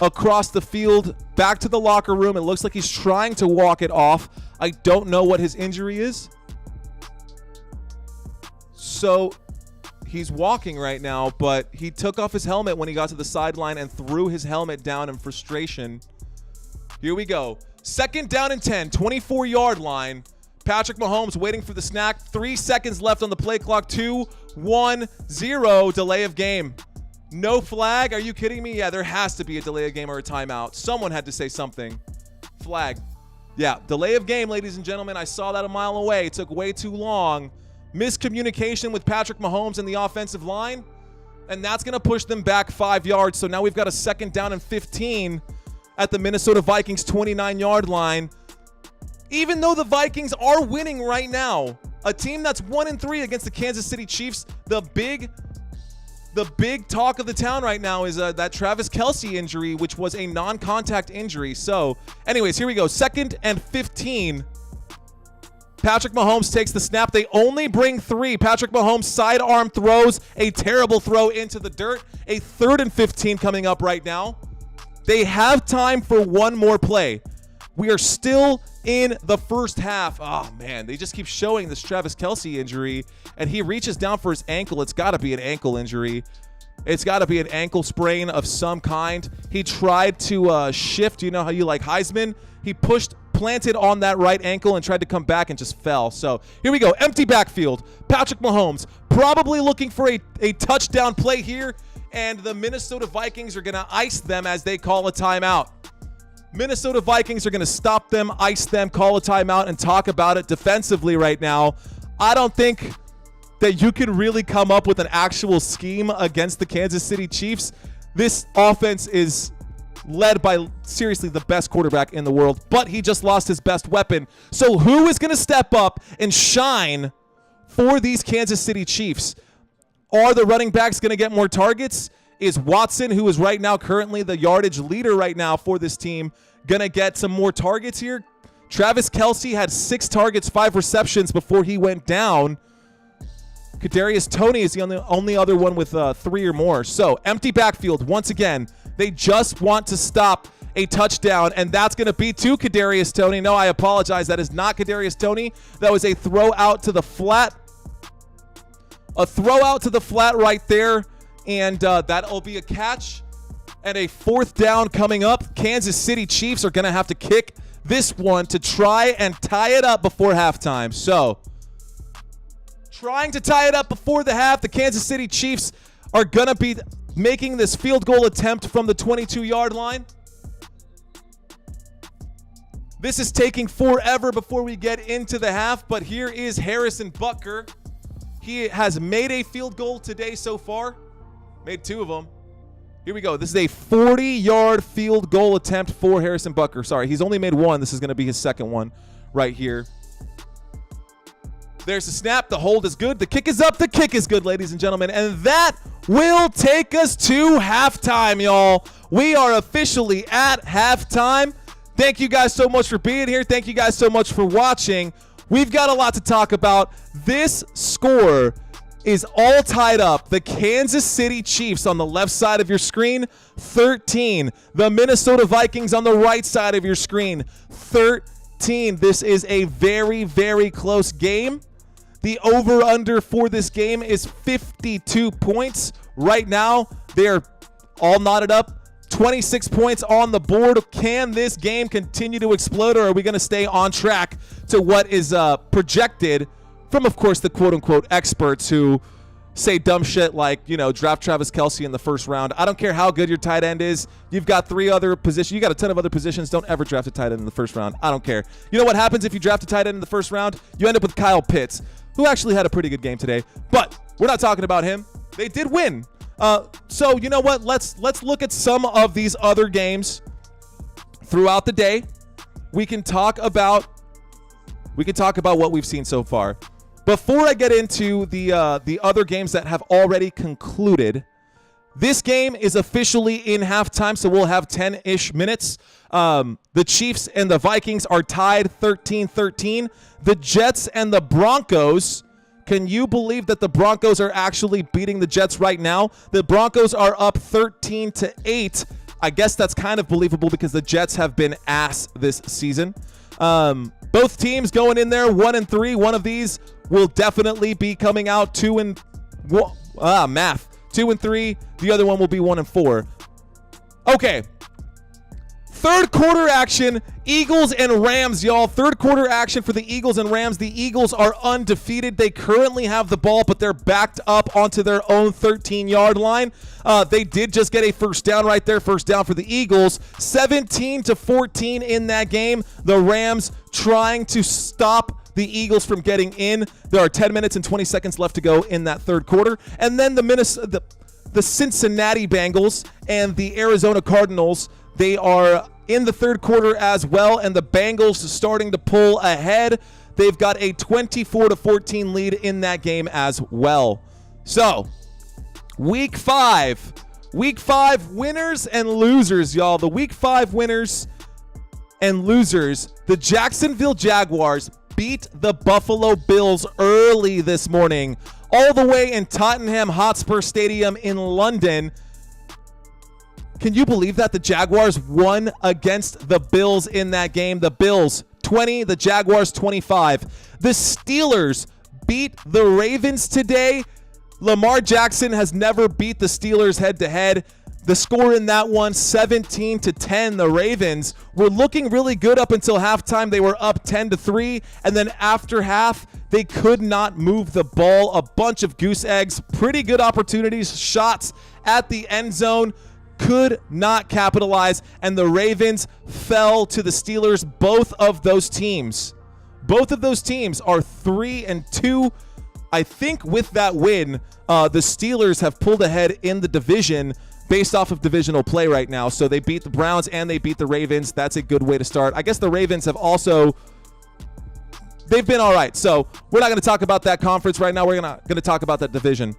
across the field back to the locker room. It looks like he's trying to walk it off. I don't know what his injury is. So he's walking right now, but he took off his helmet when he got to the sideline and threw his helmet down in frustration. Here we go. 2nd down and 10, 24-yard line. Patrick Mahomes waiting for the snap. 3 seconds left on the play clock. 2-1-0 delay of game. No flag? Are you kidding me? Yeah, there has to be a delay of game or a timeout. Someone had to say something. Flag. Yeah, delay of game, ladies and gentlemen. I saw that a mile away. It took way too long. Miscommunication with Patrick Mahomes and the offensive line. And that's going to push them back 5 yards. So now we've got a 2nd down and 15 at the Minnesota Vikings 29-yard line. Even though the Vikings are winning right now, a team that's 1-3 against the Kansas City Chiefs, the big talk of the town right now is that Travis Kelce injury, which was a non-contact injury. So anyways, here we go. 2nd and 15. Patrick Mahomes takes the snap. They only bring 3. Patrick Mahomes sidearm throws a terrible throw into the dirt. A 3rd and 15 coming up right now. They have time for one more play. We are still in the first half. Oh, man, they just keep showing this Travis Kelce injury, and he reaches down for his ankle. It's got to be an ankle injury. It's got to be an ankle sprain of some kind. He tried to shift. You know how you like Heisman? He planted on that right ankle and tried to come back and just fell. So here we go. Empty backfield. Patrick Mahomes probably looking for a touchdown play here, and the Minnesota Vikings are going to ice them as they call a timeout. Minnesota Vikings are going to stop them, ice them, call a timeout, and talk about it defensively right now. I don't think that you can really come up with an actual scheme against the Kansas City Chiefs. This offense is led by, seriously, the best quarterback in the world, but he just lost his best weapon. So who is going to step up and shine for these Kansas City Chiefs? Are the running backs going to get more targets? Is Watson, who is right now currently the yardage leader right now for this team, going to get some more targets here? Travis Kelce had 6 targets, 5 receptions before he went down. Kadarius Toney is the only other one with 3 or more. So empty backfield once again. They just want to stop a touchdown, and that's going to be to Kadarius Toney. No, I apologize. That is not Kadarius Toney. That was a throw out to the flat. A throw out to the flat right there. And that'll be a catch and a 4th down coming up. Kansas City Chiefs are going to have to kick this one to try and tie it up before halftime. So trying to tie it up before the half, the Kansas City Chiefs are going to be making this field goal attempt from the 22-yard line. This is taking forever before we get into the half, but here is Harrison Butker. He has made a field goal today so far. Made 2 of them. Here we go. This is a 40-yard field goal attempt for Harrison Butker. Sorry, he's only made 1. This is going to be his 2nd one right here. There's the snap. The hold is good. The kick is up. The kick is good, ladies and gentlemen. And that will take us to halftime, y'all. We are officially at halftime. Thank you guys so much for being here. Thank you guys so much for watching. We've got a lot to talk about. This score is all tied up. The Kansas City Chiefs on the left side of your screen, 13. The Minnesota Vikings on the right side of your screen, 13. This is a very, very close game. The over-under for this game is 52 points. Right now, they're all knotted up. 26 points on the board. Can this game continue to explode, or are we going to stay on track to what is projected from, of course, the quote-unquote experts who say dumb shit like, you know, draft Travis Kelce in the 1st round. I don't care how good your tight end is. You've got 3 other positions. You got a ton of other positions. Don't ever draft a tight end in the 1st round. I don't care. You know what happens if you draft a tight end in the 1st round? You end up with Kyle Pitts, who actually had a pretty good game today. But we're not talking about him. They did win. So you know what? Let's look at some of these other games throughout the day. We can talk about what we've seen so far. Before I get into the other games that have already concluded, this game is officially in halftime, so we'll have 10-ish minutes. The Chiefs and the Vikings are tied 13-13. The Jets and the Broncos, can you believe that the Broncos are actually beating the Jets right now? The Broncos are up 13-8. I guess that's kind of believable because the Jets have been ass this season. Both teams going in there 1-3. One of these will definitely be coming out 2-3. The other one will be 1-4. Okay. Third quarter action, Eagles and Rams, y'all. Third quarter action for the Eagles and Rams. The Eagles are undefeated. They currently have the ball, but they're backed up onto their own 13-yard line. They did just get a first down right there. First down for the Eagles. 17-14 in that game. The Rams trying to stop the Eagles from getting in. There are 10 minutes and 20 seconds left to go in that third quarter. And then the Cincinnati Bengals and the Arizona Cardinals, they are in the third quarter as well, and the Bengals starting to pull ahead. They've got a 24-14 lead in that game as well. So, Week 5 winners and losers, y'all. The Week 5 winners and losers. The Jacksonville Jaguars beat the Buffalo Bills early this morning, all the way in Tottenham Hotspur Stadium in London. Can you believe that the Jaguars won against the Bills in that game? The Bills 20, the Jaguars 25. The Steelers beat the Ravens today. Lamar Jackson has never beat the Steelers head-to-head. The score in that one, 17-10. The Ravens were looking really good up until halftime. They were up 10-3, and then after half, they could not move the ball. A bunch of goose eggs, pretty good opportunities, shots at the end zone, could not capitalize, and the Ravens fell to the Steelers. Both of those teams are 3-2. I think with that win, the Steelers have pulled ahead in the division based off of divisional play right now. So they beat the Browns and they beat the Ravens. That's a good way to start. I guess the Ravens have also, they've been all right. So we're not going to talk about that conference right now. We're going to talk about that division.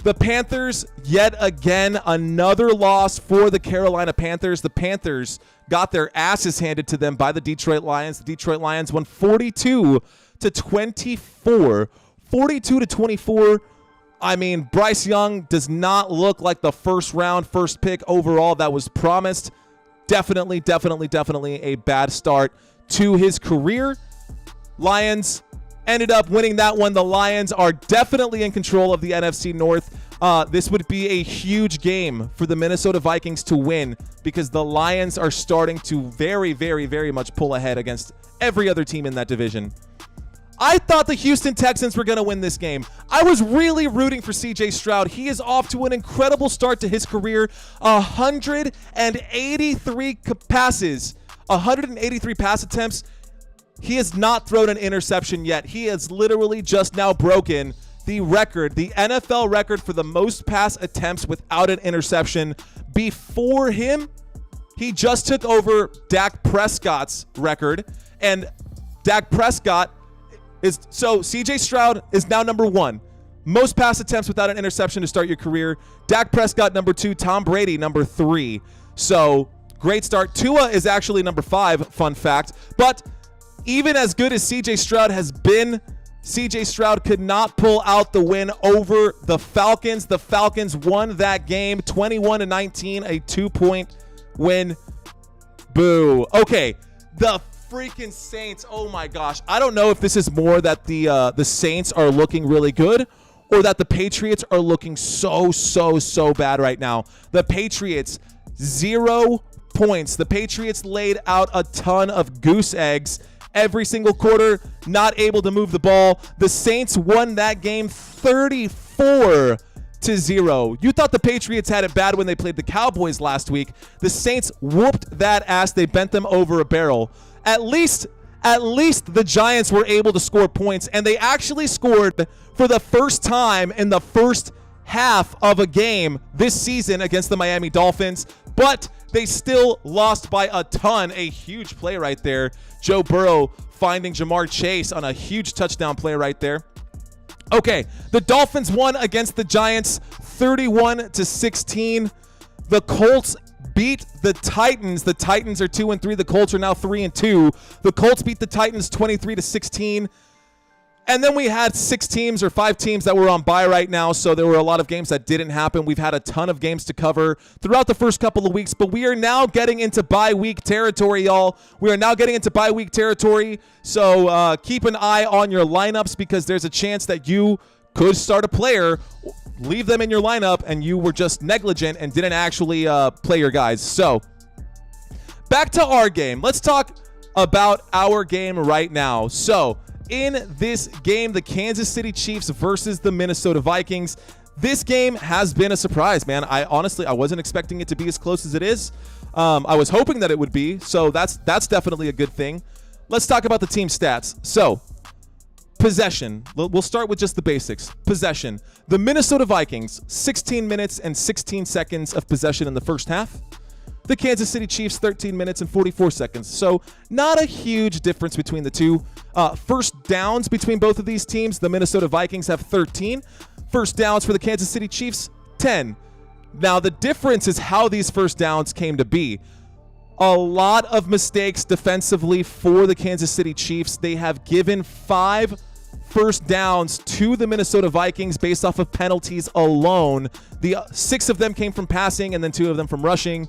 The Panthers, yet again, another loss for the Carolina Panthers. The Panthers got their asses handed to them by the Detroit Lions. The Detroit Lions won 42-24. 42-24. I mean, Bryce Young does not look like the first pick overall that was promised. Definitely a bad start to his career. Lions ended up winning that one. The Lions are definitely in control of the NFC North. This would be a huge game for the Minnesota Vikings to win because the Lions are starting to very much pull ahead against every other team in that division. I thought the Houston Texans were going to win this game. I was really rooting for CJ Stroud. He is off to an incredible start to his career. 183 passes, 183 pass attempts. He has not thrown an interception yet. He has literally just now broken the record, the NFL record for the most pass attempts without an interception. Before him, he just took over Dak Prescott's record, and Dak Prescott so CJ Stroud is now number 1. Most pass attempts without an interception to start your career. Dak Prescott number 2, Tom Brady number 3. So great start. Tua is actually number 5, fun fact. But even as good as CJ Stroud has been, CJ Stroud could not pull out the win over the Falcons. The Falcons won that game 21-19, a 2-point win. Boo. Okay, the freaking Saints. Oh my gosh. I don't know if this is more that the Saints are looking really good or that the Patriots are looking so bad right now. The Patriots, 0 points. The Patriots laid out a ton of goose eggs every single quarter, not able to move the ball. The Saints won that game 34-0. You thought the Patriots had it bad when they played the Cowboys last week. The Saints whooped that ass. They bent them over a barrel. At least the Giants were able to score points, and they actually scored for the first time in the first half of a game this season against the Miami Dolphins, but they still lost by a ton. A huge play right there. Joe Burrow finding Jamar Chase on a huge touchdown play right there. Okay, the Dolphins won against the Giants 31-16. The Colts beat the Titans. The Titans are 2-3. The Colts are now 3-2. The Colts beat the Titans 23-16. And then we had 5 teams that were on bye right now, so there were a lot of games that didn't happen. We've had a ton of games to cover throughout the first couple of weeks, but we are now getting into bye week territory, y'all. We are now getting into bye week territory, so keep an eye on your lineups because there's a chance that you could start a player, leave them in your lineup, and you were just negligent and didn't actually play your guys. So back to our game. Let's talk about our game right now. So, in this game, the Kansas City Chiefs versus the Minnesota Vikings. This game has been a surprise, man. I wasn't expecting it to be as close as it is. I was hoping that it would be, so that's definitely a good thing. Let's talk about the team stats. So, possession. We'll start with just the basics. Possession. The Minnesota Vikings, 16 minutes and 16 seconds of possession in the first half. The Kansas City Chiefs, 13 minutes and 44 seconds. So not a huge difference between the two. First downs between both of these teams, the Minnesota Vikings have 13. First downs for the Kansas City Chiefs, 10. Now the difference is how these first downs came to be. A lot of mistakes defensively for the Kansas City Chiefs. They have given 5 first downs to the Minnesota Vikings based off of penalties alone. The 6 of them came from passing and then 2 of them from rushing.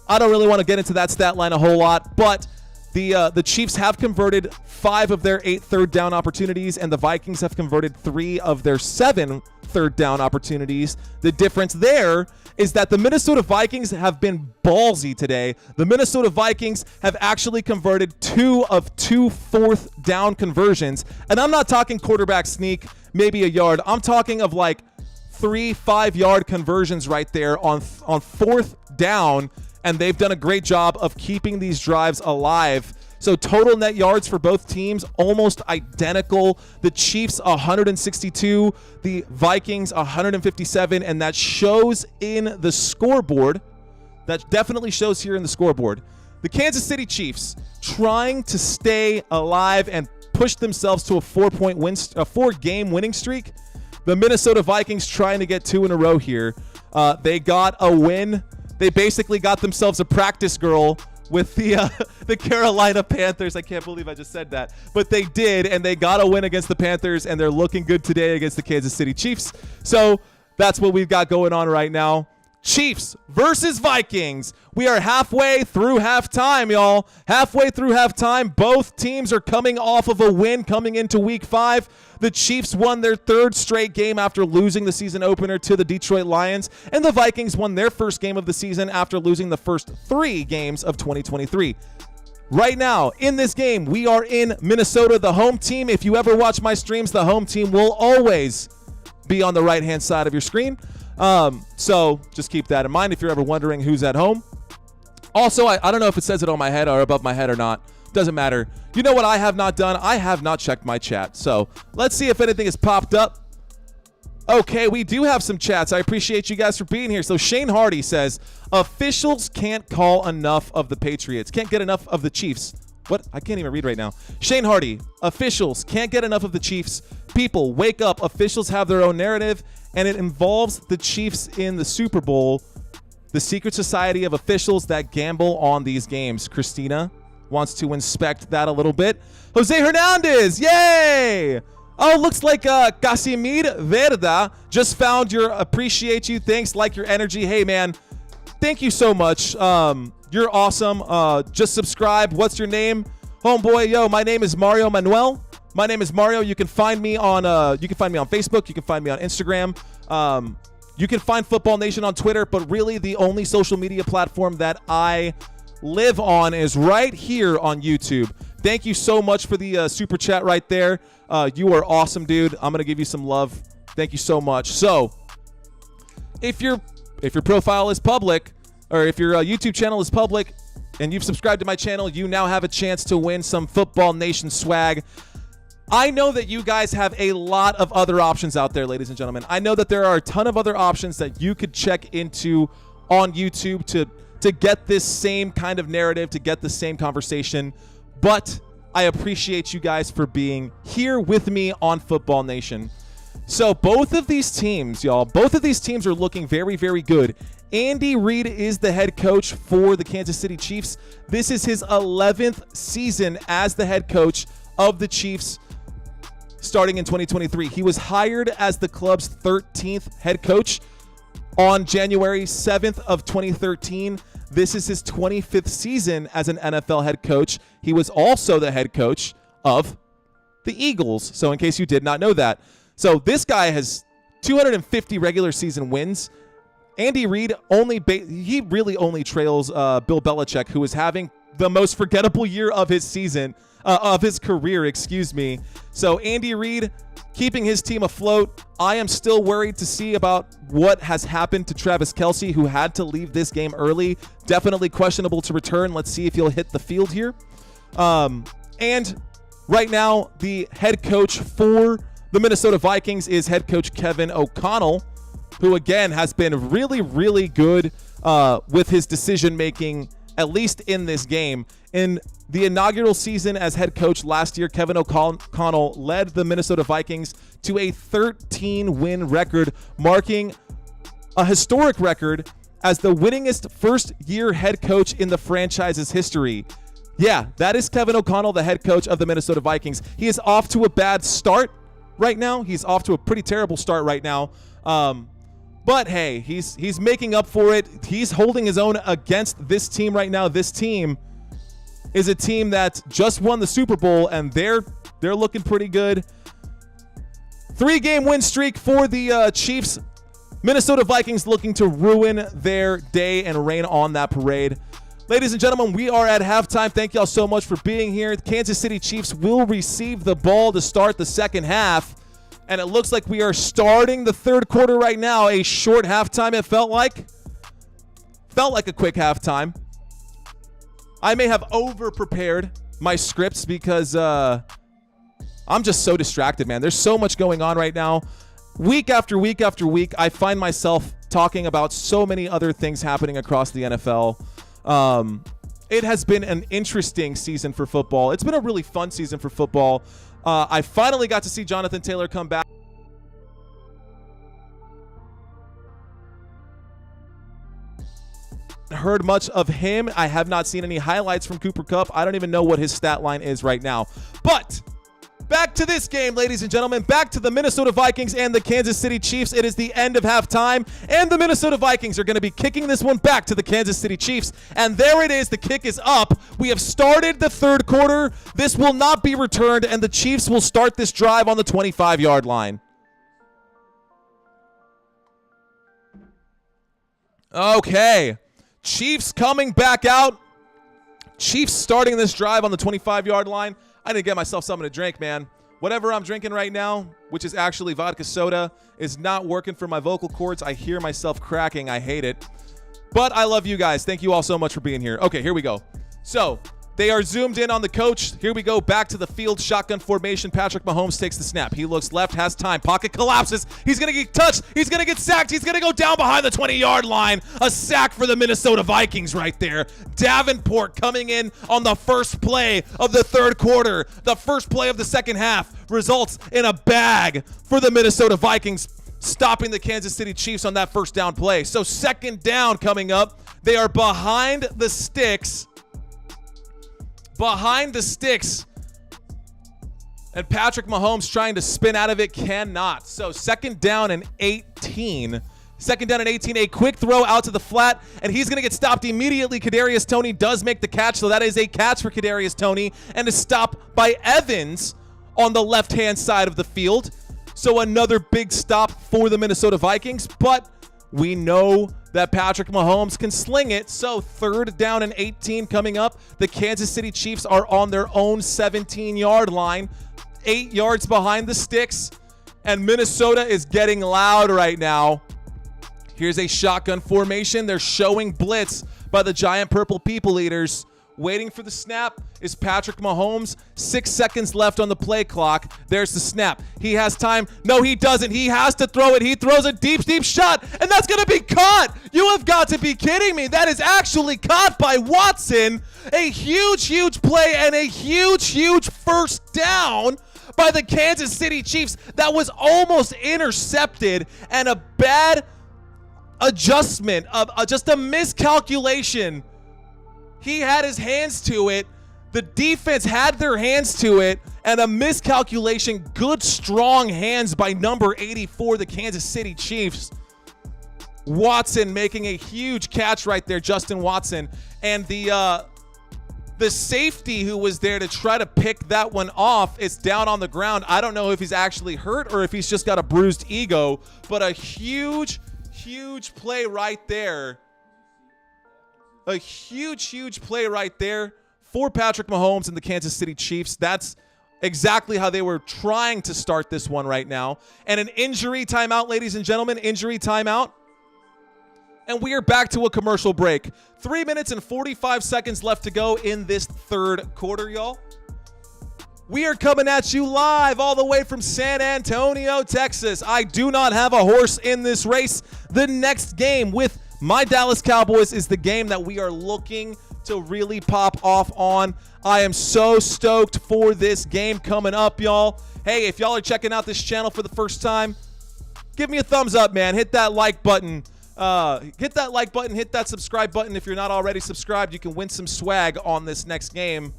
I don't really want to get into that stat line a whole lot, but the Chiefs have converted 5 of their 8 third down opportunities, and the Vikings have converted 3 of their 7 third down opportunities. The difference there is that the Minnesota Vikings have been ballsy today. The Minnesota Vikings have actually converted 2 of 2 fourth down conversions, and I'm not talking quarterback sneak, maybe a yard. I'm talking of like 3-5 yard conversions right there on fourth down. And they've done a great job of keeping these drives alive. So total net yards for both teams, almost identical. The Chiefs, 162. The Vikings, 157. And that shows in the scoreboard. That definitely shows here in the scoreboard. The Kansas City Chiefs trying to stay alive and push themselves to a 4-game winning streak. The Minnesota Vikings trying to get 2 in a row here. They got a win. They basically got themselves a practice girl with the Carolina Panthers. I can't believe I just said that. But they did, and they got a win against the Panthers, and they're looking good today against the Kansas City Chiefs. So that's what we've got going on right now. Chiefs versus Vikings. We are halfway through halftime, y'all. Halfway through halftime. Both teams are coming off of a win coming into week 5. The Chiefs won their 3rd straight game after losing the season opener to the Detroit Lions, and the Vikings won their first game of the season after losing the first 3 games of 2023. Right now, in this game, we are in Minnesota, the home team. If you ever watch my streams, the home team will always be on the right-hand side of your screen. So just keep that in mind if you're ever wondering who's at home. Also, I don't know if it says it on my head or above my head or not. Doesn't matter. You know what I have not done? I have not checked my chat. So let's see if anything has popped up. Okay, we do have some chats. I appreciate you guys for being here. So Shane Hardy says, officials can't call enough of the Patriots. Can't get enough of the Chiefs. What? I can't even read right now. Shane Hardy, officials can't get enough of the Chiefs. People, wake up. Officials have their own narrative, and it involves the Chiefs in the Super Bowl. The secret society of officials that gamble on these games. Christina wants to inspect that a little bit. Jose Hernandez, yay! Oh, looks like Casimir Verda just found your appreciate you. Thanks, like your energy. Hey, man, thank you so much. You're awesome. Just subscribe. What's your name? Homeboy, yo, my name is Mario Manuel. My name is Mario. You can find me on Facebook. You can find me on Instagram. You can find Football Nation on Twitter, but really the only social media platform that I live on is right here on YouTube. Thank you so much for the super chat right there. You are awesome, dude. I'm gonna give you some love. Thank you so much. So, if your profile is public, or if your YouTube channel is public, and you've subscribed to my channel, you now have a chance to win some Football Nation swag. I know that you guys have a lot of other options out there, ladies and gentlemen. I know that there are a ton of other options that you could check into on YouTube to get this same kind of narrative, to get the same conversation. But I appreciate you guys for being here with me on Football Nation. So both of these teams, y'all, both of these teams are looking very, very good. Andy Reid is the head coach for the Kansas City Chiefs. This is his 11th season as the head coach of the Chiefs, starting in 2023. He was hired as the club's 13th head coach on January 7th of 2013. This is his 25th season as an NFL head coach. He was also the head coach of the Eagles. So in case you did not know that. So this guy has 250 regular season wins. Andy Reid he really only trails Bill Belichick, who is having the most forgettable year of his season, of his career, excuse me. So Andy Reid keeping his team afloat. I am still worried to see about what has happened to Travis Kelce, who had to leave this game early. Definitely questionable to return. Let's see if he'll hit the field here. And right now, the head coach for the Minnesota Vikings is head coach Kevin O'Connell, who again has been really, really good with his decision-making, at least in this game. In the inaugural season as head coach last year, Kevin O'Connell led the Minnesota Vikings to a 13-win record, marking a historic record as the winningest first-year head coach in the franchise's history. Yeah, that is Kevin O'Connell, the head coach of the Minnesota Vikings. He is off to a bad start right now. He's off to a pretty terrible start right now. But hey, he's making up for it. He's holding his own against this team right now. This team is a team that just won the Super Bowl, and they're looking pretty good. 3-game win streak for the Chiefs. Minnesota Vikings looking to ruin their day and rain on that parade. Ladies and gentlemen, we are at halftime. Thank y'all so much for being here. The Kansas City Chiefs will receive the ball to start the second half. And it looks like we are starting the third quarter right now. A short halftime, it felt like. Felt like a quick halftime. I may have over-prepared my scripts because I'm just so distracted, man. There's so much going on right now. Week after week after week, I find myself talking about so many other things happening across the NFL. It has been an interesting season for football. It's been a really fun season for football. I finally got to see Jonathan Taylor come back. Heard much of him. I have not seen any highlights from Cooper Kupp. I don't even know what his stat line is right now. But back to this game, ladies and gentlemen. Back to the Minnesota Vikings and the Kansas City Chiefs. It is the end of halftime, and the Minnesota Vikings are going to be kicking this one back to the Kansas City Chiefs. And there it is. The kick is up. We have started the third quarter. This will not be returned, and the Chiefs will start this drive on the 25-yard line. Okay. Chiefs coming back out. Chiefs starting this drive on the 25-yard line. I need to get myself something to drink, man. Whatever I'm drinking right now, which is actually vodka soda, is not working for my vocal cords. I hear myself cracking. I hate it. But I love you guys. Thank you all so much for being here. Okay, here we go. So they are zoomed in on the coach. Here we go. Back to the field. Shotgun formation. Patrick Mahomes takes the snap. He looks left, has time. Pocket collapses. He's going to get touched. He's going to get sacked. He's going to go down behind the 20-yard line. A sack for the Minnesota Vikings right there. Davenport coming in on the first play of the third quarter. The first play of the second half results in a bag for the Minnesota Vikings, stopping the Kansas City Chiefs on that first down play. So second down coming up. They are behind the sticks. Behind the sticks. And Patrick Mahomes trying to spin out of it, cannot. So second down and 18. Second down and 18. A quick throw out to the flat, and he's going to get stopped immediately. Kadarius Toney does make the catch, so that is a catch for Kadarius Toney. And a stop by Evans on the left-hand side of the field. So another big stop for the Minnesota Vikings, but we know that Patrick Mahomes can sling it. So third down and 18 coming up. The Kansas City Chiefs are on their own 17-yard line, 8 yards behind the sticks, and Minnesota is getting loud right now. Here's a shotgun formation. They're showing blitz by the giant purple people eaters. Waiting for the snap is Patrick Mahomes. 6 seconds left on the play clock. There's the snap. He has time. No, he doesn't. He has to throw it. He throws a deep, deep shot, and that's going to be caught. You have got to be kidding me. That is actually caught by Watson. A huge, huge play and a huge, huge first down by the Kansas City Chiefs. That was almost intercepted, and a bad adjustment of just a miscalculation. He had his hands to it. The defense had their hands to it, and a miscalculation. Good, strong hands by number 84, the Kansas City Chiefs. Watson making a huge catch right there, Justin Watson. And the safety who was there to try to pick that one off is down on the ground. I don't know if he's actually hurt or if he's just got a bruised ego, but a huge, Huge play right there. A huge play right there for Patrick Mahomes and the Kansas City Chiefs. That's exactly how they were trying to start this one right now. And an injury timeout, ladies and gentlemen. Injury timeout. And we are back to a commercial break. 3 minutes and 45 seconds left to go in this third quarter, y'all. We are coming at you live all the way from San Antonio, Texas. I do not have a horse in this race. The next game with my Dallas Cowboys is the game that we are looking to really pop off on. I am so stoked for this game coming up, y'all. Hey, if y'all are checking out this channel for the first time, give me a thumbs up, man. Hit that like button. Hit that like button. Hit that subscribe button. If you're not already subscribed, you can win some swag on this next game.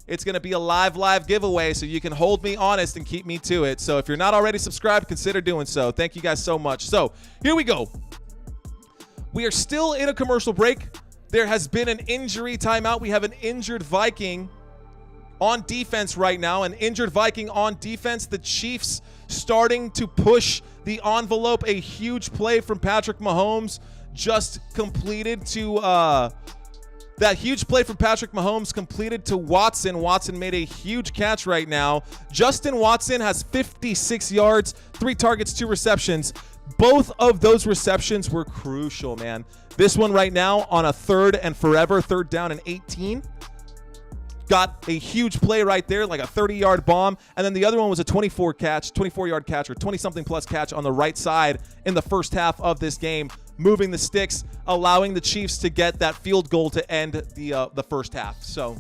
It's going to be a live giveaway, so you can hold me honest and keep me to it. So if you're not already subscribed, consider doing so. Thank you guys so much. So here we go. We are still in a commercial break. There has been an injury timeout. We have an injured Viking on defense right now. An injured Viking on defense. The Chiefs starting to push the envelope. A huge play from Patrick Mahomes just completed to that huge play from Patrick Mahomes completed to Watson. Watson made a huge catch right now. Justin Watson has 56 yards, 3 targets, 2 receptions. Both of those receptions were crucial, man. This one right now on a third down and 18. Got a huge play right there, like a 30-yard bomb. And then the other one was a 24-yard catch, or 20-something plus catch on the right side in the first half of this game, moving the sticks, allowing the Chiefs to get that field goal to end the first half. So,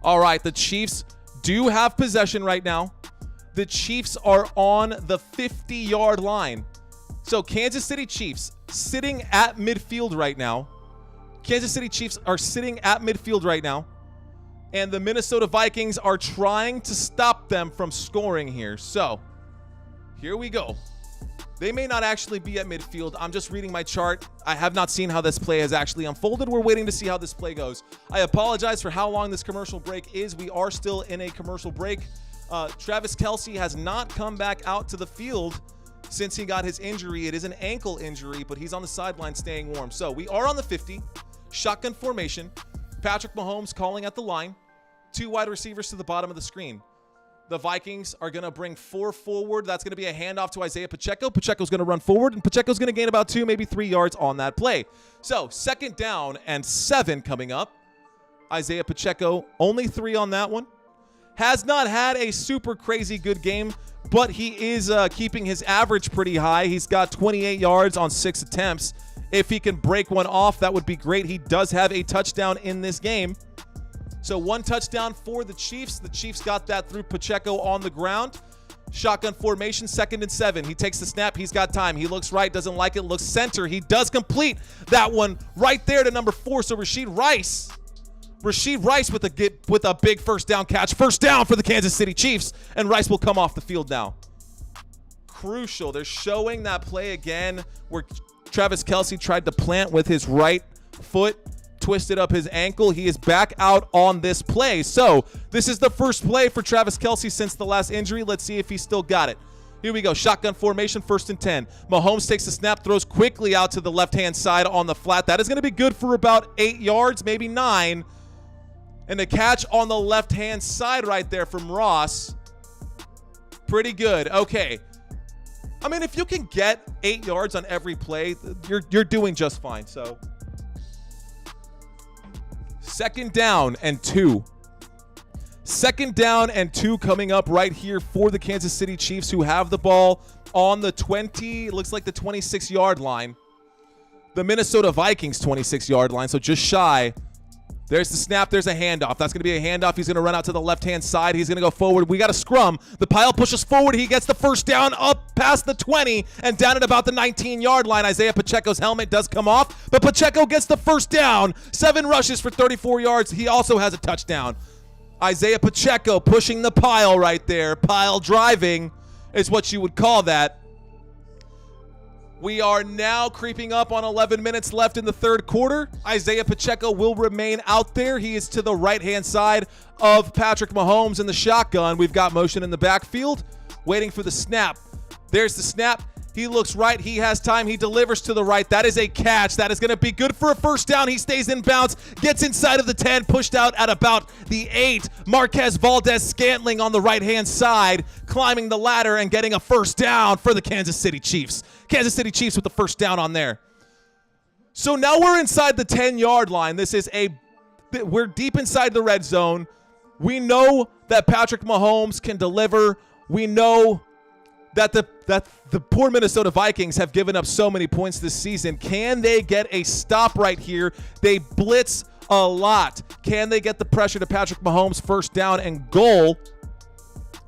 all right, the Chiefs do have possession right now. The Chiefs are on the 50-yard line. So Kansas City Chiefs sitting at midfield right now. Kansas City Chiefs are sitting at midfield right now. And the Minnesota Vikings are trying to stop them from scoring here. So, here we go. They may not actually be at midfield. I'm just reading my chart. I have not seen how this play has actually unfolded. We're waiting to see how this play goes. I apologize for how long this commercial break is. We are still in a commercial break. Travis Kelce has not come back out to the field since he got his injury. It is an ankle injury, but he's on the sideline staying warm. So, we are on the 50. Shotgun formation. Patrick Mahomes calling at the line. 2 wide receivers to the bottom of the screen. The Vikings are going to bring 4 forward. That's going to be a handoff to Isaiah Pacheco. Pacheco's going to run forward, and Pacheco's going to gain about 2, maybe 3 yards on that play. So, 2nd down and 7 coming up. Isaiah Pacheco, only 3 on that one. Has not had a super crazy good game, but he is keeping his average pretty high. He's got 28 yards on 6 attempts. If he can break one off, that would be great. He does have a touchdown in this game. So 1 touchdown for the Chiefs. The Chiefs got that through Pacheco on the ground. Shotgun formation, 2nd and 7. He takes the snap. He's got time. He looks right, doesn't like it, looks center. He does complete that one right there to number 4. So Rashid Rice with a big first down catch. First down for the Kansas City Chiefs, and Rice will come off the field now. Crucial. They're showing that play again where Travis Kelce tried to plant with his right foot, twisted up his ankle. He is back out on this play. So this is the first play for Travis Kelce since the last injury. Let's see if he still got it. Here we go. Shotgun formation, 1st and 10. Mahomes takes the snap, throws quickly out to the left-hand side on the flat. That is going to be good for about 8 yards, maybe 9. And the catch on the left-hand side right there from Ross. Pretty good. Okay. I mean, if you can get 8 yards on every play, you're doing just fine. So 2nd down and 2. 2nd down and 2 coming up right here for the Kansas City Chiefs, who have the ball on the 20, it looks like the 26-yard line. The Minnesota Vikings 26-yard line, so just shy. There's the snap. There's a handoff. That's going to be a handoff. He's going to run out to the left-hand side. He's going to go forward. We got a scrum. The pile pushes forward. He gets the first down up past the 20 and down at about the 19-yard line. Isaiah Pacheco's helmet does come off, but Pacheco gets the first down. 7 rushes for 34 yards. He also has a touchdown. Isaiah Pacheco pushing the pile right there. Pile driving is what you would call that. We are now creeping up on 11 minutes left in the third quarter. Isaiah Pacheco will remain out there. He is to the right-hand side of Patrick Mahomes in the shotgun. We've got motion in the backfield, waiting for the snap. There's the snap. He looks right. He has time. He delivers to the right. That is a catch. That is going to be good for a first down. He stays in bounds, gets inside of the 10, pushed out at about the 8. Marquez Valdez-Scantling on the right-hand side, climbing the ladder and getting a first down for the Kansas City Chiefs. Kansas City Chiefs with the first down on there. So now we're inside the 10-yard line. We're deep inside the red zone. We know that Patrick Mahomes can deliver. We know that the poor Minnesota Vikings have given up so many points this season. Can they get a stop right here? They blitz a lot. Can they get the pressure to Patrick Mahomes? First down and goal.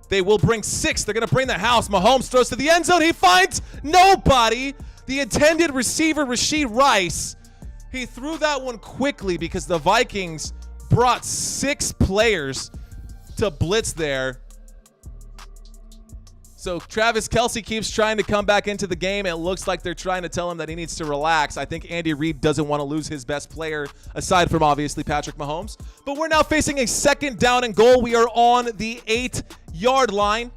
They will bring 6. They're going to bring the house. Mahomes throws to the end zone. He finds nobody. The intended receiver, Rashee Rice, he threw that one quickly because the Vikings brought 6 players to blitz there. So Travis Kelce keeps trying to come back into the game. It looks like they're trying to tell him that he needs to relax. I think Andy Reid doesn't want to lose his best player, aside from obviously Patrick Mahomes. But we're now facing a second down and goal. We are on the 8-yard line.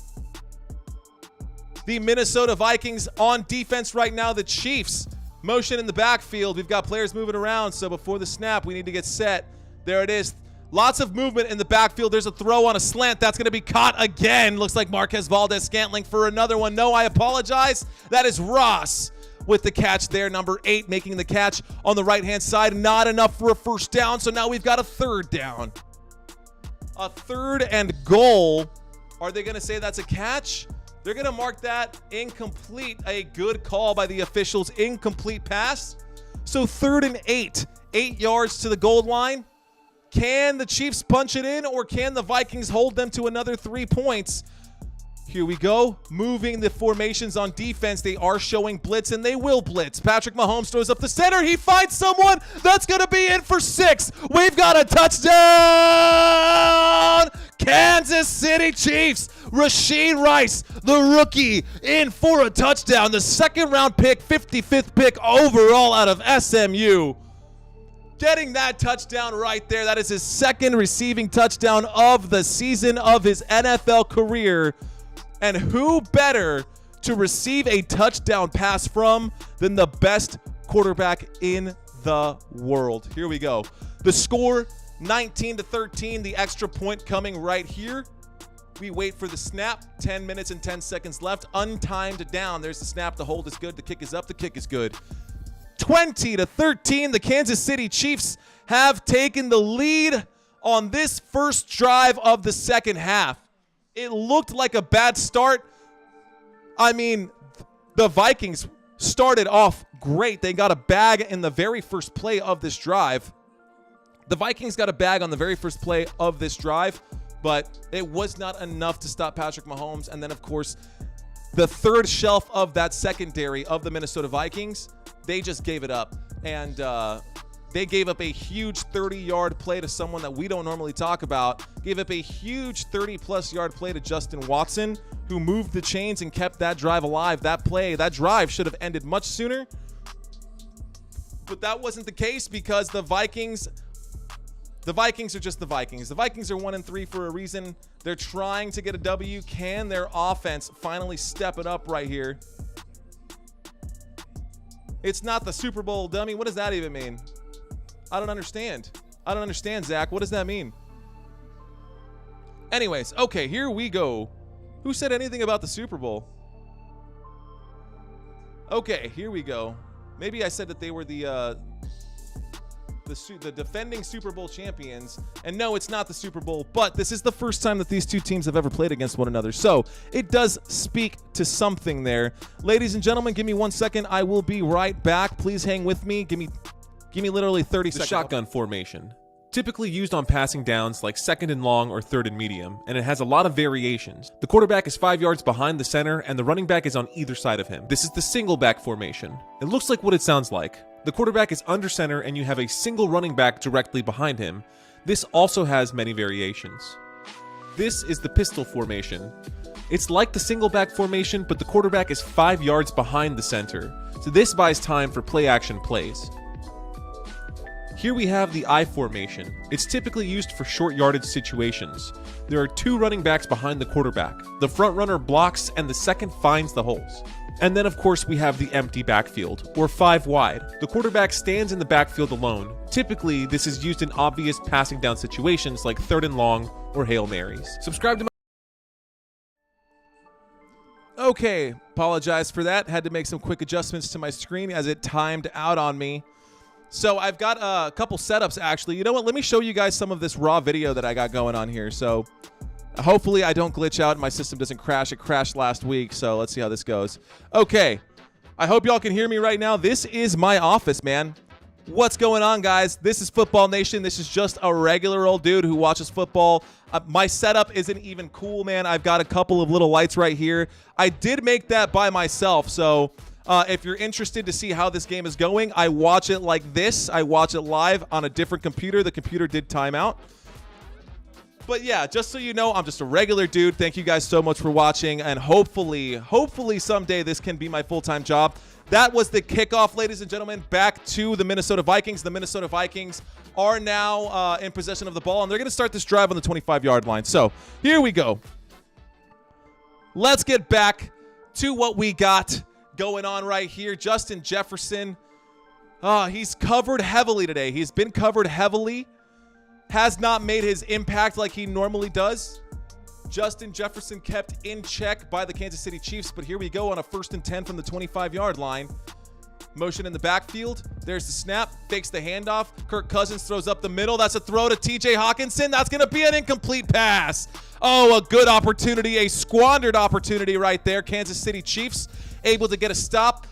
The Minnesota Vikings on defense right now. The Chiefs motion in the backfield. We've got players moving around, so before the snap, we need to get set. There it is. Lots of movement in the backfield. There's a throw on a slant. That's going to be caught again. Looks like Marquez Valdez-Scantling for another one. No, I apologize. That is Ross with the catch there. Number 8 making the catch on the right-hand side. Not enough for a first down, so now we've got a third down. A third and goal. Are they going to say that's a catch? They're going to mark that incomplete. A good call by the officials. Incomplete pass. So 3rd and 8. 8 yards to the goal line. Can the Chiefs punch it in, or can the Vikings hold them to another 3 points? Here we go. Moving the formations on defense. They are showing blitz, and they will blitz. Patrick Mahomes throws up the center. He finds someone that's going to be in for 6. We've got a touchdown! Kansas City Chiefs. Rashee Rice, the rookie, in for a touchdown. The second-round pick, 55th pick overall out of SMU. Getting that touchdown right there. That is his second receiving touchdown of the season of his NFL career. And who better to receive a touchdown pass from than the best quarterback in the world? Here we go. The score, 19-13. The extra point coming right here. We wait for the snap. 10 minutes and 10 seconds left. Untimed down. There's the snap. The hold is good. The kick is up. The kick is good. 20-13, the Kansas City Chiefs have taken the lead on this first drive of the second half. It looked like a bad start. I mean, the Vikings started off great. They got a bag in the very first play of this drive. The Vikings got a bag on the very first play of this drive, but it was not enough to stop Patrick Mahomes. And then, of course, the third shelf of that secondary of the Minnesota Vikings, they just gave it up. And they gave up a huge 30-yard play to someone that we don't normally talk about. Gave up a huge 30-plus yard play to Justin Watson, who moved the chains and kept that drive alive. That drive should have ended much sooner. But that wasn't the case because the Vikings are just the Vikings. The Vikings are 1-3 for a reason. They're trying to get a W. Can their offense finally step it up right here? It's not the Super Bowl dummy. What does that even mean? I don't understand. Zach. What does that mean? Anyways, okay, here we go. Who said anything about the Super Bowl? Okay, here we go. Maybe I said that they were the defending Super Bowl champions. And no, it's not the Super Bowl, but this is the first time that these two teams have ever played against one another. So it does speak to something there. Ladies and gentlemen, give me 1 second. I will be right back. Please hang with me. Give me literally 30 seconds. The shotgun formation. Typically used on passing downs like 2nd and long or 3rd and medium, and it has a lot of variations. The quarterback is 5 yards behind the center, and the running back is on either side of him. This is the single back formation. It looks like what it sounds like. The quarterback is under center, and you have a single running back directly behind him. This also has many variations. This is the pistol formation. It's like the single back formation, but the quarterback is 5 yards behind the center. So this buys time for play action plays. Here we have the I formation. It's typically used for short yardage situations. There are 2 running backs behind the quarterback. The front runner blocks and the second finds the holes. And then of course we have the empty backfield, or 5 wide. The quarterback stands in the backfield alone. Typically, this is used in obvious passing down situations like 3rd and long or Hail Marys. Subscribe to my Okay, apologize for that. Had to make some quick adjustments to my screen as it timed out on me. So I've got a couple setups actually. You know what? Let me show you guys some of this raw video that I got going on here. So hopefully I don't glitch out and my system doesn't crash. It crashed last week, so let's see how this goes. Okay, I hope y'all can hear me right now. This is my office, man. What's going on, guys? This is Football Nation. This is just a regular old dude who watches football. My setup isn't even cool, man. I've got a couple of little lights right here. I did make that by myself, so if you're interested to see how this game is going, I watch it like this. I watch it live on a different computer. The computer did time out. But yeah, just so you know, I'm just a regular dude. Thank you guys so much for watching, and hopefully someday this can be my full-time job. That was the kickoff, ladies and gentlemen, back to the Minnesota Vikings. The Minnesota Vikings are now in possession of the ball, and they're going to start this drive on the 25-yard line. So here we go. Let's get back to what we got going on right here. Justin Jefferson, he's covered heavily today. He's been covered heavily. Has not made his impact like he normally does. Justin Jefferson kept in check by the Kansas City Chiefs, but here we go on a 1st and 10 from the 25-yard line. Motion in the backfield. There's the snap. Fakes the handoff. Kirk Cousins throws up the middle. That's a throw to TJ Hawkinson. That's going to be an incomplete pass. Oh, a good opportunity. A squandered opportunity right there. Kansas City Chiefs able to get a stop.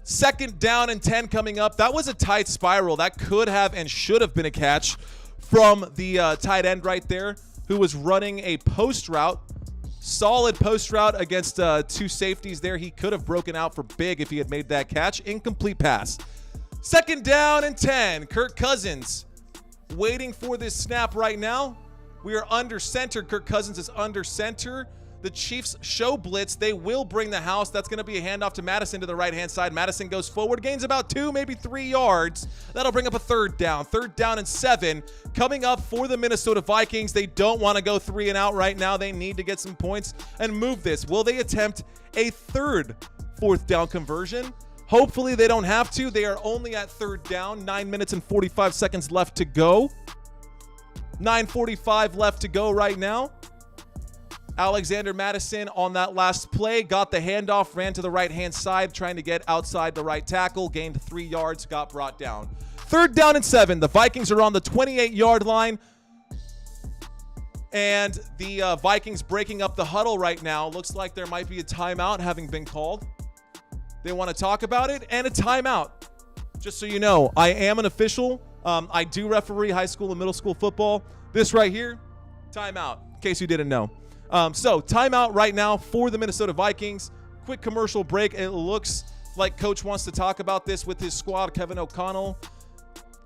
2nd down and 10 coming up. That was a tight spiral. That could have and should have been a catch from the tight end right there, who was running a post route. Solid post route against 2 safeties there. He could have broken out for big if he had made that catch. Incomplete pass. 2nd down and 10. Kirk Cousins waiting for this snap right now. We are under center. Kirk Cousins is under center. The Chiefs show blitz. They will bring the house. That's going to be a handoff to Madison to the right-hand side. Madison goes forward, gains about 2, maybe 3 yards. That'll bring up a 3rd down. 3rd down and 7 coming up for the Minnesota Vikings. They don't want to go 3 and out right now. They need to get some points and move this. Will they attempt a 3rd 4th down conversion? Hopefully they don't have to. They are only at 3rd down. 9 minutes and 45 seconds left to go. 9:45 left to go right now. Alexander Madison on that last play got the handoff, ran to the right-hand side, trying to get outside the right tackle, gained 3 yards, got brought down. 3rd down and 7. The Vikings are on the 28-yard line, and the Vikings breaking up the huddle right now. Looks like there might be a timeout having been called. They want to talk about it, and a timeout. Just so you know, I am an official. I do referee high school and middle school football. This right here, timeout, in case you didn't know. So timeout right now for the Minnesota Vikings. Quick commercial break. It looks like coach wants to talk about this with his squad. Kevin O'Connell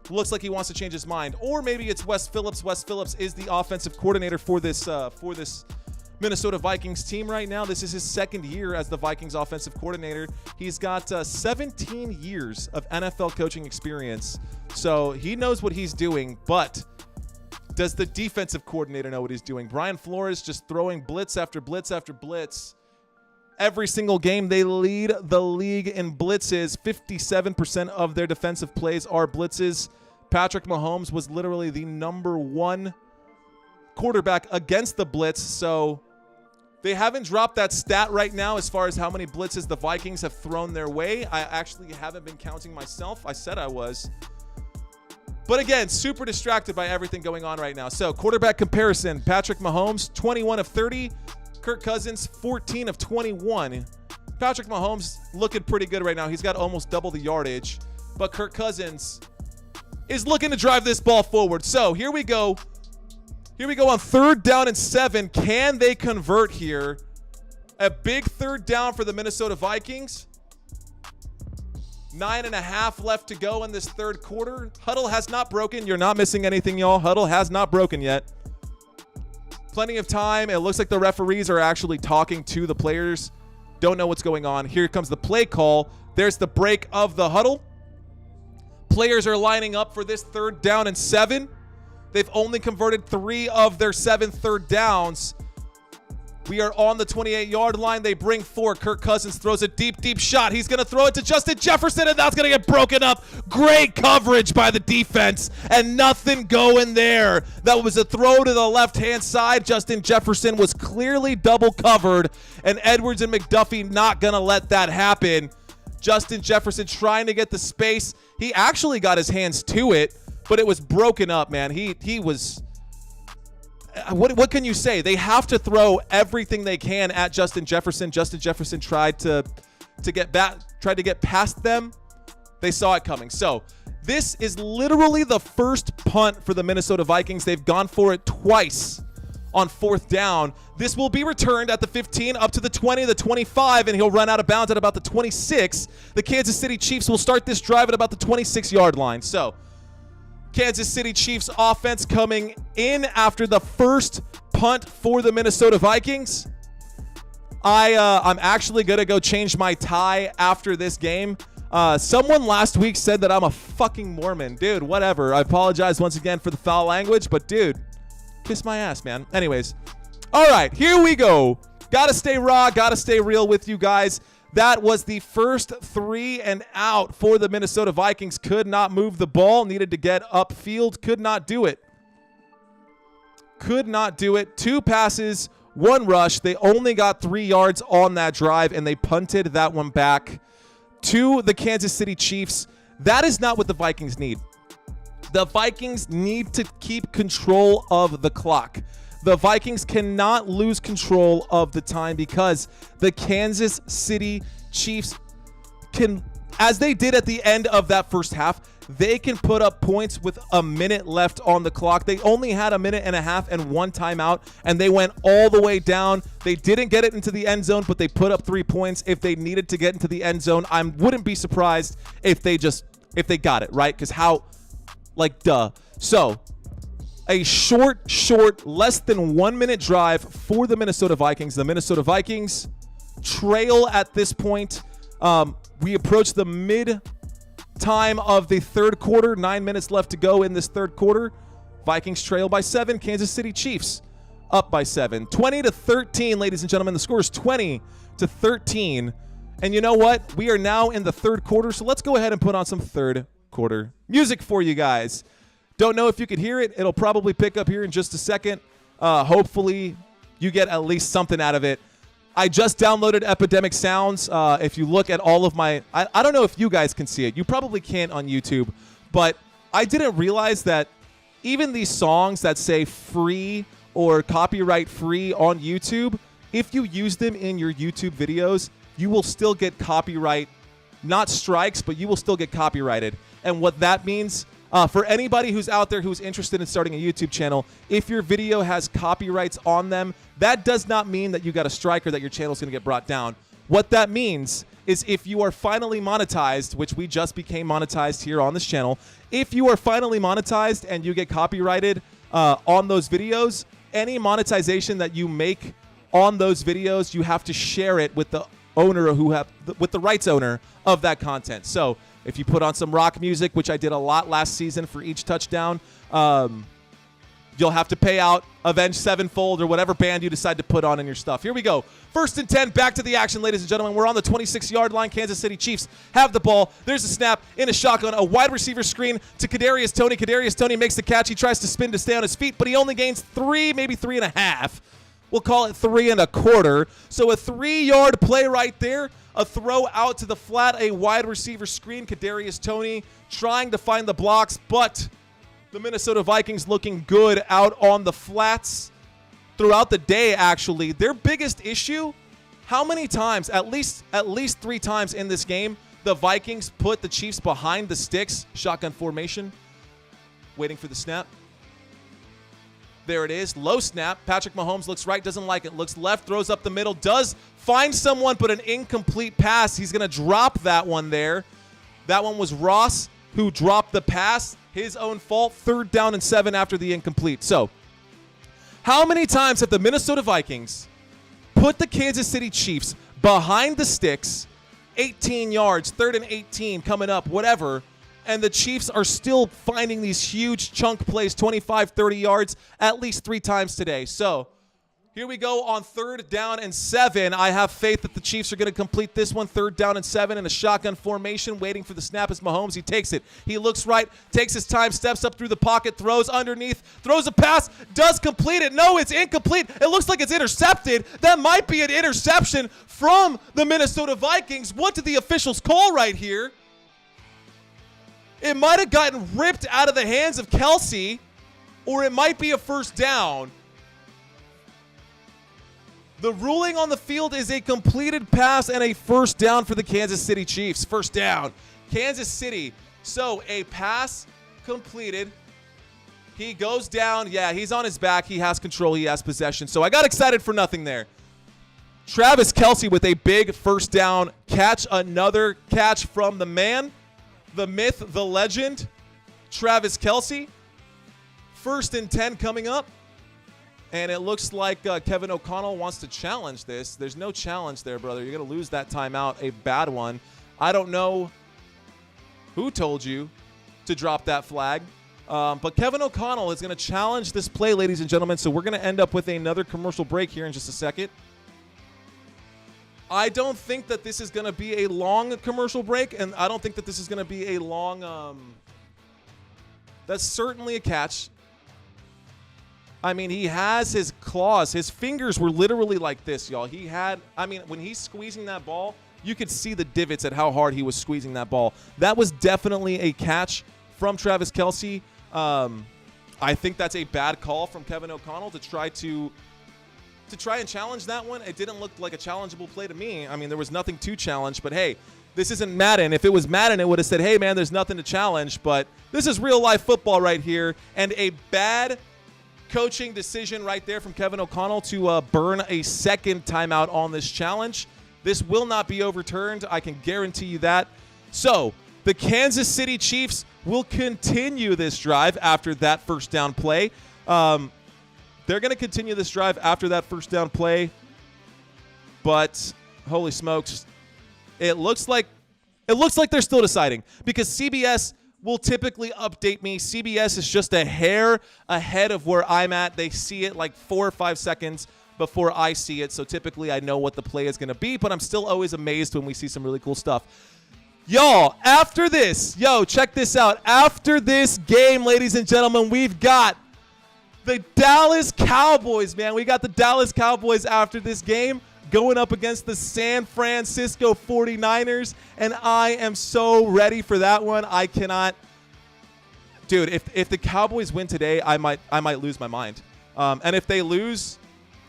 looks like he wants to change his mind, or maybe it's Wes Phillips. Wes Phillips is the offensive coordinator for this Minnesota Vikings team right now. This is his 2nd year as the Vikings offensive coordinator. He's got 17 years of NFL coaching experience, so he knows what he's doing, but does the defensive coordinator know what he's doing? Brian Flores just throwing blitz after blitz after blitz. Every single game, they lead the league in blitzes. 57% of their defensive plays are blitzes. Patrick Mahomes was literally the #1 quarterback against the blitz, so they haven't dropped that stat right now as far as how many blitzes the Vikings have thrown their way. I actually haven't been counting myself. I said I was. But again, super distracted by everything going on right now. So quarterback comparison, Patrick Mahomes, 21 of 30. Kirk Cousins, 14 of 21. Patrick Mahomes looking pretty good right now. He's got almost double the yardage. But Kirk Cousins is looking to drive this ball forward. So here we go. Here we go on 3rd down and 7. Can they convert here? A big 3rd down for the Minnesota Vikings. 9.5 left to go in this 3rd quarter. Huddle has not broken. You're not missing anything, y'all. Huddle has not broken yet. Plenty of time. It looks like the referees are actually talking to the players. Don't know what's going on. Here comes the play call. There's the break of the huddle. players are lining up for this 3rd down and 7. They've only converted 3 of their 7 third downs. We are on the 28-yard line. They bring 4. Kirk Cousins throws a deep, deep shot. He's going to throw it to Justin Jefferson, and that's going to get broken up. Great coverage by the defense, and nothing going there. That was a throw to the left-hand side. Justin Jefferson was clearly double covered, and Edwards and McDuffie not going to let that happen. Justin Jefferson trying to get the space. He actually got his hands to it, but it was broken up, man. He was... What can you say? They have to throw everything they can at Justin Jefferson. Justin Jefferson tried to get past them. They saw it coming. So this is literally the first punt for the Minnesota Vikings. They've gone for it twice on 4th down. This will be returned at the 15, up to the 20, the 25, and he'll run out of bounds at about the 26. The Kansas City Chiefs will start this drive at about the 26-yard line. So Kansas City Chiefs offense coming in after the first punt for the Minnesota Vikings. I'm actually going to go change my tie after this game. Someone last week said that I'm a fucking Mormon. Dude, whatever. I apologize once again for the foul language, but dude, kiss my ass, man. Anyways, all right, here we go. Gotta stay raw, gotta stay real with you guys. That was the first 3 and out for the Minnesota Vikings. Could not move the ball. Needed to get upfield. Could not do it. Could not do it. 2 passes, 1 rush. They only got 3 yards on that drive, and they punted that one back to the Kansas City Chiefs. That is not what the Vikings need. The Vikings need to keep control of the clock. The Vikings cannot lose control of the time because the Kansas City Chiefs can, as they did at the end of that first half, they can put up points with a minute left on the clock. They only had a minute and a half and 1 timeout, and they went all the way down. They didn't get it into the end zone, but they put up 3 points. If they needed to get into the end zone, I wouldn't be surprised if they got it, right? Because how, like, duh. So a short, less than 1 minute drive for the Minnesota Vikings. The Minnesota Vikings trail at this point. We approach the mid-time of the 3rd quarter. 9 minutes left to go in this 3rd quarter. Vikings trail by 7. Kansas City Chiefs up by 7. 20-13, ladies and gentlemen. The score is 20-13. And you know what? We are now in the 3rd quarter, so let's go ahead and put on some 3rd quarter music for you guys. Don't know if you could hear it. It'll probably pick up here in just a second. Hopefully you get at least something out of it. I just downloaded Epidemic Sounds. If you look at all of my... I don't know if you guys can see it. You probably can't on YouTube. But I didn't realize that even these songs that say free or copyright free on YouTube, if you use them in your YouTube videos, you will still get copyright, not strikes, but you will still get copyrighted. And what that means... for anybody who's out there who's interested in starting a YouTube channel, if your video has copyrights on them, that does not mean that you got a strike or that your channel is going to get brought down. What that means is if you are finally monetized, which we just became monetized here on this channel, if you are finally monetized and you get copyrighted on those videos, any monetization that you make on those videos, you have to share it with the owner with the rights owner of that content. So if you put on some rock music, which I did a lot last season for each touchdown, you'll have to pay out Avenged Sevenfold or whatever band you decide to put on in your stuff. Here we go. 1st and 10, back to the action, ladies and gentlemen. We're on the 26-yard line. Kansas City Chiefs have the ball. There's a snap in a shotgun, a wide receiver screen to Kadarius Toney. Kadarius Toney makes the catch. He tries to spin to stay on his feet, but he only gains 3, maybe 3.5. We'll call it 3 1/4. So a 3-yard play right there. A throw out to the flat, a wide receiver screen. Kadarius Toney trying to find the blocks, but the Minnesota Vikings looking good out on the flats throughout the day, actually. Their biggest issue, how many times, at least 3 times in this game, the Vikings put the Chiefs behind the sticks, shotgun formation, waiting for the snap. There it is. Low snap. Patrick Mahomes looks right, doesn't like it. Looks left, throws up the middle, does find someone, but an incomplete pass. He's going to drop that one there. That one was Ross who dropped the pass. His own fault. 3rd down and 7 after the incomplete. So, how many times have the Minnesota Vikings put the Kansas City Chiefs behind the sticks, 18 yards, 3rd and 18 coming up, whatever, And the Chiefs are still finding these huge chunk plays, 25, 30 yards, at least 3 times today. So here we go on 3rd down and 7. I have faith that the Chiefs are going to complete this one. 3rd down and 7 in a shotgun formation, waiting for the snap as Mahomes. He takes it. He looks right, takes his time, steps up through the pocket, throws underneath, throws a pass, does complete it. No, it's incomplete. It looks like it's intercepted. That might be an interception from the Minnesota Vikings. What did the officials call right here? It might have gotten ripped out of the hands of Kelsey, or it might be a 1st down. The ruling on the field is a completed pass and a 1st down for the Kansas City Chiefs. 1st down, Kansas City. So a pass completed. He goes down. Yeah, he's on his back. He has control. He has possession. So I got excited for nothing there. Travis Kelce with a big 1st down catch. Another catch from the man, the myth, the legend, Travis Kelce. 1st and 10 coming up. And it looks like Kevin O'Connell wants to challenge this. There's no challenge there, brother. You're going to lose that timeout, a bad one. I don't know who told you to drop that flag. But Kevin O'Connell is going to challenge this play, ladies and gentlemen. So we're going to end up with another commercial break here in just a second. I don't think that this is going to be a long commercial break, and I don't think that this is going to be a long that's certainly a catch. I mean, he has his claws. His fingers were literally like this, y'all. When he's squeezing that ball, you could see the divots at how hard he was squeezing that ball. That was definitely a catch from Travis Kelce. I think that's a bad call from Kevin O'Connell to try and challenge that one. It didn't look like a challengeable play to me. I mean, there was nothing to challenge, but hey, this isn't Madden. If it was Madden, it would have said, hey, man, there's nothing to challenge. But this is real-life football right here, and a bad coaching decision right there from Kevin O'Connell to burn a 2nd timeout on this challenge. This will not be overturned. I can guarantee you that. So the Kansas City Chiefs will continue this drive after that 1st down play. They're going to continue this drive after that 1st down play. But holy smokes, it looks like they're still deciding, because CBS will typically update me. CBS is just a hair ahead of where I'm at. They see it like 4 or 5 seconds before I see it. So typically I know what the play is going to be, but I'm still always amazed when we see some really cool stuff. Y'all, after this, check this out. After this game, ladies and gentlemen, we've got the Dallas Cowboys, man. We got the Dallas Cowboys after this game going up against the San Francisco 49ers, and I am so ready for that one. I cannot. Dude, if the Cowboys win today, I might lose my mind. And if they lose,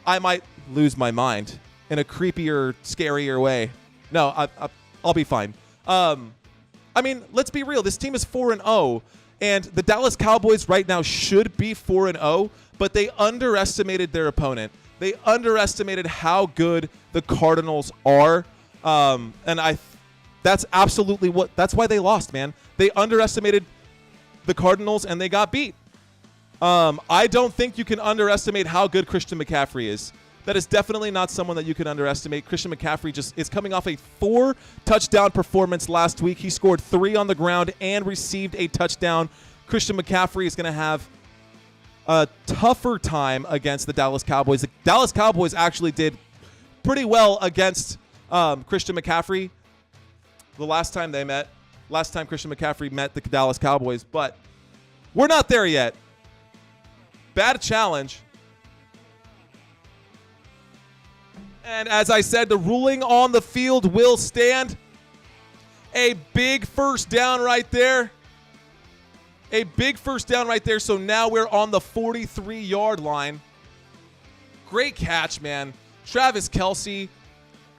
I might lose my mind in a creepier, scarier way. No, I'll be fine. I mean, let's be real. This team is 4-0, and the Dallas Cowboys right now should be 4-0, but they underestimated their opponent. They underestimated how good the Cardinals are, and that's absolutely that's why they lost, man. They underestimated the Cardinals, and they got beat. I don't think you can underestimate how good Christian McCaffrey is. That is definitely not someone that you can underestimate. Christian McCaffrey just is coming off a 4-touchdown performance last week. He scored 3 on the ground and received a touchdown. Christian McCaffrey is going to have a tougher time against the Dallas Cowboys. The Dallas Cowboys actually did pretty well against Christian McCaffrey the last time Christian McCaffrey met the Dallas Cowboys, but we're not there yet. Bad challenge. And as I said, the ruling on the field will stand. A big 1st down right there. A big 1st down right there. So now we're on the 43-yard line. Great catch, man. Travis Kelce,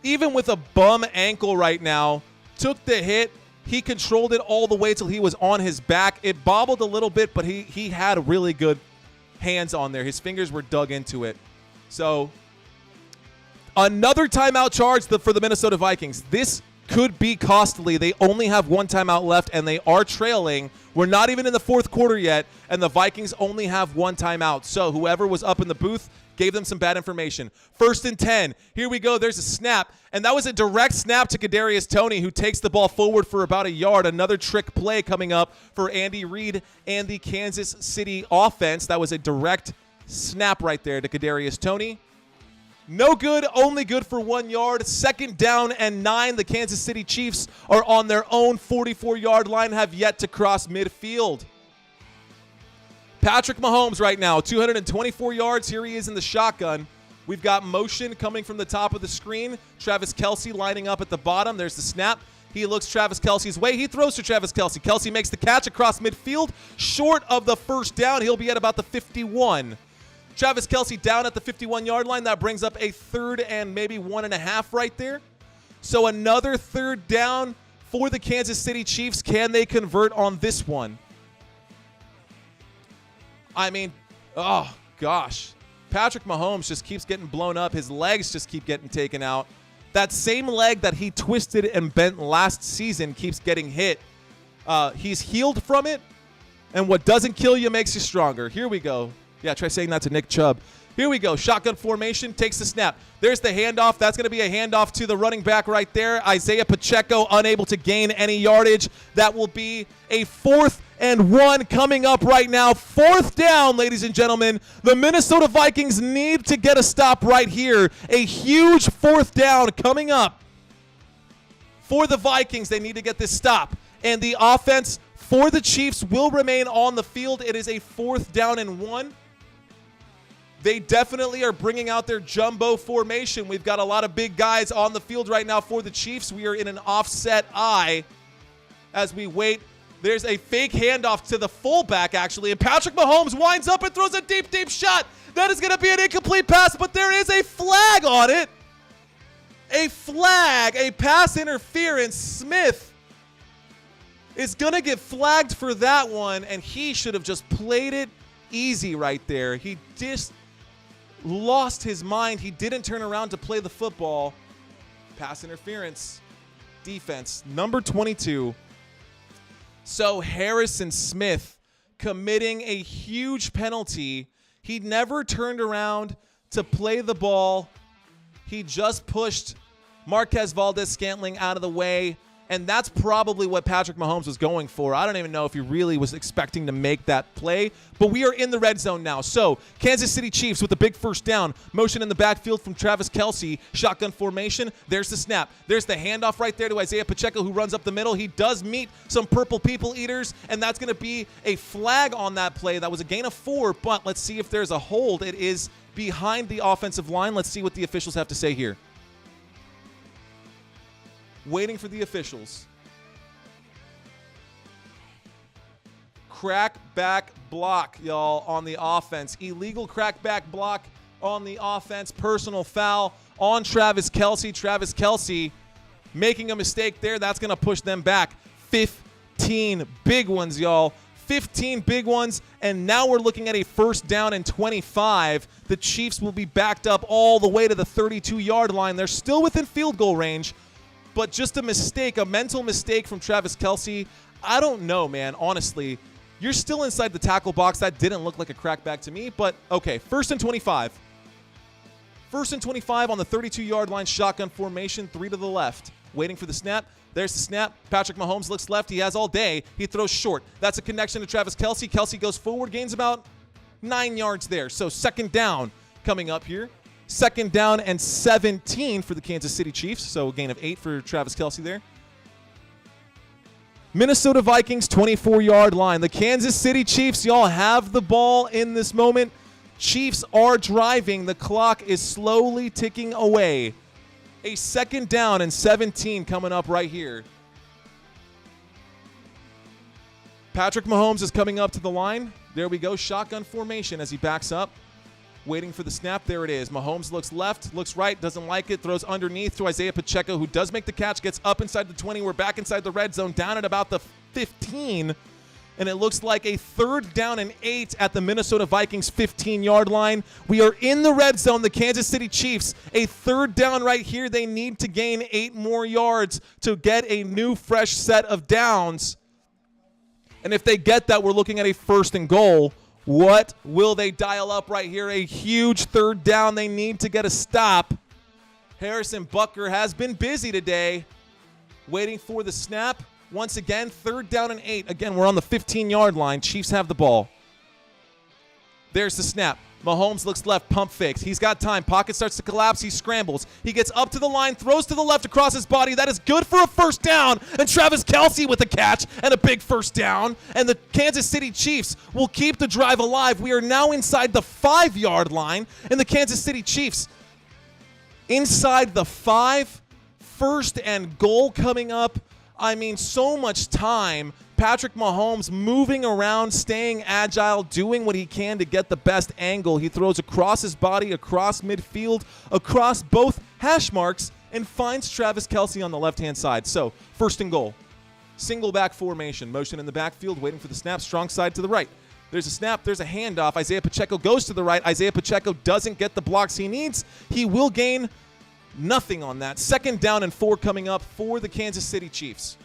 even with a bum ankle right now, took the hit. He controlled it all the way till he was on his back. It bobbled a little bit, but he had really good hands on there. His fingers were dug into it. So another timeout charge for the Minnesota Vikings. This could be costly. They only have one timeout left, and they are trailing. We're not even in the fourth quarter yet, and the Vikings only have one timeout. So whoever was up in the booth gave them some bad information. 1st and 10. Here we go. There's a snap, and that was a direct snap to Kadarius Toney, who takes the ball forward for about a yard. Another trick play coming up for Andy Reid and the Kansas City offense. That was a direct snap right there to Kadarius Toney. No good, only good for 1 yard. 2nd down and 9. The Kansas City Chiefs are on their own 44-yard line, have yet to cross midfield. Patrick Mahomes right now, 224 yards. Here he is in the shotgun. We've got motion coming from the top of the screen. Travis Kelce lining up at the bottom. There's the snap. He looks Travis Kelce's way. He throws to Travis Kelce. Kelce makes the catch across midfield. Short of the 1st down. He'll be at about the 51. Travis Kelce down at the 51-yard line. That brings up a 3rd and maybe 1.5 right there. So another 3rd down for the Kansas City Chiefs. Can they convert on this one? I mean, oh, gosh. Patrick Mahomes just keeps getting blown up. His legs just keep getting taken out. That same leg that he twisted and bent last season keeps getting hit. He's healed from it, and what doesn't kill you makes you stronger. Here we go. Yeah, try saying that to Nick Chubb. Here we go. Shotgun formation, takes the snap. There's the handoff. That's going to be a handoff to the running back right there. Isaiah Pacheco unable to gain any yardage. That will be a 4th and 1 coming up right now. 4th down, ladies and gentlemen. The Minnesota Vikings need to get a stop right here. A huge 4th down coming up for the Vikings. They need to get this stop. And the offense for the Chiefs will remain on the field. It is a 4th down and 1. They definitely are bringing out their jumbo formation. We've got a lot of big guys on the field right now for the Chiefs. We are in an offset eye as we wait. There's a fake handoff to the fullback, actually, and Patrick Mahomes winds up and throws a deep, deep shot. That is going to be an incomplete pass, but there is a flag on it. A flag, a pass interference. Smith is going to get flagged for that one, and he should have just played it easy right there. He just lost his mind. He didn't turn around to play the football. Pass interference. Defense, number 22. So Harrison Smith committing a huge penalty. He never turned around to play the ball. He just pushed Marquez Valdes-Scantling out of the way. And that's probably what Patrick Mahomes was going for. I don't even know if he really was expecting to make that play. But we are in the red zone now. So Kansas City Chiefs with the big 1st down. Motion in the backfield from Travis Kelce. Shotgun formation. There's the snap. There's the handoff right there to Isaiah Pacheco, who runs up the middle. He does meet some purple people eaters, and that's going to be a flag on that play. That was a gain of 4, but let's see if there's a hold. It is behind the offensive line. Let's see what the officials have to say here. Waiting for the officials. Crackback block, y'all, on the offense. Illegal crackback block on the offense. Personal foul on Travis Kelce. Travis Kelce making a mistake there. That's going to push them back. 15 big ones, y'all. 15 big ones, and now we're looking at a 1st down and 25. The Chiefs will be backed up all the way to the 32-yard line. They're still within field goal range. But just a mistake, a mental mistake from Travis Kelce. I don't know, man, honestly. You're still inside the tackle box. That didn't look like a crackback to me, but okay, 1st and 25. 1st and 25 on the 32-yard line, shotgun formation, 3 to the left. Waiting for the snap. There's the snap. Patrick Mahomes looks left. He has all day. He throws short. That's a connection to Travis Kelce. Kelce goes forward, gains about 9 yards there. So 2nd down coming up here. 2nd down and 17 for the Kansas City Chiefs. So a gain of 8 for Travis Kelce there. Minnesota Vikings, 24-yard line. The Kansas City Chiefs, y'all have the ball in this moment. Chiefs are driving. The clock is slowly ticking away. A 2nd down and 17 coming up right here. Patrick Mahomes is coming up to the line. There we go. Shotgun formation as he backs up. Waiting for the snap. There it is. Mahomes looks left, looks right, doesn't like it, throws underneath to Isaiah Pacheco, who does make the catch, gets up inside the 20. We're back inside the red zone, down at about the 15. and it looks like a 3rd down and 8 at the Minnesota Vikings 15-yard line. We are in the red zone. The Kansas City Chiefs, a 3rd down right here. They need to gain 8 more yards to get a new fresh set of downs. And if they get that, we're looking at a 1st and goal. What will they dial up right here? A huge 3rd down. They need to get a stop. Harrison Butker has been busy today, waiting for the snap. Once again, 3rd down and 8. Again, we're on the 15-yard line. Chiefs have the ball. There's the snap. Mahomes looks left, pump fakes. He's got time. Pocket starts to collapse. He scrambles. He gets up to the line, throws to the left across his body. That is good for a 1st down. And Travis Kelce with a catch and a big 1st down. And the Kansas City Chiefs will keep the drive alive. We are now inside the 5-yard line. And the Kansas City Chiefs inside the 5. 1st and goal coming up. I mean, so much time. Patrick Mahomes moving around, staying agile, doing what he can to get the best angle. He throws across his body, across midfield, across both hash marks, and finds Travis Kelce on the left-hand side. So, 1st and goal. Single back formation. Motion in the backfield, waiting for the snap. Strong side to the right. There's a snap. There's a handoff. Isaiah Pacheco goes to the right. Isaiah Pacheco doesn't get the blocks he needs. He will gain nothing on that. 2nd down and 4 coming up for the Kansas City Chiefs.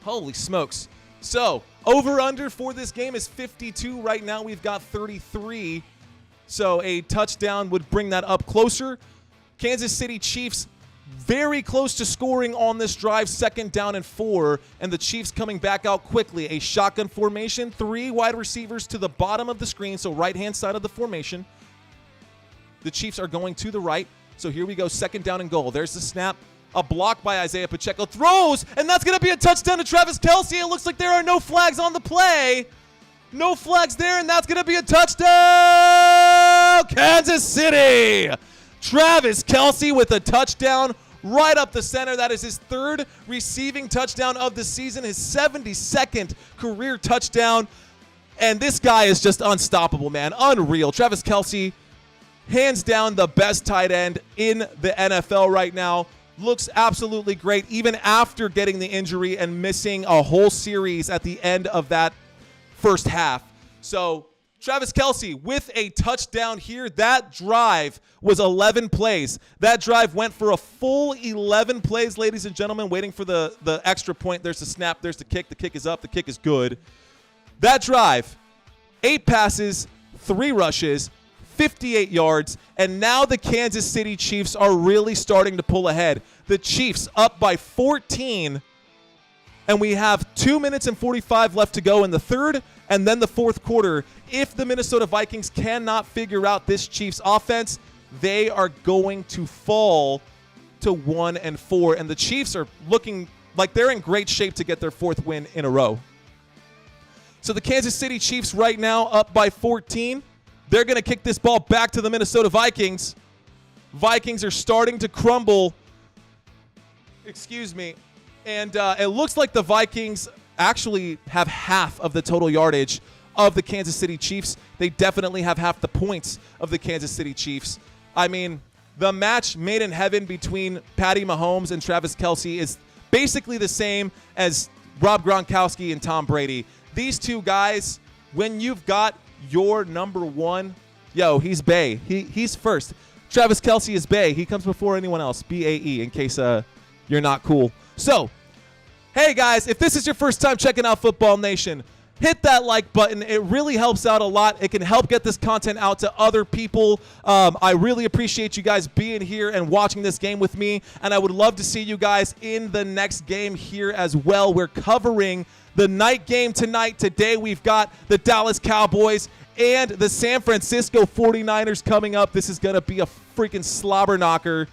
Holy smokes. So, over-under for this game is 52. Right now we've got 33. So, a touchdown would bring that up closer. Kansas City Chiefs very close to scoring on this drive. 2nd down and 4. And the Chiefs coming back out quickly. A shotgun formation. 3 wide receivers to the bottom of the screen. So, right-hand side of the formation. The Chiefs are going to the right. So, here we go. 2nd down and goal. There's the snap. A block by Isaiah Pacheco. Throws, and that's going to be a touchdown to Travis Kelce. It looks like there are no flags on the play. No flags there, and that's going to be a touchdown. Kansas City. Travis Kelce with a touchdown right up the center. That is his 3rd receiving touchdown of the season, his 72nd career touchdown. And this guy is just unstoppable, man. Unreal. Travis Kelce, hands down the best tight end in the NFL right now. Looks absolutely great, even after getting the injury and missing a whole series at the end of that 1st half. So, Travis Kelce with a touchdown here. That drive was 11 plays. That drive went for a full 11 plays, ladies and gentlemen, waiting for the extra point. There's the snap. There's the kick. The kick is up. The kick is good. That drive, 8 passes, 3 rushes, 58 yards, and now the Kansas City Chiefs are really starting to pull ahead. The Chiefs up by 14, and we have 2 minutes and 45 left to go in the 3rd and then the 4th quarter. If the Minnesota Vikings cannot figure out this Chiefs offense, they are going to fall to 1-4, and the Chiefs are looking like they're in great shape to get their 4th win in a row. So the Kansas City Chiefs right now up by 14. They're going to kick this ball back to the Minnesota Vikings. Vikings are starting to crumble. Excuse me. And it looks like the Vikings actually have half of the total yardage of the Kansas City Chiefs. They definitely have half the points of the Kansas City Chiefs. I mean, the match made in heaven between Patty Mahomes and Travis Kelce is basically the same as Rob Gronkowski and Tom Brady. These two guys, when you've got your number 1, yo, he's Bay. He's first. Travis Kelce is Bay. He comes before anyone else. B-A-E, in case you're not cool. So, hey guys, if this is your first time checking out Football Nation, hit that like button. It really helps out a lot. It can help get this content out to other people. I really appreciate you guys being here and watching this game with me, and I would love to see you guys in the next game here as well. We're covering the night game tonight. Today we've got the Dallas Cowboys and the San Francisco 49ers coming up. This is going to be a freaking slobber knocker,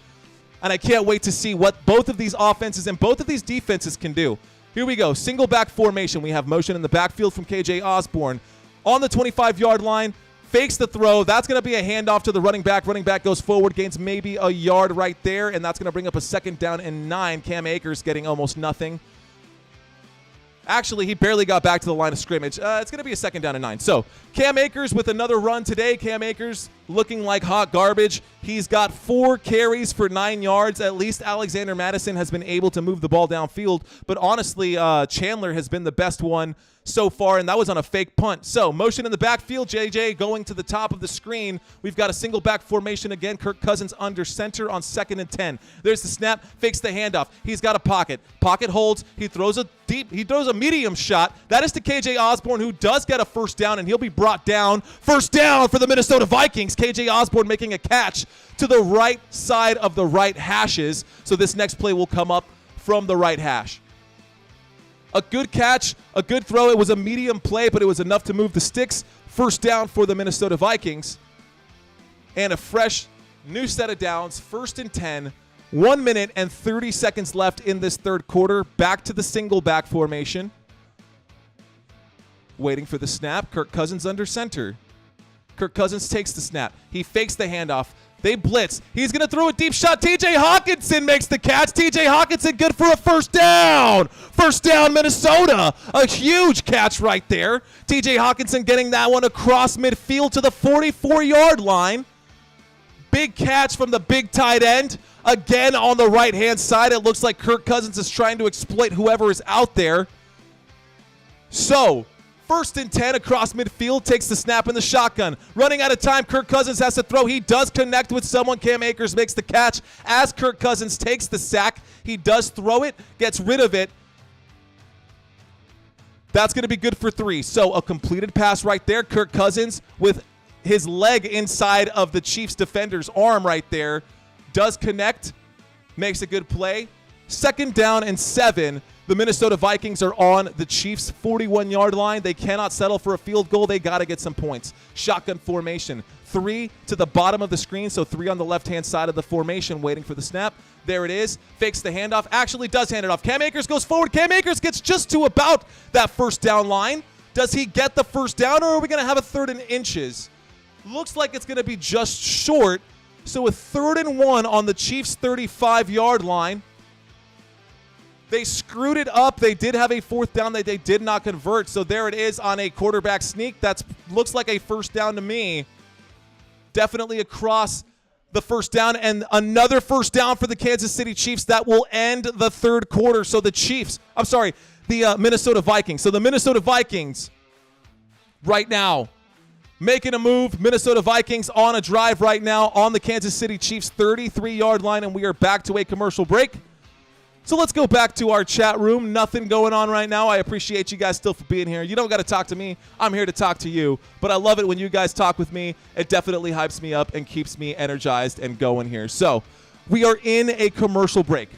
and I can't wait to see what both of these offenses and both of these defenses can do. Here we go. Single back formation. We have motion in the backfield from KJ Osborne. On the 25-yard line, fakes the throw. That's going to be a handoff to the running back. Running back goes forward, gains maybe a yard right there, and that's going to bring up a 2nd down and 9. Cam Akers getting almost nothing. Actually, he barely got back to the line of scrimmage. It's going to be a 2nd down and 9. So, Cam Akers with another run today. Cam Akers looking like hot garbage. He's got 4 carries for 9 yards. At least Alexander Madison has been able to move the ball downfield. But honestly, Chandler has been the best one so far, and that was on a fake punt. So motion in the backfield, JJ going to the top of the screen. We've got a single back formation again. Kirk Cousins under center on 2nd and 10. There's the snap, fakes the handoff. He's got a pocket. Pocket holds. He throws a medium shot. That is to KJ Osborne, who does get a first down, and he'll be brought down. First down for the Minnesota Vikings. KJ Osborne making a catch to the right side of the right hashes. So this next play will come up from the right hash. A good catch, a good throw. It was a medium play, but it was enough to move the sticks. First down for the Minnesota Vikings. And a fresh new set of downs. 1st and 10. 1 minute and 30 seconds left in this third quarter. Back to the single back formation. Waiting for the snap. Kirk Cousins under center. Kirk Cousins takes the snap. He fakes the handoff. They blitz. He's going to throw a deep shot. TJ Hawkinson makes the catch. TJ Hawkinson good for a first down. First down, Minnesota. A huge catch right there. TJ Hawkinson getting that one across midfield to the 44-yard line. Big catch from the big tight end. Again on the right-hand side. It looks like Kirk Cousins is trying to exploit whoever is out there. So, 1st and 10 across midfield, takes the snap in the shotgun. Running out of time, Kirk Cousins has to throw. He does connect with someone. Cam Akers makes the catch as Kirk Cousins takes the sack. He does throw it, gets rid of it. That's going to be good for 3. So a completed pass right there. Kirk Cousins with his leg inside of the Chiefs defender's arm right there. Does connect, makes a good play. 2nd down and 7. The Minnesota Vikings are on the Chiefs' 41-yard line. They cannot settle for a field goal. They got to get some points. Shotgun formation. 3 to the bottom of the screen, so 3 on the left-hand side of the formation waiting for the snap. There it is. Fakes the handoff. Actually does hand it off. Cam Akers goes forward. Cam Akers gets just to about that first down line. Does he get the first down, or are we going to have a 3rd and inches? Looks like it's going to be just short. So a 3rd and 1 on the Chiefs' 35-yard line. They screwed it up. They did have a 4th down that they did not convert. So there it is on a quarterback sneak. That looks like a first down to me. Definitely across the first down. And another first down for the Kansas City Chiefs. That will end the third quarter. So the Minnesota Vikings. So the Minnesota Vikings right now making a move. Minnesota Vikings on a drive right now on the Kansas City Chiefs 33-yard line. And we are back to a commercial break. So let's go back to our chat room. Nothing going on right now. I appreciate you guys still for being here. You don't got to talk to me. I'm here to talk to you. But I love it when you guys talk with me. It definitely hypes me up and keeps me energized and going here. So we are in a commercial break.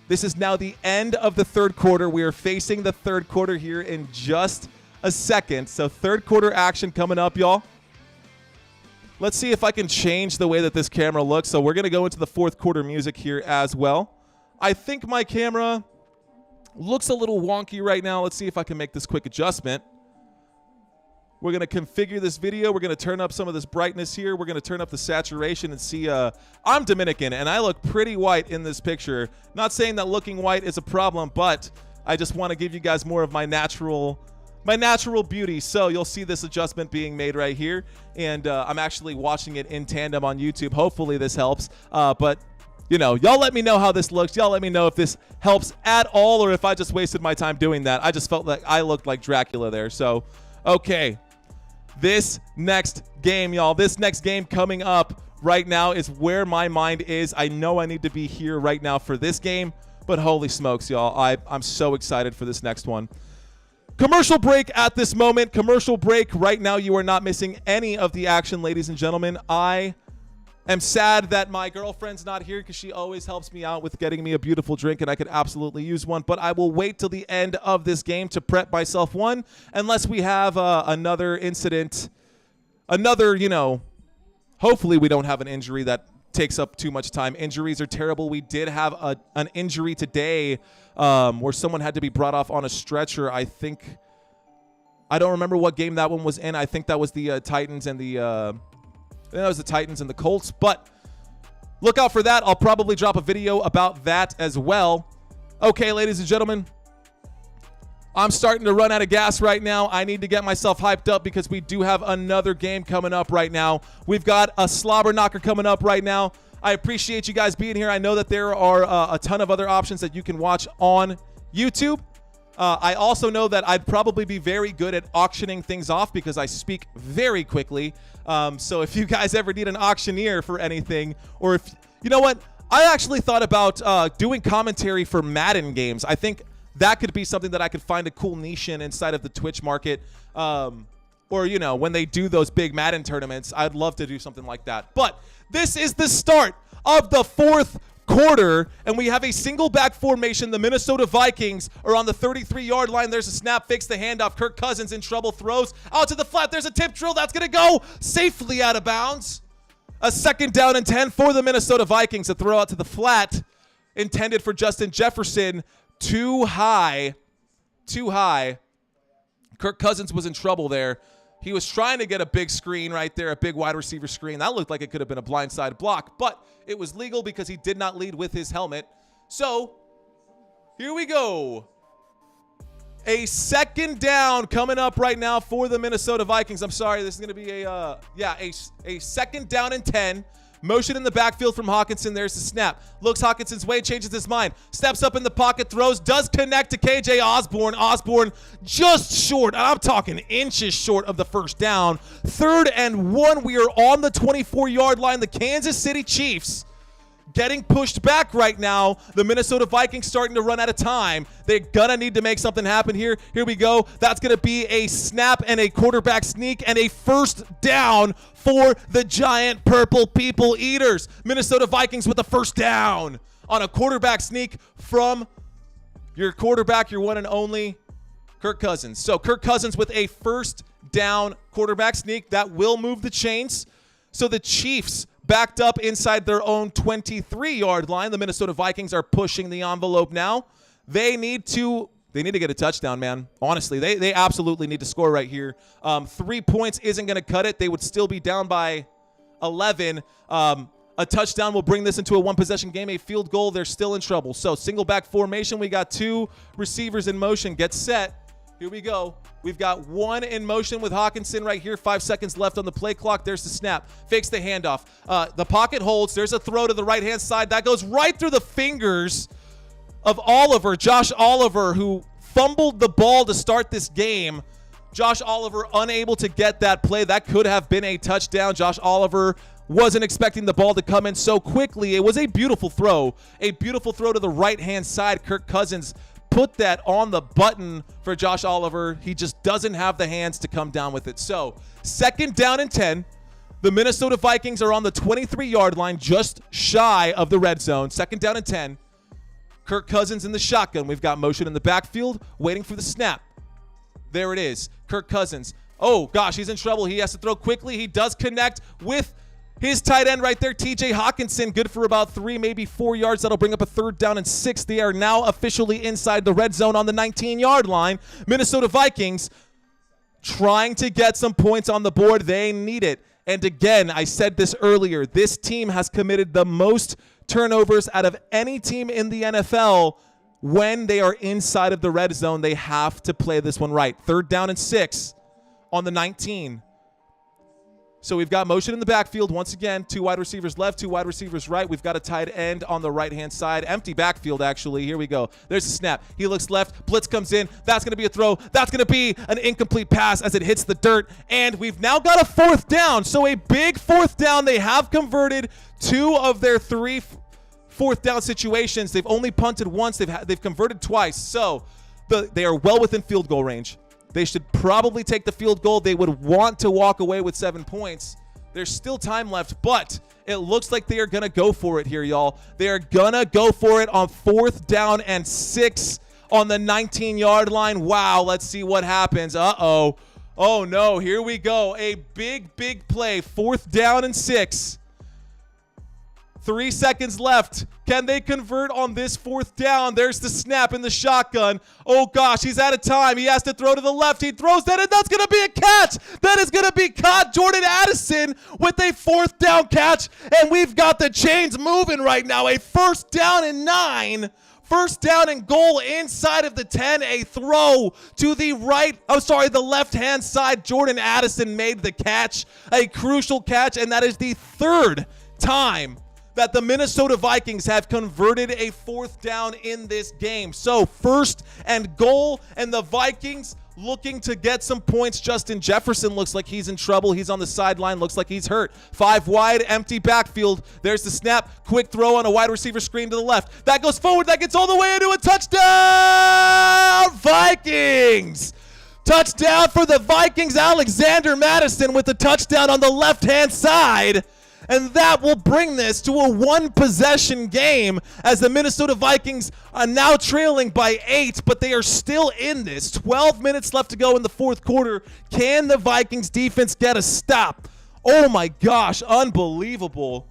This is now the end of the third quarter. We are facing the third quarter here in just a second. So third quarter action coming up, y'all. Let's see if I can change the way that this camera looks. So we're going to go into the fourth quarter music here as well. I think my camera looks a little wonky right now. Let's see if I can make this quick adjustment. We're going to configure this video. We're going to turn up some of this brightness here. We're going to turn up the saturation and see. I'm Dominican, and I look pretty white in this picture. Not saying that looking white is a problem, but I just want to give you guys more of my natural beauty. So you'll see this adjustment being made right here, and I'm actually watching it in tandem on YouTube. Hopefully this helps, but you know, y'all let me know how this looks. Y'all let me know if this helps at all or if I just wasted my time doing that. I just felt like I looked like Dracula there. So, okay. This next game, y'all, this next game coming up right now is where my mind is. I know I need to be here right now for this game, but holy smokes, y'all. I'm so excited for this next one. Commercial break at this moment. Commercial break right now. You are not missing any of the action, ladies and gentlemen. I am sad that my girlfriend's not here because she always helps me out with getting me a beautiful drink, and I could absolutely use one. But I will wait till the end of this game to prep myself one, unless we have another incident, hopefully we don't have an injury that takes up too much time. Injuries are terrible. We did have an injury today where someone had to be brought off on a stretcher. I don't remember what game that one was in. I think that was the Titans and the Colts, but look out for that. I'll probably drop a video about that as well. Okay, ladies and gentlemen, I'm starting to run out of gas right now. I need to get myself hyped up because we do have another game coming up right now. We've got a slobber knocker coming up right now. I appreciate you guys being here. I know that there are a ton of other options that you can watch on YouTube. I also know that I'd probably be very good at auctioning things off because I speak very quickly. So if you guys ever need an auctioneer for anything, or if, you know what, I actually thought about doing commentary for Madden games. I think that could be something that I could find a cool niche in inside of the Twitch market. Or, you know, when they do those big Madden tournaments, I'd love to do something like that. But this is the start of the fourth quarter, and we have a single back formation. The Minnesota Vikings are on the 33-yard line. There's a snap, fakes the handoff. Kirk Cousins in trouble, throws out to the flat. There's a tip drill. That's going to go safely out of bounds. A 2nd down and 10 for the Minnesota Vikings. A throw out to the flat intended for Justin Jefferson. Too high. Kirk Cousins was in trouble there. He was trying to get a big screen right there, a big wide receiver screen. That looked like it could have been a blindside block, but it was legal because he did not lead with his helmet. So here we go. A 2nd down coming up right now for the Minnesota Vikings. I'm sorry, this is going to be a 2nd down and 10. Motion in the backfield from Hawkinson. There's the snap. Looks Hawkinson's way, changes his mind. Steps up in the pocket, throws, does connect to KJ Osborne. Osborne just short. I'm talking inches short of the 1st down. 3rd and 1. We are on the 24-yard line. The Kansas City Chiefs getting pushed back right now. The Minnesota Vikings starting to run out of time. They're going to need to make something happen here. Here we go. That's going to be a snap and a quarterback sneak and a 1st down for the giant purple people eaters. Minnesota Vikings with the 1st down on a quarterback sneak from your quarterback, your one and only Kirk Cousins. So Kirk Cousins with a 1st down quarterback sneak. That will move the chains. So the Chiefs backed up inside their own 23-yard line. The Minnesota Vikings are pushing the envelope now. They need to get a touchdown, man. Honestly, they absolutely need to score right here. 3 points isn't going to cut it. They would still be down by 11. A touchdown will bring this into a one-possession game. A field goal, they're still in trouble. So single back formation. We got 2 receivers in motion. Get set. Here we go. We've got 1 in motion with Hawkinson right here. 5 seconds left on the play clock. There's the snap. Fakes the handoff. The pocket holds. There's a throw to the right-hand side. That goes right through the fingers of Oliver, Josh Oliver, who fumbled the ball to start this game. Josh Oliver unable to get that play. That could have been a touchdown. Josh Oliver wasn't expecting the ball to come in so quickly. It was a beautiful throw. A beautiful throw to the right-hand side. Kirk Cousins put that on the button for Josh Oliver. He just doesn't have the hands to come down with it. So 2nd down and 10. The Minnesota Vikings are on the 23-yard line, just shy of the red zone. 2nd down and 10. Kirk Cousins in the shotgun. We've got motion in the backfield, waiting for the snap. There it is. Kirk Cousins. Oh, gosh, he's in trouble. He has to throw quickly. He does connect with his tight end right there, TJ Hawkinson, good for about 3, maybe 4 yards. That'll bring up a 3rd down and 6. They are now officially inside the red zone on the 19-yard line. Minnesota Vikings trying to get some points on the board. They need it. And again, I said this earlier, this team has committed the most turnovers out of any team in the NFL. When they are inside of the red zone, they have to play this one right. 3rd down and 6 on the 19. So we've got motion in the backfield. Once again, 2 wide receivers left, 2 wide receivers right. We've got a tight end on the right-hand side. Empty backfield, actually. Here we go. There's a snap. He looks left. Blitz comes in. That's going to be a throw. That's going to be an incomplete pass as it hits the dirt. And we've now got a 4th down. So a big 4th down. They have converted 2 of their 3 4th down situations. They've only punted once. They've converted twice. So they are well within field goal range. They should probably take the field goal. They would want to walk away with 7 points. There's still time left, but it looks like they are going to go for it here, y'all. They are going to go for it on 4th down and 6 on the 19-yard line. Wow, let's see what happens. Uh-oh. Oh, no, here we go. A big, big play. 4th down and 6. 3 seconds left. Can they convert on this 4th down? There's the snap in the shotgun. Oh, gosh, he's out of time. He has to throw to the left. He throws that, and that's going to be a catch. That is going to be caught. Jordan Addison with a 4th down catch, and we've got the chains moving right now. A 1st down and 9 First down and goal inside of the 10. A throw to the the left-hand side. Jordan Addison made the catch, a crucial catch, and that is the third time that the Minnesota Vikings have converted a fourth down in this game. So first and goal, and the Vikings looking to get some points. Justin Jefferson looks like he's in trouble. He's on the sideline, looks like he's hurt. 5 wide, empty backfield. There's the snap, quick throw on a wide receiver screen to the left. That goes forward, that gets all the way into a touchdown, Vikings! Touchdown for the Vikings, Alexander Madison with the touchdown on the left-hand side. And that will bring this to a one-possession game as the Minnesota Vikings are now trailing by 8, but they are still in this. 12 minutes left to go in the fourth quarter. Can the Vikings defense get a stop? Oh my gosh, unbelievable.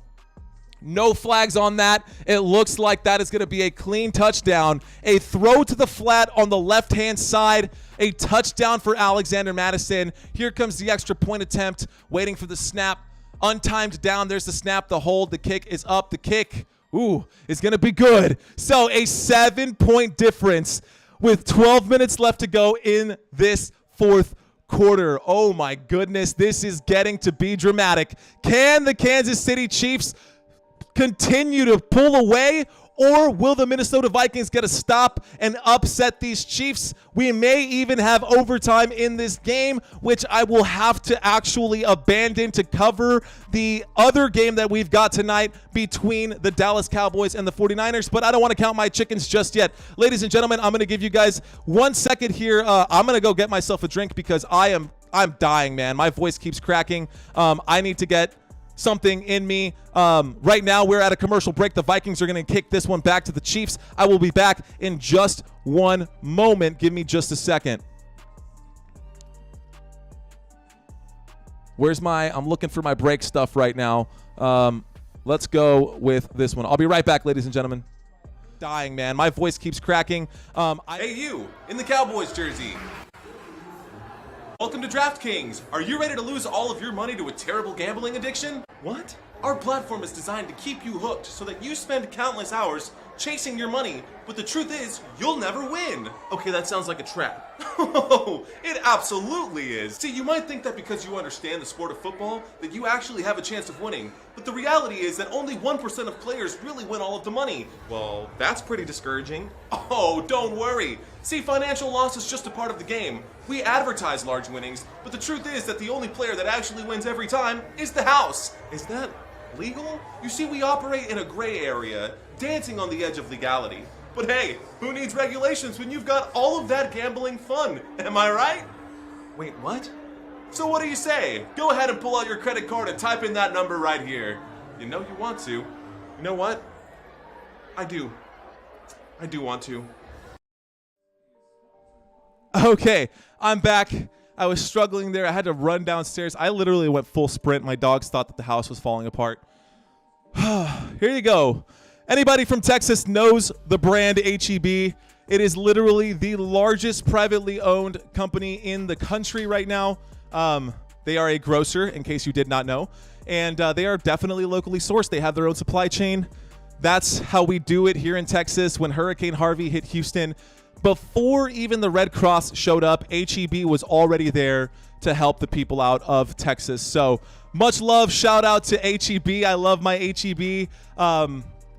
No flags on that. It looks like that is going to be a clean touchdown. A throw to the flat on the left-hand side. A touchdown for Alexander Madison. Here comes the extra point attempt, waiting for the snap. Untimed down, there's the snap, the hold, the kick is up, the kick, is going to be good. So a 7-point difference with 12 minutes left to go in this fourth quarter. Oh my goodness, this is getting to be dramatic. Can the Kansas City Chiefs continue to pull away, or will the Minnesota Vikings get a stop and upset these Chiefs? We may even have overtime in this game, which I will have to actually abandon to cover the other game that we've got tonight between the Dallas Cowboys and the 49ers, but I don't want to count my chickens just yet. Ladies and gentlemen, I'm going to give you guys 1 second here. I'm going to go get myself a drink because I'm dying, man. My voice keeps cracking. I need to get something in me. Right now we're at a commercial break. The Vikings are going to kick this one back to the Chiefs. I will be back in just one moment. Give me just a second. I'm looking for my break stuff right now. Let's go with this one. I'll be right back, ladies and gentlemen. Dying, man. My voice keeps cracking. Hey, you in the Cowboys jersey. Welcome to DraftKings. Are you ready to lose all of your money to a terrible gambling addiction? What? Our platform is designed to keep you hooked so that you spend countless hours chasing your money, but the truth is, you'll never win. Okay, that sounds like a trap. Oh, it absolutely is. See, you might think that because you understand the sport of football, that you actually have a chance of winning, but the reality is that only 1% of players really win all of the money. Well, that's pretty discouraging. Oh, don't worry. See, financial loss is just a part of the game. We advertise large winnings, but the truth is that the only player that actually wins every time is the house. Is that legal? You see, we operate in a gray area, dancing on the edge of legality. But hey, who needs regulations when you've got all of that gambling fun? Am I right? Wait, what? So what do you say? Go ahead and pull out your credit card and type in that number right here. You know you want to. You know what? I do want to. Okay, I'm back. I was struggling there. I had to run downstairs. I literally went full sprint. My dogs thought that the house was falling apart. Here you go. Anybody from Texas knows the brand HEB. It is literally the largest privately owned company in the country right now. They are a grocer, in case you did not know. And they are definitely locally sourced. They have their own supply chain. That's how we do it here in Texas. When Hurricane Harvey hit Houston, before even the Red Cross showed up, HEB was already there to help the people out of Texas. So much love. Shout out to HEB. I love my HEB.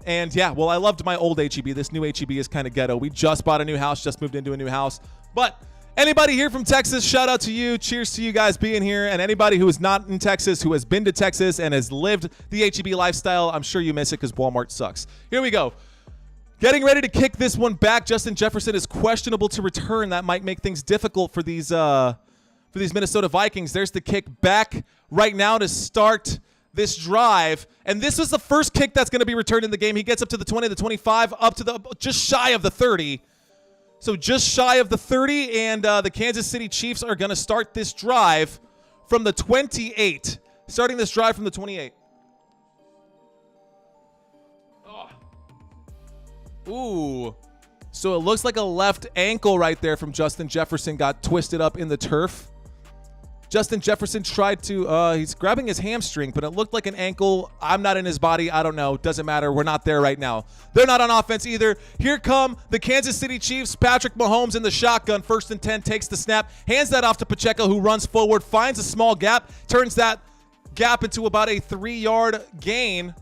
And yeah, well, I loved my old HEB. This new HEB is kind of ghetto. We just bought a new house, just moved into a new house. But anybody here from Texas, shout out to you. Cheers to you guys being here. And anybody who is not in Texas, who has been to Texas and has lived the HEB lifestyle, I'm sure you miss it because Walmart sucks. Here we go. Getting ready to kick this one back. Justin Jefferson is questionable to return. That might make things difficult for these Minnesota Vikings. There's the kick back right now to start this drive. And this was the first kick that's going to be returned in the game. He gets up to the 20, the 25, up to the just shy of the 30. So just shy of the 30, and the Kansas City Chiefs are going to start this drive from the 28. Starting this drive from the 28. Ooh. So it looks like a left ankle right there from Justin Jefferson got twisted up in the turf. Justin Jefferson tried to, he's grabbing his hamstring, but it looked like an ankle. I'm not in his body. I don't know. Doesn't matter. We're not there right now. They're not on offense either. Here come the Kansas City Chiefs. Patrick Mahomes in the shotgun. 1st and 10, takes the snap, hands that off to Pacheco, who runs forward, finds a small gap, turns that gap into about a 3-yard gain,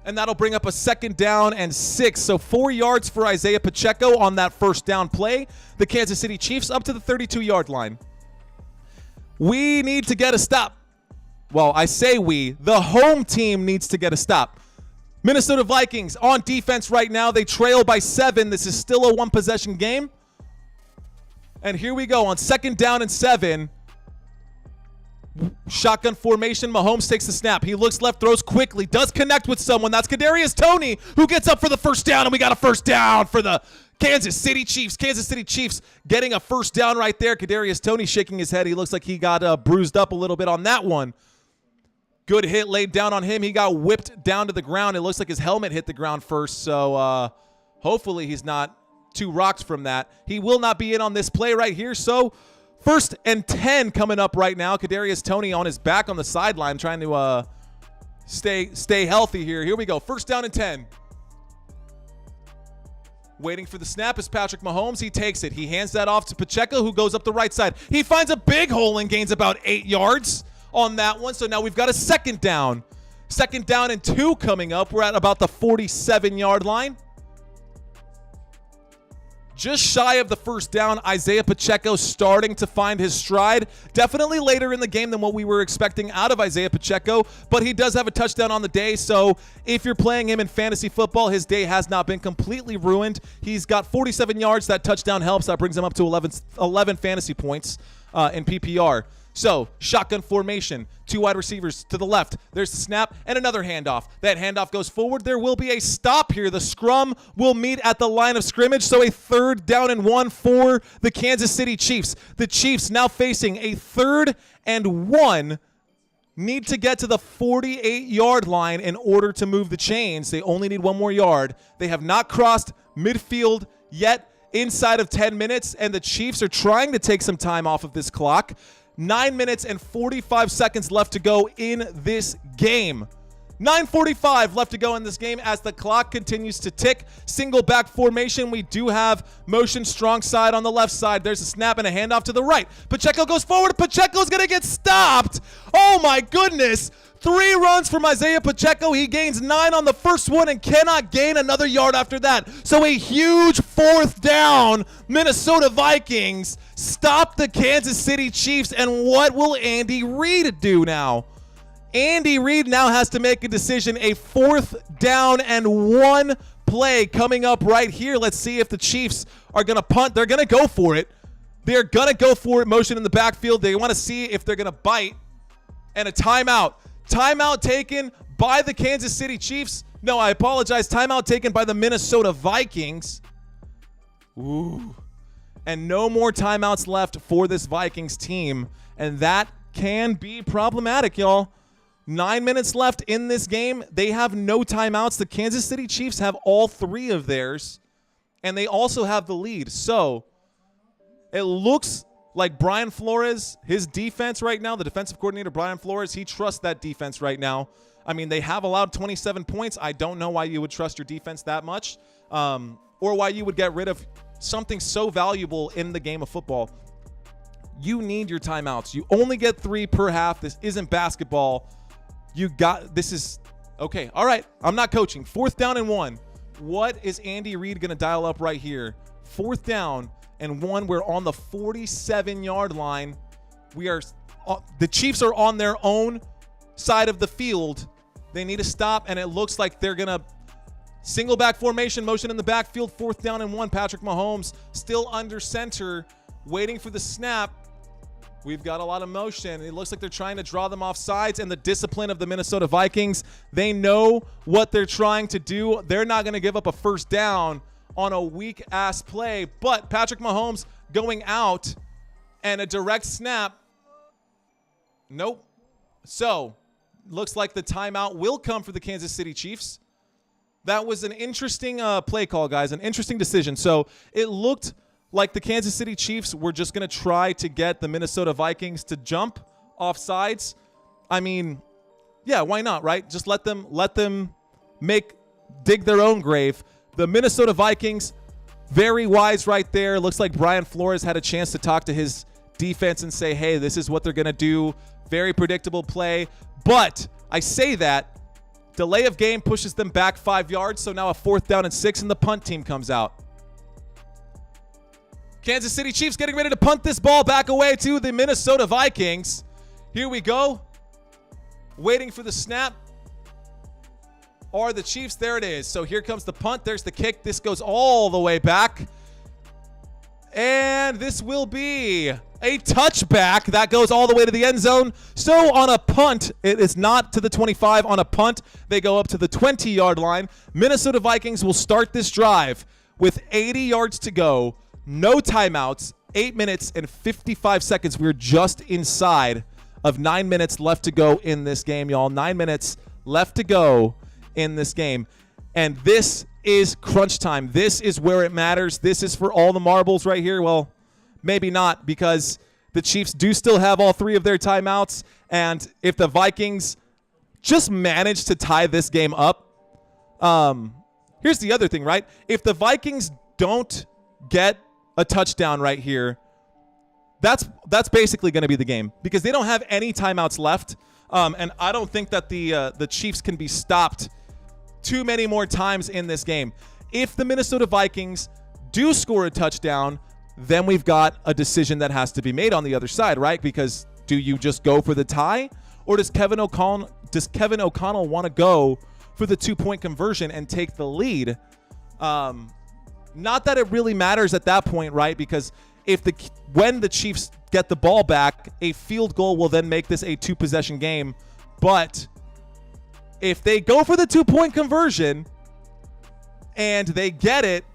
and that'll bring up a 2nd down and 6. So 4 yards for Isaiah Pacheco on that 1st down play. The Kansas City Chiefs up to the 32-yard line. We need to get a stop. Well, I say we. The home team needs to get a stop. Minnesota Vikings on defense right now. They trail by 7. This is still a 1-possession game. And here we go on 2nd down and 7. Shotgun formation. Mahomes takes the snap. He looks left, throws quickly, does connect with someone. That's Kadarius Toney, who gets up for the 1st down, and we got a 1st down for the Kansas City Chiefs. Kansas City Chiefs getting a 1st down right there. Kadarius Toney shaking his head. He looks like he got bruised up a little bit on that one. Good hit laid down on him. He got whipped down to the ground. It looks like his helmet hit the ground first, so hopefully he's not 2 rocks from that. He will not be in on this play right here, so 1st and 10 coming up right now. Kadarius Toney on his back on the sideline trying to stay healthy here. Here we go. 1st down and 10. Waiting for the snap is Patrick Mahomes. He takes it. He hands that off to Pacheco, who goes up the right side. He finds a big hole and gains about 8 yards on that one. So now we've got a 2nd down. 2nd down and 2 coming up. We're at about the 47-yard line. Just shy of the 1st down. Isaiah Pacheco starting to find his stride. Definitely later in the game than what we were expecting out of Isaiah Pacheco, but he does have a touchdown on the day, so if you're playing him in fantasy football, his day has not been completely ruined. He's got 47 yards. That touchdown helps. That brings him up to 11 fantasy points in PPR. So, shotgun formation, 2 wide receivers to the left. There's the snap and another handoff. That handoff goes forward. There will be a stop here. The scrum will meet at the line of scrimmage, so a 3rd down and 1 for the Kansas City Chiefs. The Chiefs now facing a 3rd and 1. Need to get to the 48-yard line in order to move the chains. They only need 1 more yard. They have not crossed midfield yet inside of 10 minutes, and the Chiefs are trying to take some time off of this clock. 9 minutes and 45 seconds left to go in this game. 9:45 left to go in this game as the clock continues to tick. Single back formation. We do have motion strong side on the left side. There's a snap and a handoff to the right. Pacheco goes forward. Pacheco's going to get stopped. Oh, my goodness. 3 runs from Isaiah Pacheco. He gains 9 on the first one and cannot gain another yard after that. So a huge 4th down. Minnesota Vikings stop the Kansas City Chiefs. And what will Andy Reid do now? Andy Reid now has to make a decision. A 4th down and 1 play coming up right here. Let's see if the Chiefs are going to punt. They're going to go for it. They're going to go for it. Motion in the backfield. They want to see if they're going to bite. And a timeout. Timeout taken by the Kansas City Chiefs. No, I apologize. Timeout taken by the Minnesota Vikings. Ooh. And no more timeouts left for this Vikings team. And that can be problematic, y'all. 9 minutes left in this game. They have no timeouts. The Kansas City Chiefs have all 3 of theirs. And they also have the lead. So it looks like Brian Flores, his defense right now, the defensive coordinator Brian Flores, he trusts that defense right now. I mean, they have allowed 27 points. I don't know why you would trust your defense that much, or why you would get rid of something so valuable in the game of football. You need your timeouts. You only get 3 per half. This isn't basketball. This is, okay, all right, I'm not coaching. 4th down and 1. What is Andy Reid going to dial up right here? 4th down and 1. We're on the 47-yard line. The Chiefs are on their own side of the field. They need to stop, and it looks like they're going to single back formation, motion in the backfield, 4th down and 1. Patrick Mahomes still under center, waiting for the snap. We've got a lot of motion. It looks like they're trying to draw them off sides, and the discipline of the Minnesota Vikings, they know what they're trying to do. They're not going to give up a 1st down on a weak-ass play, but Patrick Mahomes going out and a direct snap. Nope. So, looks like the timeout will come for the Kansas City Chiefs. That was an interesting play call, guys, an interesting decision. So, it looked like the Kansas City Chiefs were just going to try to get the Minnesota Vikings to jump offsides, I mean, yeah, why not, right? Just let them dig their own grave. The Minnesota Vikings, very wise right there. Looks like Brian Flores had a chance to talk to his defense and say, hey, this is what they're going to do. Very predictable play. But I say that, delay of game pushes them back 5 yards, so now a 4th down and 6, and the punt team comes out. Kansas City Chiefs getting ready to punt this ball back away to the Minnesota Vikings. Here we go. Waiting for the snap. Are the Chiefs? There it is. So here comes the punt. There's the kick. This goes all the way back. And this will be a touchback that goes all the way to the end zone. So on a punt, it is not to the 25. On a punt, they go up to the 20-yard line. Minnesota Vikings will start this drive with 80 yards to go. No timeouts, 8 minutes and 55 seconds. We're just inside of 9 minutes left to go in this game, y'all. 9 minutes left to go in this game. And this is crunch time. This is where it matters. This is for all the marbles right here. Well, maybe not, because the Chiefs do still have all 3 of their timeouts. And if the Vikings just manage to tie this game up, here's the other thing, right? If the Vikings don't get a touchdown right here, that's basically going to be the game, because they don't have any timeouts left, and I don't think that the Chiefs can be stopped too many more times in this game. If the Minnesota Vikings do score a touchdown, then we've got a decision that has to be made on the other side, right? Because do you just go for the tie, or does Kevin O'Connell want to go for the 2-point conversion and take the lead? Not that it really matters at that point, right? Because when the Chiefs get the ball back, a field goal will then make this a 2-possession game. But if they go for the 2-point conversion and they get it,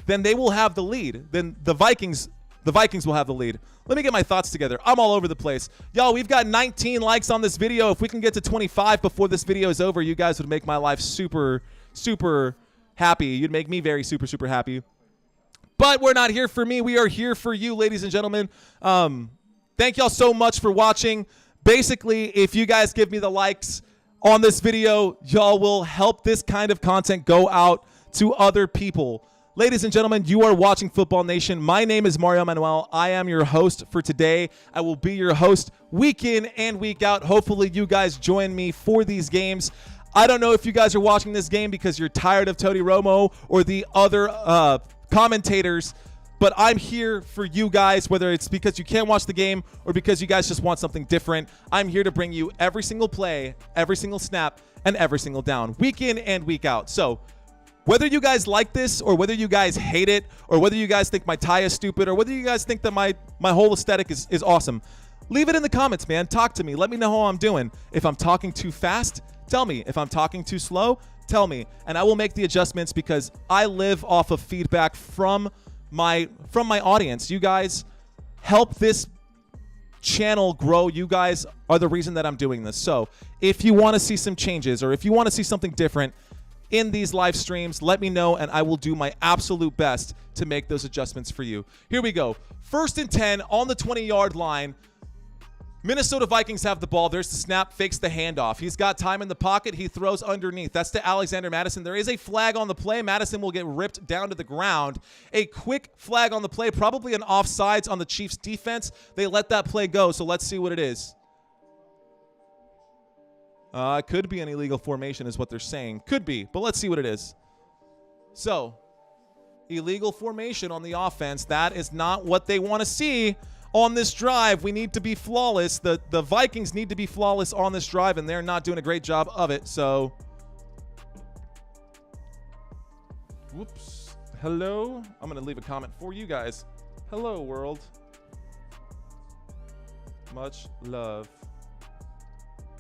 then they will have the lead. Then the Vikings will have the lead. Let me get my thoughts together. I'm all over the place. Y'all, we've got 19 likes on this video. If we can get to 25 before this video is over, you guys would make my life super, super happy. You'd make me very super, super happy. But we're not here for me. We are here for you, ladies and gentlemen. Thank y'all so much for watching. Basically, if you guys give me the likes on this video, y'all will help this kind of content go out to other people. Ladies and gentlemen, you are watching Football Nation. My name is Mario Manuel. I am your host for today. I will be your host week in and week out. Hopefully, you guys join me for these games. I don't know if you guys are watching this game because you're tired of Tony Romo or the other commentators, but I'm here for you guys, whether it's because you can't watch the game or because you guys just want something different. I'm here to bring you every single play, every single snap, and every single down, week in and week out. So whether you guys like this or whether you guys hate it or whether you guys think my tie is stupid or whether you guys think that my whole aesthetic is awesome, leave it in the comments, man. Talk to me. Let me know how I'm doing. If I'm talking too fast, tell me. If I'm talking too slow, tell me. And I will make the adjustments because I live off of feedback from my audience. You guys help this channel grow. You guys are the reason that I'm doing this. So if you want to see some changes or if you want to see something different in these live streams, let me know and I will do my absolute best to make those adjustments for you. Here we go. 1st and 10 on the 20-yard line. Minnesota Vikings have the ball. There's the snap, fakes the handoff. He's got time in the pocket. He throws underneath. That's to Alexander Madison. There is a flag on the play. Madison will get ripped down to the ground. A quick flag on the play, probably an offsides on the Chiefs defense. They let that play go, so let's see what it is. It could be an illegal formation is what they're saying. Could be, but let's see what it is. So, illegal formation on the offense. That is not what they want to see on this drive. We need to be flawless. The Vikings need to be flawless on this drive, and they're not doing a great job of it. So, whoops. Hello. I'm going to leave a comment for you guys. Hello, world. Much love.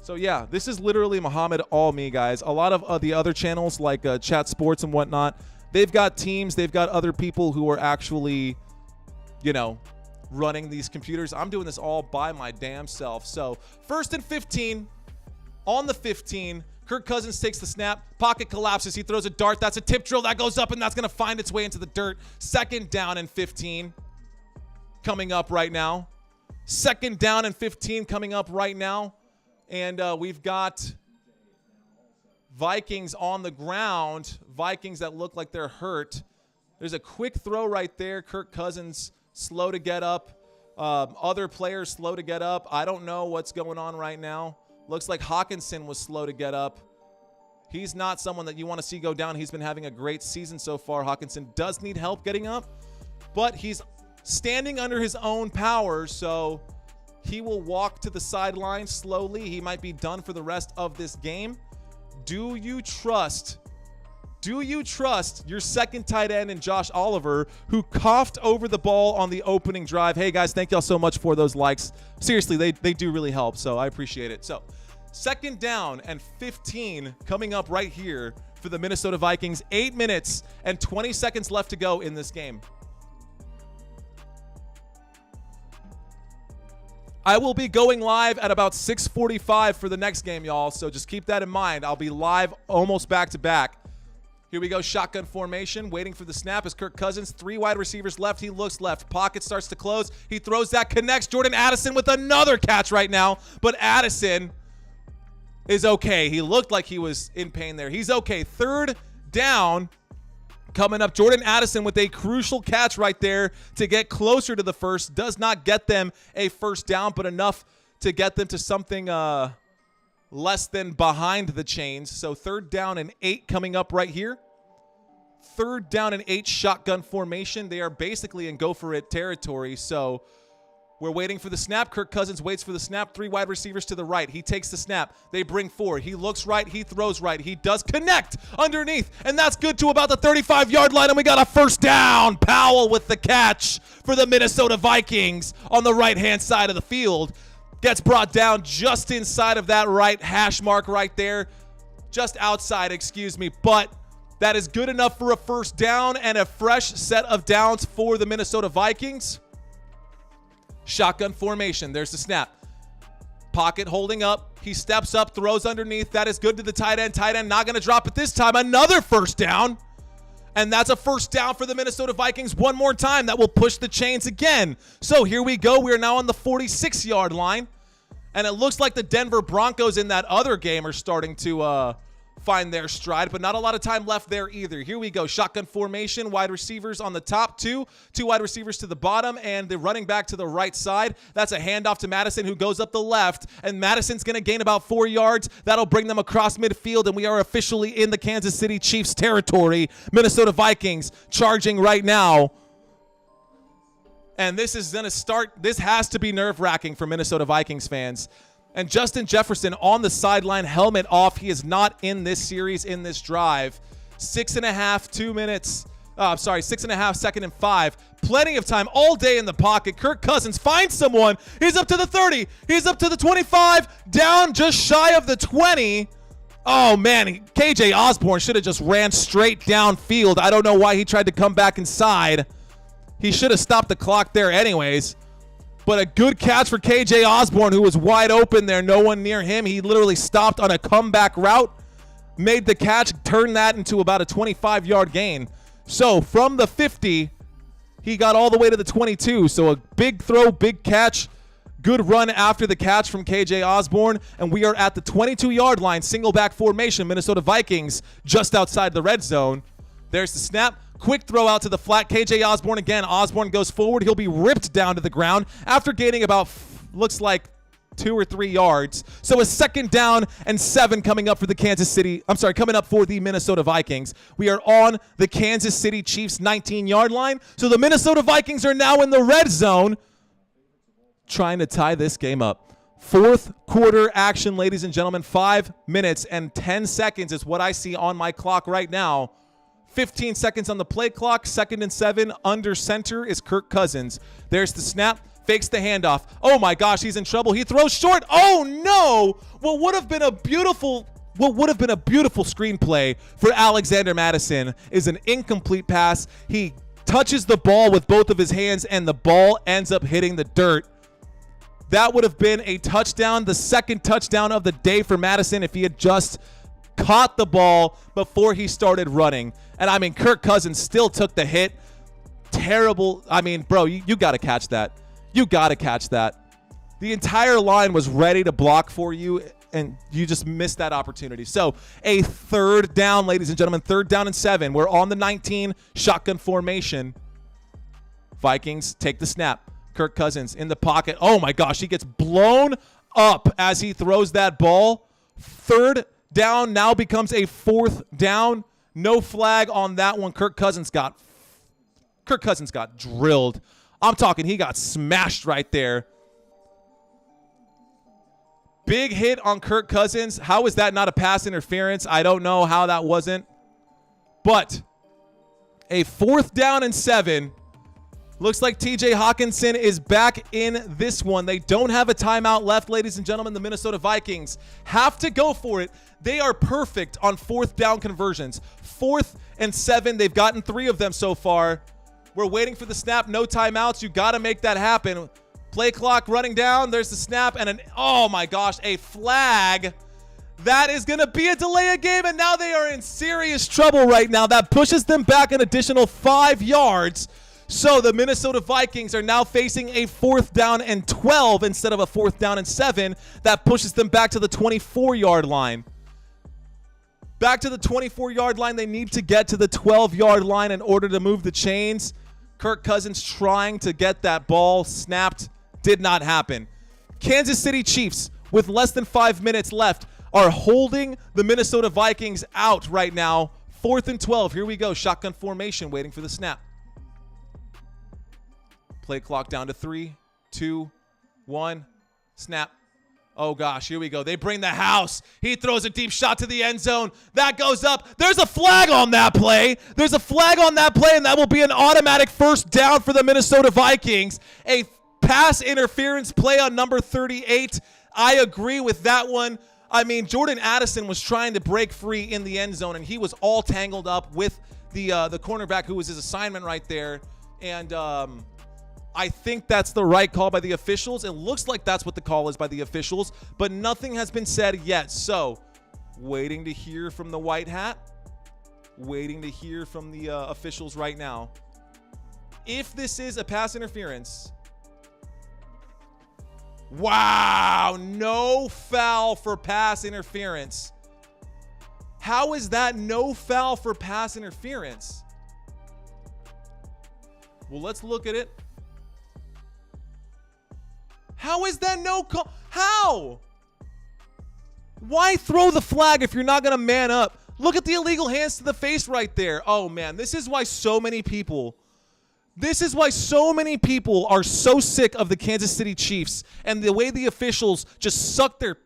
So, yeah, this is literally Muhammad all me, guys. A lot of the other channels like Chat Sports and whatnot, they've got teams. They've got other people who are actually, you know, running these computers. I'm doing this all by my damn self. So 1st and 15 on the 15. Kirk Cousins takes the snap. Pocket collapses. He throws a dart. That's a tip drill. That goes up, and that's going to find its way into the dirt. 2nd down and 15 coming up right now. 2nd down and 15 coming up right now. And we've got Vikings on the ground. Vikings that look like they're hurt. There's a quick throw right there. Kirk Cousins slow to get up. Other players slow to get up. I don't know what's going on right now. Looks like Hawkinson was slow to get up. He's not someone that you want to see go down. He's been having a great season so far. Hawkinson does need help getting up, but he's standing under his own power, so he will walk to the sideline slowly. He might be done for the rest of this game. Do you trust your second tight end in Josh Oliver, who coughed over the ball on the opening drive? Hey, guys, thank y'all so much for those likes. Seriously, they do really help, so I appreciate it. So 2nd down and 15 coming up right here for the Minnesota Vikings. 8 minutes and 20 seconds left to go in this game. I will be going live at about 6:45 for the next game, y'all, so just keep that in mind. I'll be live almost back to back. Here we go, shotgun formation, waiting for the snap is Kirk Cousins. 3 wide receivers left. He looks left. Pocket starts to close. He throws that, connects. Jordan Addison with another catch right now, but Addison is okay. He looked like he was in pain there. He's okay. 3rd down coming up. Jordan Addison with a crucial catch right there to get closer to the first. Does not get them a 1st down, but enough to get them to something less than behind the chains. So 3rd down and 8 coming up right here. 3rd down and 8 shotgun formation. They are basically in go for it territory. So we're waiting for the snap. Kirk Cousins waits for the snap. 3 wide receivers to the right. He takes the snap. They bring 4. He looks right. He throws right. He does connect underneath, and that's good to about the 35-yard line, and we got a 1st down. Powell with the catch for the Minnesota Vikings on the right-hand side of the field. Gets brought down just inside of that right hash mark right there. Just outside, excuse me, but that is good enough for a 1st down and a fresh set of downs for the Minnesota Vikings. Shotgun formation. There's the snap. Pocket holding up. He steps up, throws underneath. That is good to the tight end. Tight end not going to drop it this time. Another 1st down. And that's a 1st down for the Minnesota Vikings one more time. That will push the chains again. So here we go. We are now on the 46-yard line. And it looks like the Denver Broncos in that other game are starting to find their stride, but not a lot of time left there either. Here we go. Shotgun formation, wide receivers on the top, 2 wide receivers to the bottom, and the running back to the right side. That's a handoff to Madison, who goes up the left, and Madison's going to gain about 4 yards. That'll bring them across midfield, and we are officially in the Kansas City Chiefs territory. Minnesota Vikings charging right now. And this is going to start. This has to be nerve-wracking for Minnesota Vikings fans. And Justin Jefferson on the sideline, helmet off. He is not in this series, in this drive. 6.5, 2 minutes. 6.5, 2nd and 5. Plenty of time all day in the pocket. Kirk Cousins finds someone. He's up to the 30. He's up to the 25. Down just shy of the 20. Oh, man. KJ Osborne should have just ran straight downfield. I don't know why he tried to come back inside. He should have stopped the clock there anyways. But a good catch for KJ Osborne, who was wide open there. No one near him. He literally stopped on a comeback route, made the catch, turned that into about a 25-yard gain. So from the 50, he got all the way to the 22. So a big throw, big catch, good run after the catch from KJ Osborne. And we are at the 22-yard line, single back formation. Minnesota Vikings just outside the red zone. There's the snap. Quick throw out to the flat. KJ Osborne again. Osborne goes forward. He'll be ripped down to the ground after gaining about, looks like, 2 or 3 yards. So a 2nd down and 7 coming up for coming up for the Minnesota Vikings. We are on the Kansas City Chiefs 19-yard line. So the Minnesota Vikings are now in the red zone trying to tie this game up. 4th quarter action, ladies and gentlemen. 5 minutes and 10 seconds is what I see on my clock right now. 15 seconds on the play clock. 2nd and 7. Under center is Kirk Cousins. There's the snap. Fakes the handoff. Oh my gosh, he's in trouble. He throws short. Oh no! What would have been a beautiful screenplay for Alexander Madison is an incomplete pass. He touches the ball with both of his hands, and the ball ends up hitting the dirt. That would have been a touchdown, the 2nd touchdown of the day for Madison if he had just caught the ball before he started running. And I mean, Kirk Cousins still took the hit. Terrible. I mean, bro, you got to catch that. You got to catch that. The entire line was ready to block for you, and you just missed that opportunity. So a third down, ladies and gentlemen, 3rd down and 7. We're on the 19, shotgun formation. Vikings take the snap. Kirk Cousins in the pocket. Oh my gosh, he gets blown up as he throws that ball. 3rd down now becomes a 4th down. No flag on that one. Kirk Cousins got drilled. I'm talking, he got smashed right there. Big hit on Kirk Cousins. How is that not a pass interference? I don't know how that wasn't. But a 4th down and 7. Looks like TJ Hawkinson is back in this one. They don't have a timeout left, ladies and gentlemen. The Minnesota Vikings have to go for it. They are perfect on 4th down conversions. 4th and 7. They've gotten 3 of them so far. We're waiting for the snap. No timeouts. You got to make that happen. Play clock running down. There's the snap and oh my gosh, a flag. That is going to be a delay of game, and now they are in serious trouble right now. That pushes them back an additional 5 yards. So the Minnesota Vikings are now facing a 4th down and 12 instead of a 4th down and 7. That pushes them back to the 24-yard line. Back to the 24-yard line. They need to get to the 12-yard line in order to move the chains. Kirk Cousins trying to get that ball snapped. Did not happen. Kansas City Chiefs, with less than 5 minutes left, are holding the Minnesota Vikings out right now. 4th and 12. Here we go. Shotgun formation, waiting for the snap. Play clock down to 3, 2, 1. Snap. Oh, gosh. Here we go. They bring the house. He throws a deep shot to the end zone. That goes up. There's a flag on that play. There's a flag on that play, and that will be an automatic 1st down for the Minnesota Vikings. A pass interference play on number 38. I agree with that one. I mean, Jordan Addison was trying to break free in the end zone, and he was all tangled up with the cornerback who was his assignment right there. And I think that's the right call by the officials. It looks like that's what the call is by the officials, but nothing has been said yet. So, waiting to hear from the white hat. Waiting to hear from the officials right now. If this is a pass interference... Wow, no foul for pass interference. How is that no foul for pass interference? Well, let's look at it. How is that no call? How? Why throw the flag if you're not going to man up? Look at the illegal hands to the face right there. Oh, man, this is why so many people are so sick of the Kansas City Chiefs and the way the officials just suck their...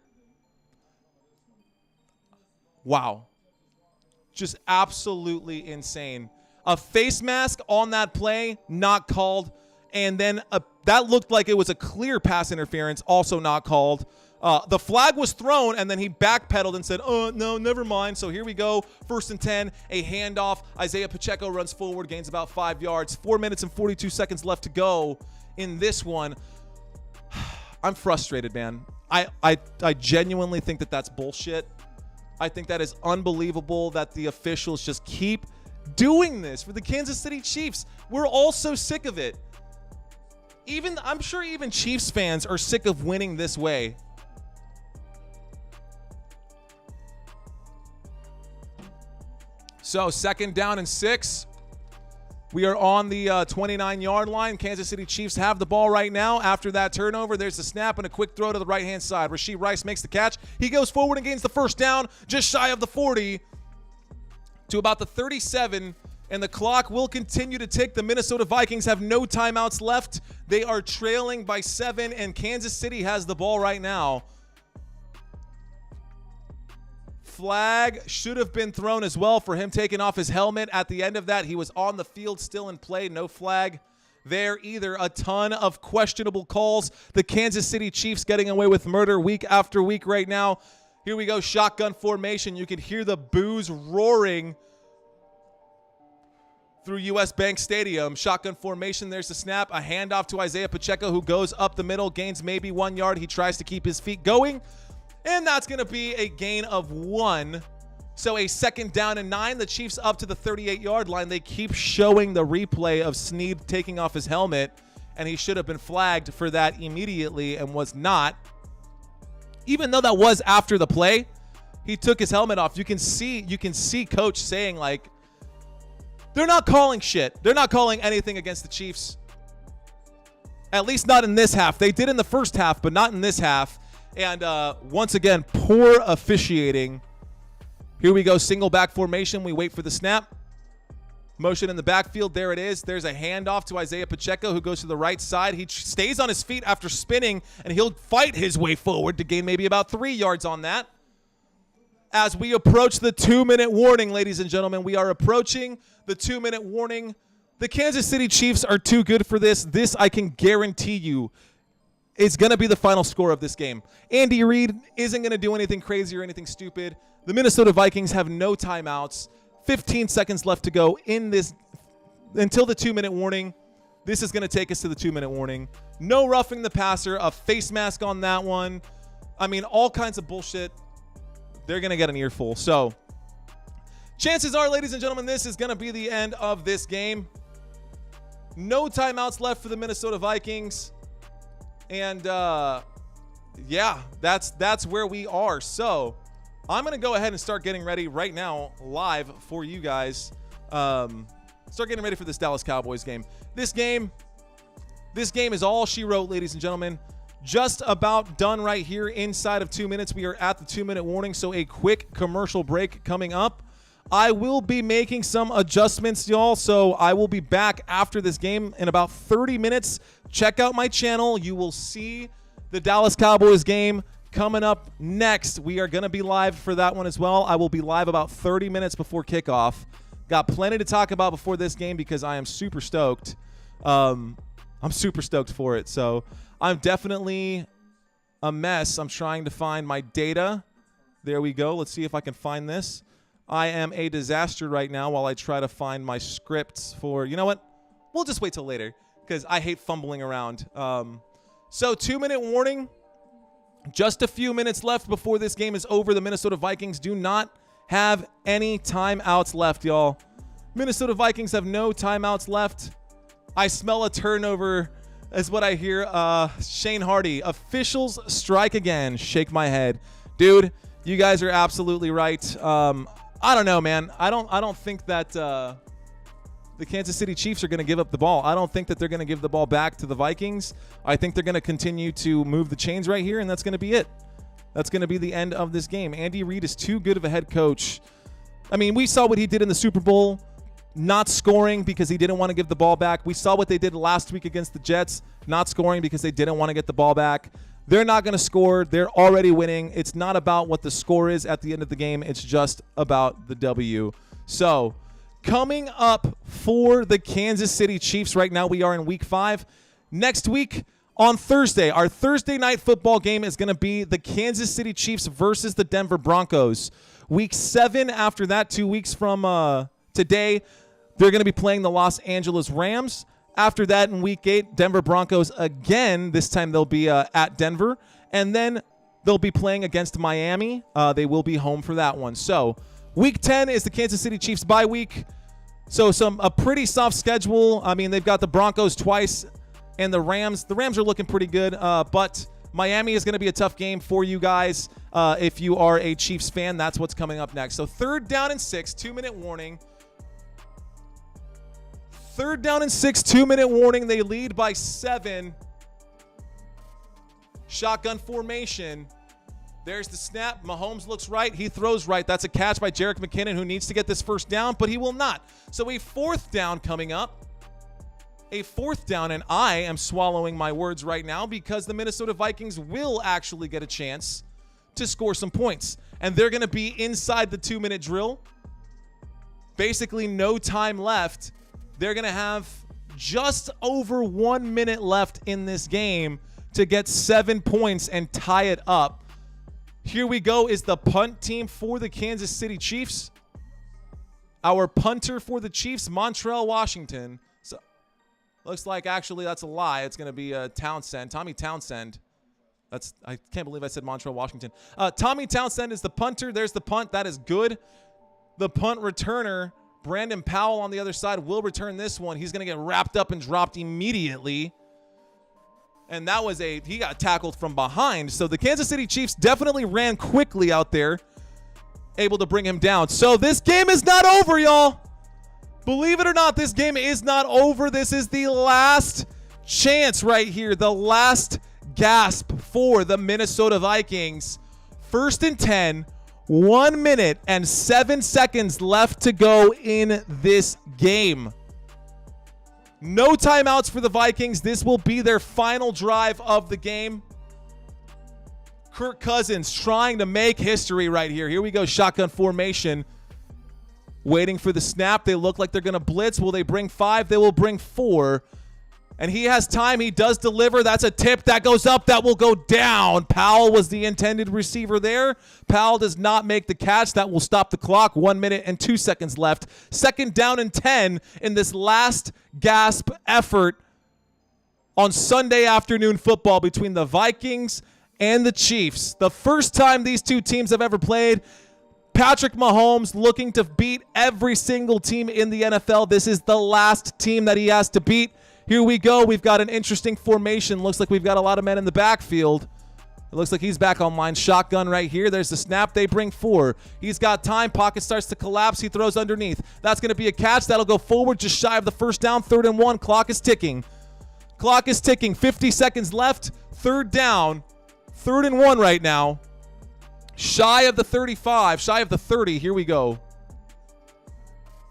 Wow. Just absolutely insane. A face mask on that play, not called. And then that looked like it was a clear pass interference, also not called. The flag was thrown, and then he backpedaled and said, oh, no, never mind. So here we go. 1st and 10, a handoff. Isaiah Pacheco runs forward, gains about 5 yards. 4 minutes and 42 seconds left to go in this one. I'm frustrated, man. I genuinely think that that's bullshit. I think that is unbelievable that the officials just keep doing this for the Kansas City Chiefs. We're all so sick of it. I'm sure even Chiefs fans are sick of winning this way. So 2nd down and 6. We are on the 29-yard line. Kansas City Chiefs have the ball right now. After that turnover, there's a snap and a quick throw to the right-hand side. Rashee Rice makes the catch. He goes forward and gains the 1st down, just shy of the 40 to about the 37. And the clock will continue to tick. The Minnesota Vikings have no timeouts left. They are trailing by 7, and Kansas City has the ball right now. Flag should have been thrown as well for him taking off his helmet at the end of that. He was on the field, still in play. No flag there either. A ton of questionable calls. The Kansas City Chiefs getting away with murder week after week right now. Here we go, shotgun formation. You can hear the boos roaring through US Bank Stadium. Shotgun formation, there's the snap. A handoff to Isaiah Pacheco, who goes up the middle, gains maybe 1 yard. He tries to keep his feet going. And that's going to be a gain of 1. So a 2nd down and 9. The Chiefs up to the 38-yard line. They keep showing the replay of Snead taking off his helmet. and he should have been flagged for that immediately and was not. Even though that was after the play, he took his helmet off. You can see coach saying, like, they're not calling shit. They're not calling anything against the Chiefs. At least not in this half. They did in the first half, but not in this half. And once again, poor officiating. Here we go, single back formation. We wait for the snap. Motion in the backfield. There it is. There's a handoff to Isaiah Pacheco, who goes to the right side. He stays on his feet after spinning, and he'll fight his way forward to gain maybe about 3 yards on that. As we approach the 2-minute warning, ladies and gentlemen, we are approaching the 2-minute warning. The Kansas City Chiefs are too good for this. This, I can guarantee you, is going to be the final score of this game. Andy Reid isn't going to do anything crazy or anything stupid. The Minnesota Vikings have no timeouts. 15 seconds left to go in this until the 2-minute warning. This is going to take us to the 2-minute warning. No roughing the passer, a face mask on that one. I mean, all kinds of bullshit. They're going to get an earful. So, chances are, ladies and gentlemen, this is going to be the end of this game. No timeouts left for the Minnesota Vikings. And, yeah, that's where we are. So, I'm going to go ahead and start getting ready right now live for you guys. Start getting ready for this Dallas Cowboys game. This game is all she wrote, ladies and gentlemen. Just about done right here inside of 2 minutes. We are at the 2-minute warning, so a quick commercial break coming up. I will be making some adjustments, y'all, so I will be back after this game in about 30 minutes. Check out my channel. You will see the Dallas Cowboys game coming up next. We are going to be live for that one as well. I will be live about 30 minutes before kickoff. Got plenty to talk about before this game because I am super stoked. I'm super stoked for it. So I'm definitely a mess. I'm trying to find my data. There we go. Let's see if I can find this. I am a disaster right now while I try to find my scripts for, you know what? We'll just wait till later because I hate fumbling around. So 2-minute warning. Just a few minutes left before this game is over. The Minnesota Vikings do not have any timeouts left, y'all. Minnesota Vikings have no timeouts left. I smell a turnover is what I hear. Shane Hardy, officials strike again. Shake my head. Dude, you guys are absolutely right. I don't know, man. I don't think that the Kansas City Chiefs are going to give up the ball. I don't think that they're going to give the ball back to the Vikings. I think they're going to continue to move the chains right here, and that's going to be it. That's going to be the end of this game. Andy Reid is too good of a head coach. I mean, we saw what he did in the Super Bowl, not scoring because he didn't want to give the ball back. We saw what they did last week against the Jets, not scoring because they didn't want to get the ball back. They're not going to score. They're already winning. It's not about what the score is at the end of the game. It's just about the W. So, coming up for the Kansas City Chiefs right now, we are in Week 5. Next week on Thursday, our Thursday night football game is going to be the Kansas City Chiefs versus the Denver Broncos. Week 7 after that, 2 weeks from today, they're going to be playing the Los Angeles Rams. After that, in Week 8, Denver Broncos again. This time they'll be at Denver. And then they'll be playing against Miami. They will be home for that one. So, Week 10 is the Kansas City Chiefs bye week. So, a pretty soft schedule. I mean, they've got the Broncos twice and the Rams. The Rams are looking pretty good. But Miami is going to be a tough game for you guys. If you are a Chiefs fan, that's what's coming up next. So, 3rd down and 6, 2-minute warning. 3rd down and 6, 2-minute warning. They lead by 7. Shotgun formation. There's the snap. Mahomes looks right. He throws right. That's a catch by Jerick McKinnon, who needs to get this 1st down, but he will not. So a 4th down coming up. A 4th down, and I am swallowing my words right now because the Minnesota Vikings will actually get a chance to score some points. And they're going to be inside the 2-minute drill. Basically no time left. They're going to have just over 1 minute left in this game to get 7 points and tie it up. Here we go is the punt team for the Kansas City Chiefs. Our punter for the Chiefs, Montrell Washington. So, looks like actually that's a lie. It's going to be Townsend, Tommy Townsend. I can't believe I said Montrell Washington. Tommy Townsend is the punter. There's the punt. That is good. The punt returner, Brandon Powell on the other side, will return this one. He's going to get wrapped up and dropped immediately. And that was he got tackled from behind. So the Kansas City Chiefs definitely ran quickly out there, able to bring him down. So this game is not over, y'all. Believe it or not, this game is not over. This is the last chance right here, the last gasp for the Minnesota Vikings. 1st and 10, 1 minute and 7 seconds left to go in this game. No timeouts for the Vikings. This will be their final drive of the game. Kirk Cousins trying to make history right here. Here we go, shotgun formation. Waiting for the snap. They look like they're going to blitz. Will they bring 5? They will bring 4. And he has time. He does deliver. That's a tip. That goes up. That will go down. Powell was the intended receiver there. Powell does not make the catch. That will stop the clock. 1 minute and 2 seconds left. 2nd down and 10 in this last gasp effort on Sunday afternoon football between the Vikings and the Chiefs. The first time these two teams have ever played. Patrick Mahomes looking to beat every single team in the NFL. This is the last team that he has to beat. Here we go. We've got an interesting formation. Looks like we've got a lot of men in the backfield. It looks like he's back online. Shotgun right here. There's the snap. They bring 4. He's got time. Pocket starts to collapse. He throws underneath. That's going to be a catch. That'll go forward just shy of the 1st down. 3rd and 1. Clock is ticking. Clock is ticking. 50 seconds left. 3rd down. 3rd and 1 right now. Shy of the 35. Shy of the 30. Here we go.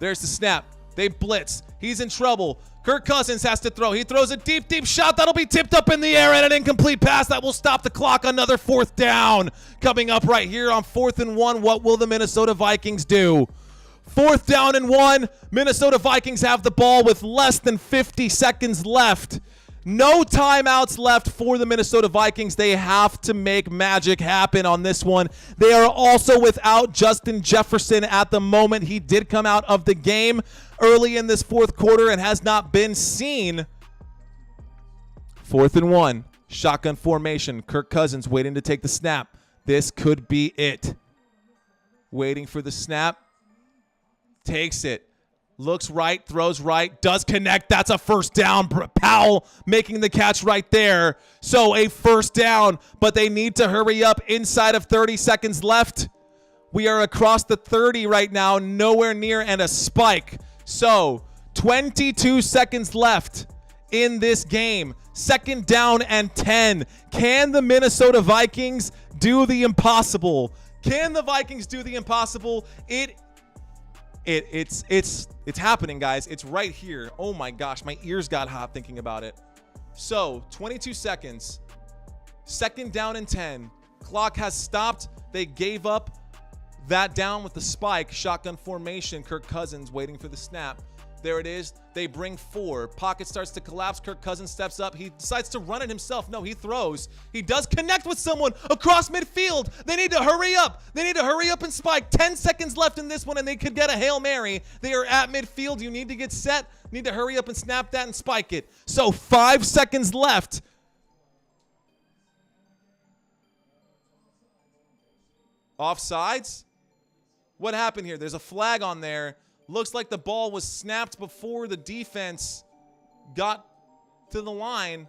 There's the snap. They blitz. He's in trouble. Kirk Cousins has to throw. He throws a deep, deep shot. That'll be tipped up in the air and an incomplete pass. That will stop the clock. Another 4th down. Coming up right here on 4th and 1. What will the Minnesota Vikings do? 4th down and 1. Minnesota Vikings have the ball with less than 50 seconds left. No timeouts left for the Minnesota Vikings. They have to make magic happen on this one. They are also without Justin Jefferson at the moment. He did come out of the game early in this 4th quarter and has not been seen. 4th and 1. Shotgun formation. Kirk Cousins waiting to take the snap. This could be it. Waiting for the snap. Takes it. Looks right, throws right, does connect. That's a 1st down. Powell making the catch right there. So a 1st down, but they need to hurry up inside of 30 seconds left. We are across the 30 right now, nowhere near, and a spike. So 22 seconds left in this game. 2nd down and 10. Can the Minnesota Vikings do the impossible? Can the Vikings do the impossible? It's happening, guys. It's right here. Oh my gosh, my ears got hot thinking about it. So 22 seconds. 2nd down and 10. Clock has stopped. They gave up that down with the spike. Shotgun formation. Kirk Cousins waiting for the snap. There it is. They bring 4. Pocket starts to collapse. Kirk Cousins steps up. He decides to run it himself. No, he throws. He does connect with someone across midfield. They need to hurry up. They need to hurry up and spike. 10 seconds left in this one, and they could get a Hail Mary. They are at midfield. You need to get set. Need to hurry up and snap that and spike it. So 5 seconds left. Offsides? What happened here? There's a flag on there. Looks like the ball was snapped before the defense got to the line.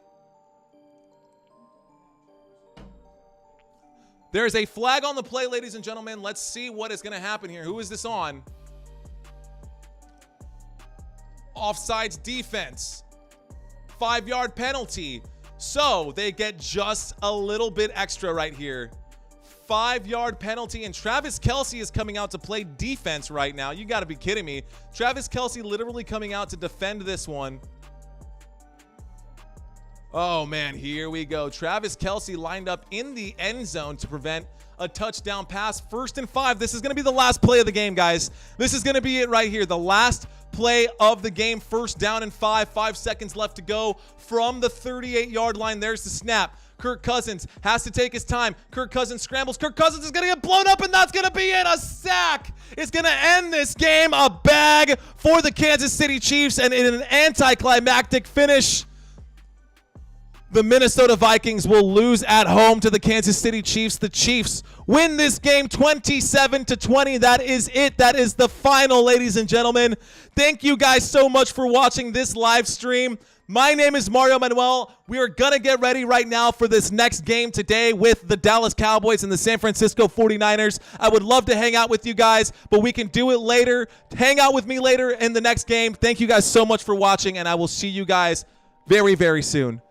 There is a flag on the play, ladies and gentlemen. Let's see what is going to happen here. Who is this on? Offsides defense. 5-yard penalty. So they get just a little bit extra right here. 5-yard penalty, and Travis Kelce is coming out to play defense right now. You got to be kidding me. Travis Kelce literally coming out to defend this one. Oh, man, here we go. Travis Kelce lined up in the end zone to prevent a touchdown pass. 1st and 5. This is going to be the last play of the game, guys. This is going to be it right here. The last play of the game. 1st down and 5. 5 seconds left to go from the 38-yard line. There's the snap. Kirk Cousins has to take his time. Kirk Cousins scrambles. Kirk Cousins is going to get blown up, and that's going to be it. A sack is going to end this game. A bag for the Kansas City Chiefs, and in an anticlimactic finish, the Minnesota Vikings will lose at home to the Kansas City Chiefs. The Chiefs win this game 27-20. That is it. That is the final, ladies and gentlemen. Thank you guys so much for watching this live stream. My name is Mario Manuel. We are going to get ready right now for this next game today with the Dallas Cowboys and the San Francisco 49ers. I would love to hang out with you guys, but we can do it later. Hang out with me later in the next game. Thank you guys so much for watching, and I will see you guys very, very soon.